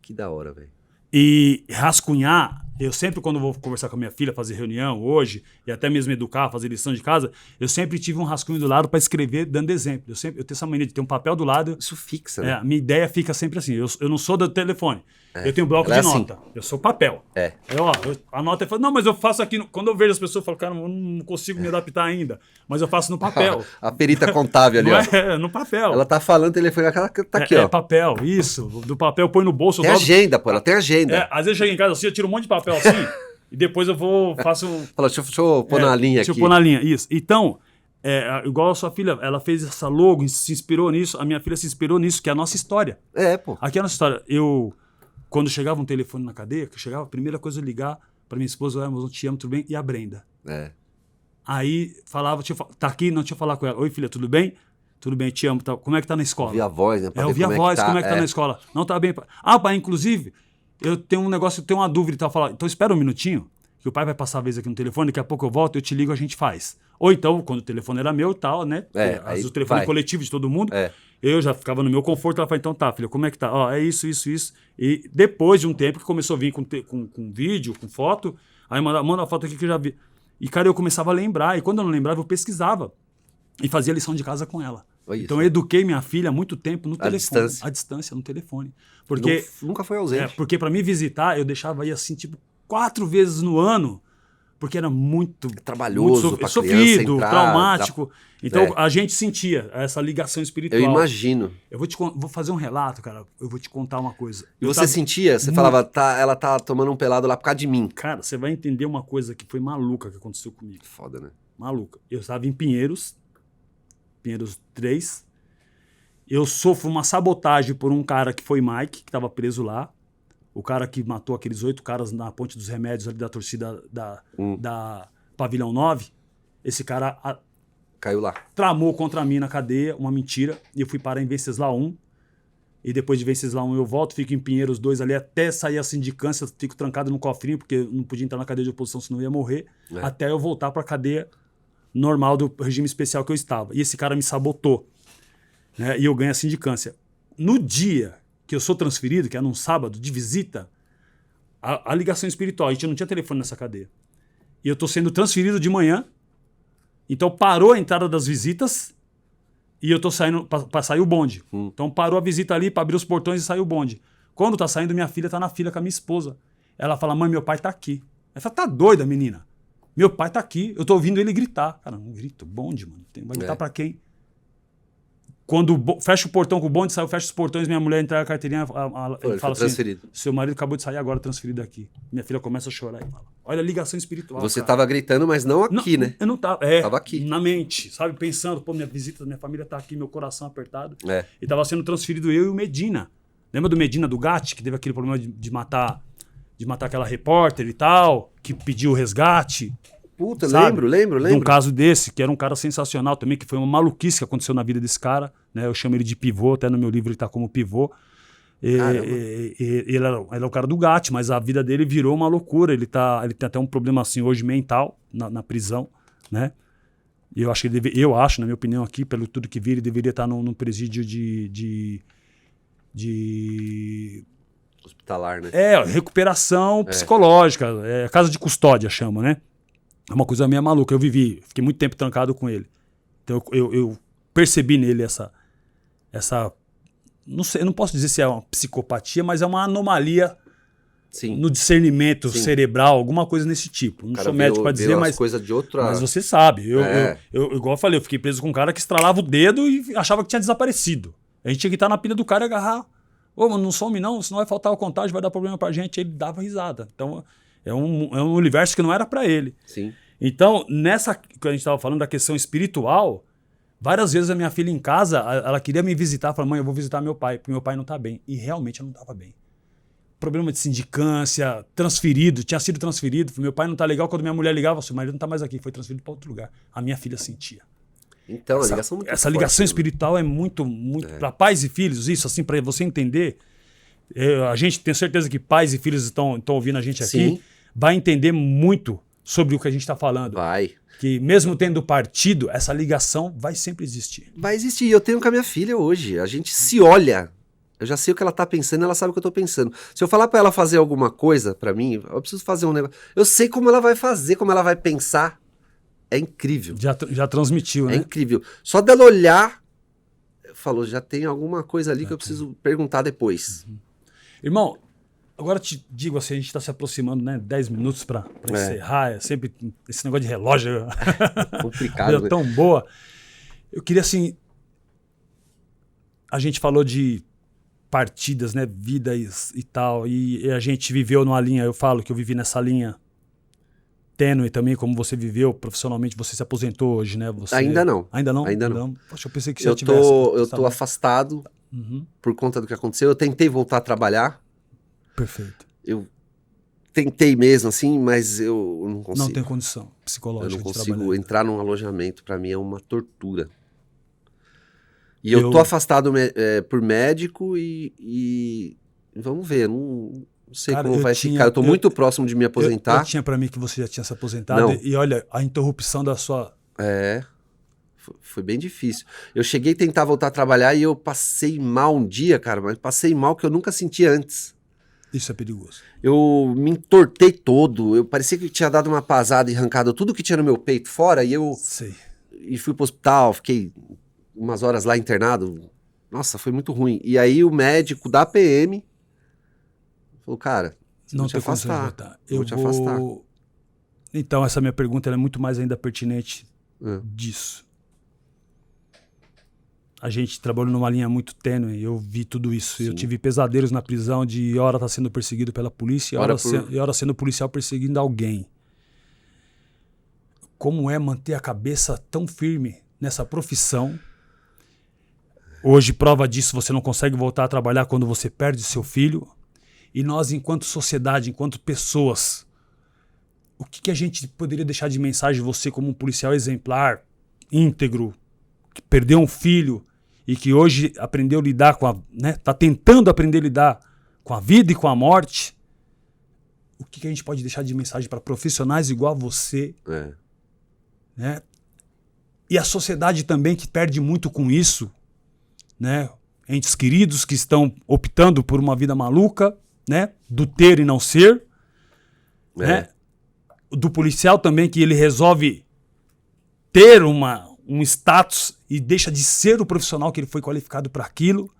Que da hora, velho. E rascunhar, eu sempre quando vou conversar com a minha filha, fazer reunião hoje, e até mesmo educar, fazer lição de casa, eu sempre tive um rascunho do lado para escrever dando exemplo. Eu tenho essa mania de ter um papel do lado. Isso fixa, né? A minha ideia fica sempre assim, eu não sou do telefone. Eu tenho um bloco de nota. Assim. Eu sou papel. Eu anoto e falo, não, mas eu faço aqui. Quando eu vejo as pessoas, eu falo, cara, eu não consigo me adaptar ainda. Mas eu faço no papel. A perita contábil ali, ó. No papel. Ela tá falando, telefone, ela tá aqui, ó. É papel, isso. Do papel põe no bolso. Tem agenda, pô, ela tem agenda. Às vezes eu chego em casa assim, eu tiro um monte de papel assim, e depois eu faço... Fala, deixa eu pôr na linha aqui. Deixa eu pôr na linha, isso. Então, igual a sua filha, ela fez essa logo, se inspirou nisso, a minha filha se inspirou nisso, que é a nossa história. Pô. Aqui é a nossa história. Quando chegava um telefone na cadeia, a primeira coisa eu ligar pra minha esposa, eu te amo, tudo bem? E a Brenda. Aí falava, tá aqui, não, deixa eu falar com ela. Oi, filha, tudo bem? Tudo bem, te amo. Tá. Como é que tá na escola? Ouvir a voz, né? Ouvir a voz, como é que tá na escola? Não, tá bem. Pai, inclusive, eu tenho um negócio, eu tenho uma dúvida e tal. Falar, então espera um minutinho, que o pai vai passar a vez aqui no telefone, daqui a pouco eu volto, eu te ligo, a gente faz. Ou então, quando o telefone era meu e tal, né? Às vezes o telefone coletivo de todo mundo. Eu já ficava no meu conforto, ela falava, então tá, filha, como é que tá? É isso. E depois de um tempo que começou a vir com vídeo, com foto, aí manda uma foto aqui que eu já vi. E, cara, eu começava a lembrar, e quando eu não lembrava, eu pesquisava. E fazia lição de casa com ela. Então eu eduquei minha filha há muito tempo no telefone. À distância, no telefone. Porque nunca foi ausente. Porque para me visitar, eu deixava aí assim, tipo, 4 vezes no ano, porque era muito trabalhoso, sofrido, traumático. Então a gente sentia essa ligação espiritual. Eu imagino. Eu vou fazer um relato, cara. Eu vou te contar uma coisa. E você sentia? Você falava, ela tá tomando um pelado lá por causa de mim. Cara, você vai entender uma coisa que foi maluca que aconteceu comigo. Foda, né? Maluca. Eu estava em Pinheiros 3. Eu sofro uma sabotagem por um cara que foi Mike, que estava preso lá. O cara que matou aqueles 8 caras na Ponte dos Remédios ali da torcida da Pavilhão 9. Esse cara caiu lá. Tramou contra mim na cadeia, uma mentira. E eu fui parar em Venceslau 1. E depois de Venceslau 1 eu volto, fico em Pinheiros 2 ali até sair a sindicância. Fico trancado no cofrinho, porque eu não podia entrar na cadeia de oposição, senão eu ia morrer. Até eu voltar para a cadeia normal do regime especial que eu estava. E esse cara me sabotou. Né? E eu ganho a sindicância. No dia que eu sou transferido, que é num sábado, de visita, a ligação espiritual, a gente não tinha telefone nessa cadeia. E eu estou sendo transferido de manhã, então parou a entrada das visitas e eu estou saindo para sair o bonde. Então parou a visita ali para abrir os portões e sair o bonde. Quando está saindo, minha filha está na fila com a minha esposa. Ela fala, mãe, meu pai está aqui. Ela fala, tá doida, menina? Meu pai está aqui, eu estou ouvindo ele gritar. Cara, não grito, bonde, mano. Vai gritar para quem? Quando fecha o portão com o bonde, fecha os portões, minha mulher entrega a carteirinha, ele fala assim, seu marido acabou de sair agora transferido aqui. Minha filha começa a chorar e fala, olha a ligação espiritual. Você estava gritando, mas não aqui, né? Eu não estava. Tava aqui. Na mente, sabe? Pensando, minha visita, minha família está aqui, meu coração apertado. E estava sendo transferido eu e o Medina. Lembra do Medina do Gatti, que teve aquele problema de matar aquela repórter e tal, que pediu o resgate? Puta, lembro. De um caso desse, que era um cara sensacional também, que foi uma maluquice que aconteceu na vida desse cara, né? Eu chamo ele de pivô, até no meu livro ele tá como pivô. Ele era o cara do Gatti, mas a vida dele virou uma loucura. Ele tem até um problema assim hoje mental na prisão, né? E eu acho na minha opinião aqui, pelo tudo que vi, ele deveria estar num presídio de hospitalar, né? Recuperação psicológica, casa de custódia chama, né? É uma coisa meio maluca. Fiquei muito tempo trancado com ele. Então eu percebi nele essa não sei, eu não posso dizer se é uma psicopatia, mas é uma anomalia no discernimento cerebral, alguma coisa nesse tipo. Não sou médico para dizer, mas coisa de outra... Mas você sabe. Eu igual eu falei, eu fiquei preso com um cara que estralava o dedo e achava que tinha desaparecido. A gente tinha que estar na pilha do cara e agarrar Ô, mano, não some não, senão vai faltar o contágio, vai dar problema pra gente. Ele dava risada. Então, é um universo que não era pra ele. Sim. Então, nessa que a gente estava falando da questão espiritual, várias vezes a minha filha em casa, ela queria me visitar, falava, mãe, eu vou visitar meu pai, porque meu pai não tá bem. E realmente eu não tava bem. Problema de sindicância, transferido, tinha sido transferido. Meu pai não tá legal. Quando minha mulher ligava, seu marido não tá mais aqui, foi transferido para outro lugar. A minha filha sentia. Então, a ligação muito essa forte, ligação né? espiritual é muito para pais e filhos, isso assim, para você entender. A gente tem certeza que pais e filhos estão ouvindo a gente aqui, Sim. vai entender muito sobre o que a gente está falando. Vai. Que mesmo tendo partido, essa ligação vai sempre existir. Vai existir. Eu tenho com a minha filha hoje. A gente se olha. Eu já sei o que ela tá pensando, ela sabe o que eu tô pensando. Se eu falar pra ela fazer alguma coisa pra mim, eu preciso fazer um negócio. Eu sei como ela vai fazer, como ela vai pensar. É incrível. Já transmitiu, né? É incrível. Só dela olhar, falou, já tem alguma coisa ali que eu preciso perguntar depois. Irmão, agora te digo assim, a gente está se aproximando, né? 10 minutos para encerrar. É sempre esse negócio de relógio. Complicado. É tão boa. Eu queria, assim... A gente falou de partidas, né? Vidas e tal. E a gente viveu numa linha, eu falo que eu vivi nessa linha tênue também, como você viveu profissionalmente. Você se aposentou hoje, né? Você... Ainda não. Ainda não? Ainda não. Poxa, eu pensei que você já tivesse. Eu tô afastado por conta do que aconteceu. Eu tentei voltar a trabalhar. Perfeito. Eu tentei mesmo, assim, mas eu não consigo. Não tem condição psicológica. Eu não de consigo trabalhar. entrar num alojamento. Pra mim é uma tortura. E eu tô afastado por médico e vamos ver, não sei, cara, como vai ficar. Eu tô muito próximo de me aposentar. Eu tinha pra mim que você já tinha se aposentado. Não. E olha, a interrupção da sua... Foi bem difícil. Eu cheguei a tentar voltar a trabalhar e eu passei mal um dia, cara, mas passei mal que eu nunca senti antes. Isso é perigoso. Eu me entortei todo, eu parecia que tinha dado uma pasada e arrancado tudo que tinha no meu peito fora e eu... Sei. E fui pro hospital, fiquei umas horas lá internado. Nossa, foi muito ruim. E aí o médico da PM falou, cara, você não vai te afastar. Eu vou te afastar. Então, essa minha pergunta ela é muito mais ainda pertinente disso. A gente trabalhou numa linha muito tênue, eu vi tudo isso. Sim. Eu tive pesadelos na prisão de hora tá sendo perseguido pela polícia e hora sendo policial perseguindo alguém. Como é manter a cabeça tão firme nessa profissão? Hoje, prova disso, você não consegue voltar a trabalhar quando você perde seu filho. E nós, enquanto sociedade, enquanto pessoas, o que a gente poderia deixar de mensagem, você como um policial exemplar, íntegro, que perdeu um filho e que hoje aprendeu a lidar com a... né, tá tentando aprender a lidar com a vida e com a morte. O que a gente pode deixar de mensagem para profissionais igual a você? Né? E a sociedade também que perde muito com isso, né? Entes queridos que estão optando por uma vida maluca, né? Do ter e não ser, né? Do policial também que ele resolve ter um status e deixa de ser o profissional que ele foi qualificado para aquilo.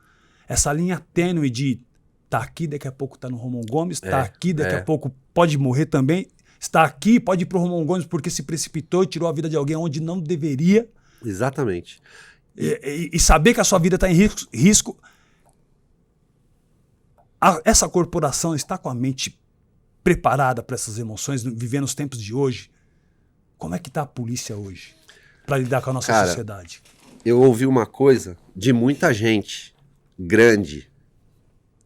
Essa linha tênue de tá aqui, daqui a pouco tá no Romão Gomes, tá aqui, daqui a pouco pode morrer também, está aqui, pode ir pro Romão Gomes porque se precipitou e tirou a vida de alguém onde não deveria. Exatamente. E saber que a sua vida está em risco. Essa corporação está com a mente preparada para essas emoções, vivendo os tempos de hoje? Como é que está a polícia hoje para lidar com a nossa sociedade? Eu ouvi uma coisa de muita gente grande,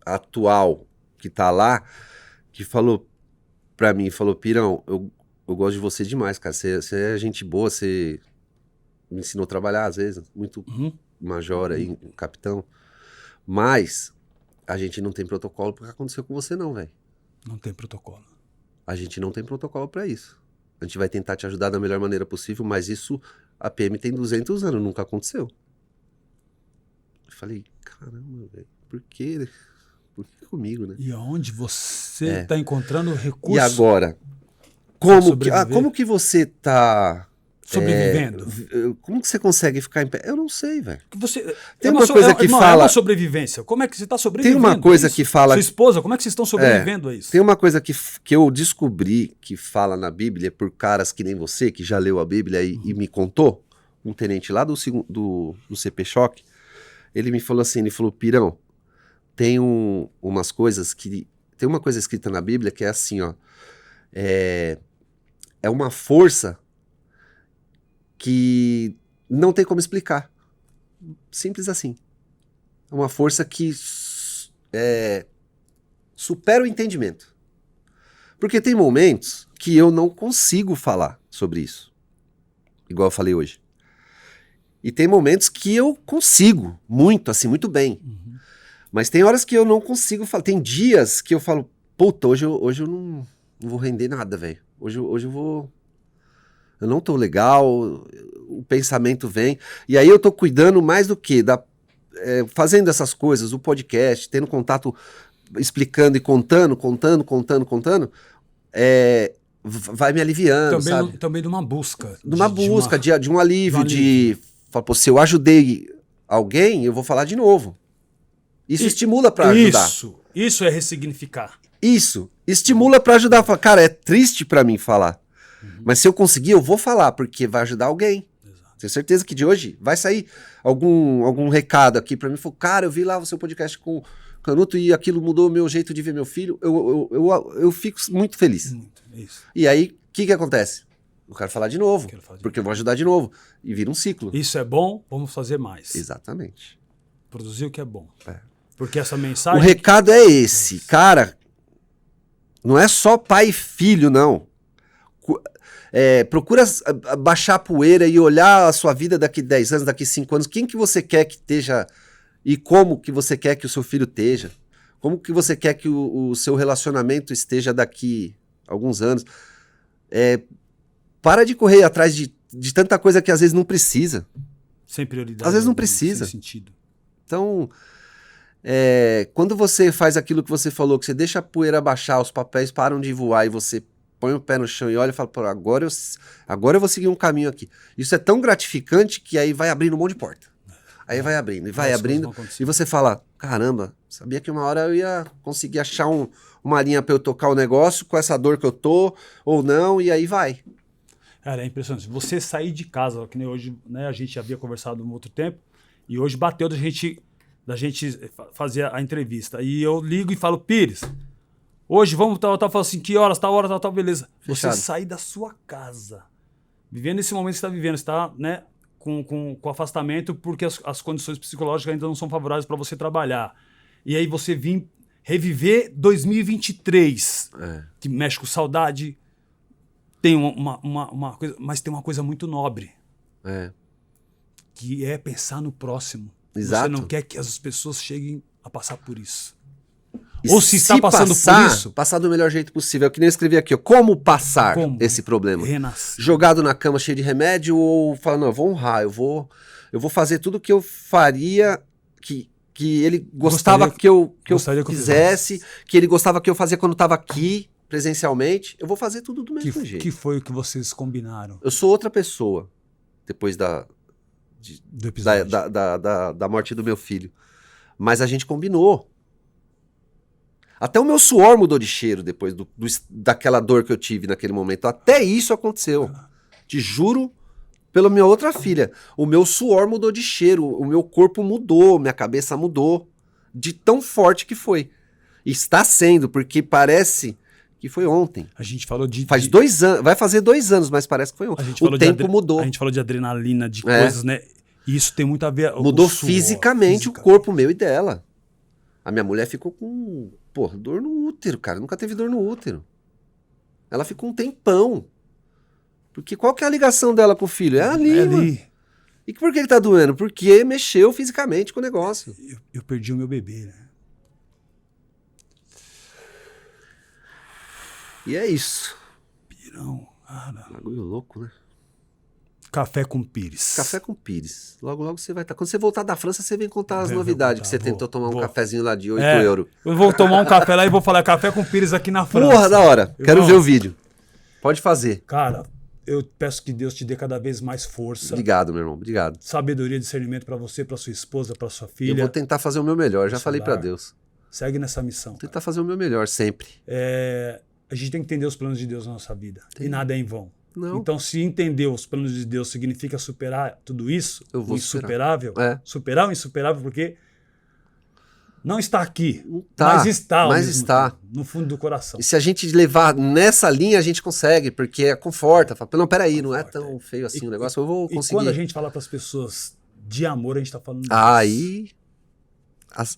atual, que está lá, que falou para mim, falou, Pirão, eu gosto de você demais, cara, você é gente boa, você... me ensinou a trabalhar, às vezes, muito major aí, capitão. Mas a gente não tem protocolo pro que aconteceu com você, não, velho. Não tem protocolo. A gente não tem protocolo pra isso. A gente vai tentar te ajudar da melhor maneira possível, mas isso, a PM tem 200 anos, nunca aconteceu. Eu falei, caramba, velho, por quê? Por que comigo, né? E aonde você tá encontrando recursos? E agora? Como que você tá... sobrevivendo? Como que você consegue ficar em pé? Eu não sei, velho. Tem uma coisa que fala... É uma sobrevivência. Como é que você está sobrevivendo? Tem uma coisa que fala... Sua esposa, como é que vocês estão sobrevivendo a isso? Tem uma coisa que eu descobri que fala na Bíblia por caras que nem você, que já leu a Bíblia e me contou, um tenente lá do CP Choque, ele me falou assim, ele falou, Pirão, tem umas coisas que... Tem uma coisa escrita na Bíblia que é assim, ó. É uma força que não tem como explicar. Simples assim. É uma força que supera o entendimento. Porque tem momentos que eu não consigo falar sobre isso. Igual eu falei hoje. E tem momentos que eu consigo, muito, assim, muito bem. Uhum. Mas tem horas que eu não consigo falar. Tem dias que eu falo, puta, hoje eu não vou render nada, velho. Hoje eu vou... Eu não tô legal, o pensamento vem. E aí eu tô cuidando mais do que? Fazendo essas coisas, o podcast, tendo contato, explicando e contando, vai me aliviando, sabe? Também de uma busca. De um alívio, Fala, pô, se eu ajudei alguém, eu vou falar de novo. Isso estimula pra ajudar. Isso é ressignificar. Isso, estimula pra ajudar. Fala, cara, é triste pra mim falar. Mas se eu conseguir, eu vou falar, porque vai ajudar alguém. Exato. Tenho certeza que de hoje vai sair algum recado aqui pra mim. Falou, cara, eu vi lá o seu podcast com o Canuto e aquilo mudou o meu jeito de ver meu filho. Eu fico muito feliz. Isso. E aí, o que acontece? Eu quero falar de novo, porque eu vou ajudar de novo. E vira um ciclo. Isso é bom, vamos fazer mais. Exatamente. Produzir o que é bom. Porque essa mensagem... O recado é esse. Cara, não é só pai e filho, não. Procura baixar a poeira e olhar a sua vida daqui 10 anos, daqui 5 anos. Quem que você quer que esteja e como que você quer que o seu filho esteja? Como que você quer que o seu relacionamento esteja daqui a alguns anos? Para de correr atrás de tanta coisa que às vezes não precisa. Sem prioridade. Às vezes não precisa. Sem sentido. Então, quando você faz aquilo que você falou, que você deixa a poeira baixar, os papéis param de voar e você põe o pé no chão e olha e fala, pô, agora eu vou seguir um caminho aqui. Isso é tão gratificante que aí vai abrindo um monte de porta. Aí vai abrindo, e vai abrindo, e você fala, caramba, sabia que uma hora eu ia conseguir achar uma linha pra eu tocar o negócio com essa dor que eu tô, ou não, e aí vai. Cara, é impressionante. Você sair de casa, que nem hoje, né, a gente havia conversado um outro tempo, e hoje bateu da gente fazer a entrevista. E eu ligo e falo, Pires, hoje vamos tal, falo assim, que horas, tal hora, tal, beleza. Fechado. Você sair da sua casa, vivendo esse momento que você está vivendo, você está, né, com afastamento porque as condições psicológicas ainda não são favoráveis para você trabalhar. E aí você vir reviver 2023, que mexe com saudade, tem uma coisa, mas tem uma coisa muito nobre, que é pensar no próximo. Exato. Você não quer que as pessoas cheguem a passar por isso. E ou se está passando por isso, passar do melhor jeito possível. É o que nem eu escrevi aqui, ó. Como passar esse problema? Renascer. Jogado na cama cheio de remédio ou falando, não, eu vou honrar, eu vou fazer tudo que eu faria, que ele gostava que eu fizesse, que ele gostava que eu fazia quando estava aqui, presencialmente. Eu vou fazer tudo do mesmo jeito. Que foi o que vocês combinaram? Eu sou outra pessoa depois da morte do meu filho. Mas a gente combinou. Até o meu suor mudou de cheiro depois daquela dor que eu tive naquele momento. Até isso aconteceu. Te juro pela minha outra filha. O meu suor mudou de cheiro, o meu corpo mudou, minha cabeça mudou. De tão forte que foi. E está sendo, porque parece que foi ontem. A gente falou de... Faz 2 anos, vai fazer 2 anos, mas parece que foi ontem. O tempo mudou. A gente falou de adrenalina, de coisas, né? E isso tem muito a ver... Mudou fisicamente o corpo meu e dela. A minha mulher ficou com... Porra, dor no útero, cara. Nunca teve dor no útero. Ela ficou um tempão. Porque qual que é a ligação dela com o filho? É ali, mano. E por que ele tá doendo? Porque mexeu fisicamente com o negócio. Eu perdi o meu bebê, né? E é isso. Pirão, cara. Bagulho louco, né? Café com Pires. Café com Pires. Logo, logo você vai estar. Quando você voltar da França, você vem contar as novidades que você tentou tomar um cafezinho lá de 8 euros. Eu vou tomar um café lá e vou falar café com Pires aqui na França. Porra, da hora. Quero ver o vídeo. Pode fazer. Cara, eu peço que Deus te dê cada vez mais força. Obrigado, meu irmão. Obrigado. Sabedoria e discernimento pra você, pra sua esposa, pra sua filha. Eu vou tentar fazer o meu melhor. Já falei pra Deus. Segue nessa missão. Vou tentar fazer o meu melhor sempre. A gente tem que entender os planos de Deus na nossa vida. E nada é em vão. Não. Então, se entender os planos de Deus significa superar tudo isso, eu vou o insuperável, superar. Superar o insuperável, porque Não está aqui, Tá, mas está ao mas mesmo está. tempo, no fundo do coração. E se a gente levar nessa linha, a gente consegue, porque conforta. Fala, não, peraí, não é tão feio assim o negócio, eu vou E conseguir. quando a gente fala para as pessoas de amor, a gente está falando disso.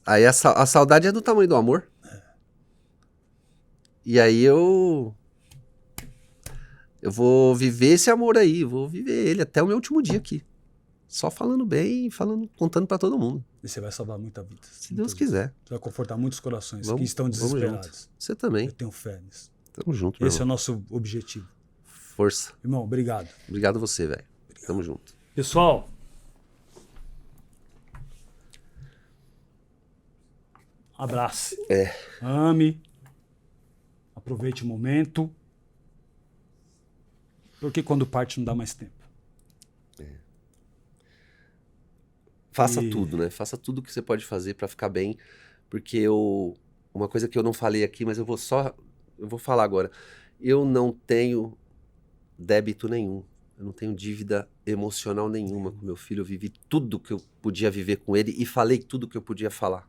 Aí a saudade é do tamanho do amor. E aí eu vou viver esse amor aí, vou viver ele até o meu último dia aqui. Só falando bem, contando pra todo mundo. E você vai salvar muita vida. Se Deus quiser. Você vai confortar muitos corações que Vamos estão desesperados. junto. Você também. Eu tenho fé nisso. Tamo junto, meu Esse é o irmão. nosso objetivo. Força. Irmão, obrigado. Obrigado a você, velho. Tamo junto. Pessoal, abrace. Ame. Aproveite o momento. Porque quando parte não dá mais tempo. Faça tudo, né? Faça tudo que você pode fazer pra ficar bem. Porque uma coisa que eu não falei aqui, mas eu vou falar agora. Eu não tenho débito nenhum. Eu não tenho dívida emocional nenhuma com meu filho. Eu vivi tudo que eu podia viver com ele e falei tudo que eu podia falar.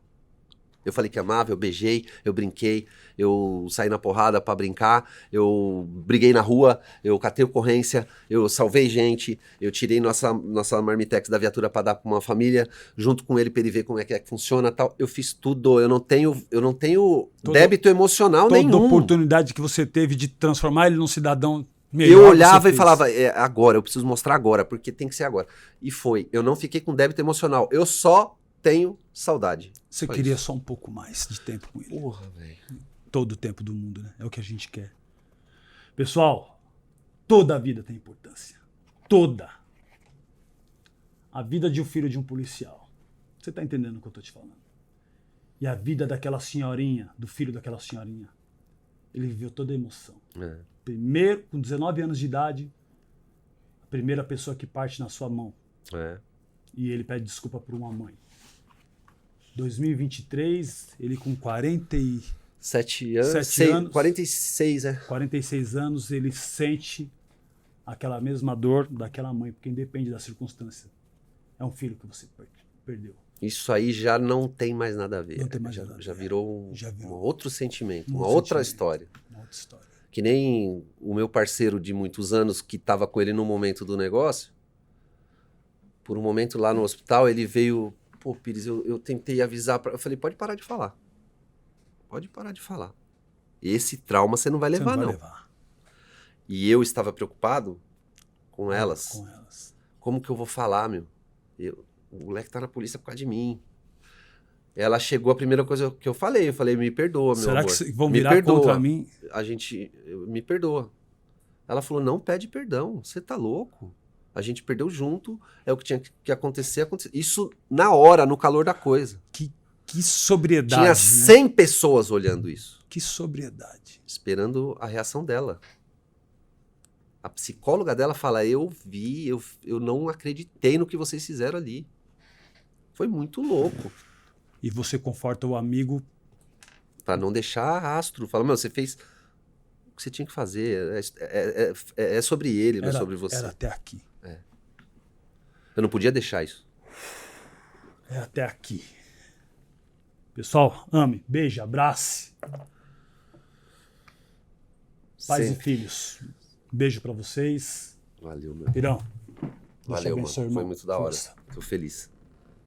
Eu falei que amava, eu beijei, eu brinquei, eu saí na porrada pra brincar, eu briguei na rua, eu catei ocorrência, eu salvei gente, eu tirei nossa marmitex da viatura pra dar pra uma família, junto com ele pra ele ver como é que funciona e tal. Eu fiz tudo, eu não tenho débito emocional nenhum. Toda oportunidade que você teve de transformar ele num cidadão melhor. Eu olhava e falava, agora, eu preciso mostrar agora, porque tem que ser agora. E foi, eu não fiquei com débito emocional, eu só tenho saudade. Você queria só um pouco mais de tempo com ele. Porra, velho. Todo o tempo do mundo, né? É o que a gente quer. Pessoal, toda a vida tem importância. Toda. A vida de um filho de um policial. Você tá entendendo o que eu tô te falando? E a vida daquela senhorinha, do filho daquela senhorinha. Ele viveu toda a emoção. Primeiro, com 19 anos de idade, a primeira pessoa que parte na sua mão. E ele pede desculpa por uma mãe. 2023, ele com 7 anos. 46, 46 anos, ele sente aquela mesma dor daquela mãe, porque independe da circunstância. É um filho que você perdeu. Isso aí já não tem mais nada a ver. Não tem mais nada a ver. Já virou um outro sentimento, uma Uma outra história. outra história. Que nem o meu parceiro de muitos anos, que estava com ele no momento do negócio, por um momento lá no hospital, ele veio... Pô, Pires, eu tentei avisar, eu falei, pode parar de falar. Pode parar de falar. Esse trauma você não vai levar, não. E eu estava preocupado com elas. Como que eu vou falar, meu? O moleque tá na polícia por causa de mim. Ela chegou, a primeira coisa que eu falei, me perdoa, meu amor. Será que vão virar contra mim? Me perdoa. Ela falou, não pede perdão, você tá louco. A gente perdeu junto, é o que tinha que acontecer. Isso na hora, no calor da coisa. Que sobriedade. Tinha 100 pessoas olhando isso. Que sobriedade. Esperando a reação dela. A psicóloga dela fala, eu vi, eu não acreditei no que vocês fizeram ali. Foi muito louco. E você conforta o amigo... Pra não deixar rastro. Fala, meu, você fez o que você tinha que fazer. É sobre ele, não é sobre você. Era até aqui. Eu não podia deixar isso. É até aqui. Pessoal, ame, beije, abrace. Pais e filhos. Beijo pra vocês. Valeu, meu. Pirão. Valeu, mano. Abençoe, Foi muito da hora. Força. Tô feliz.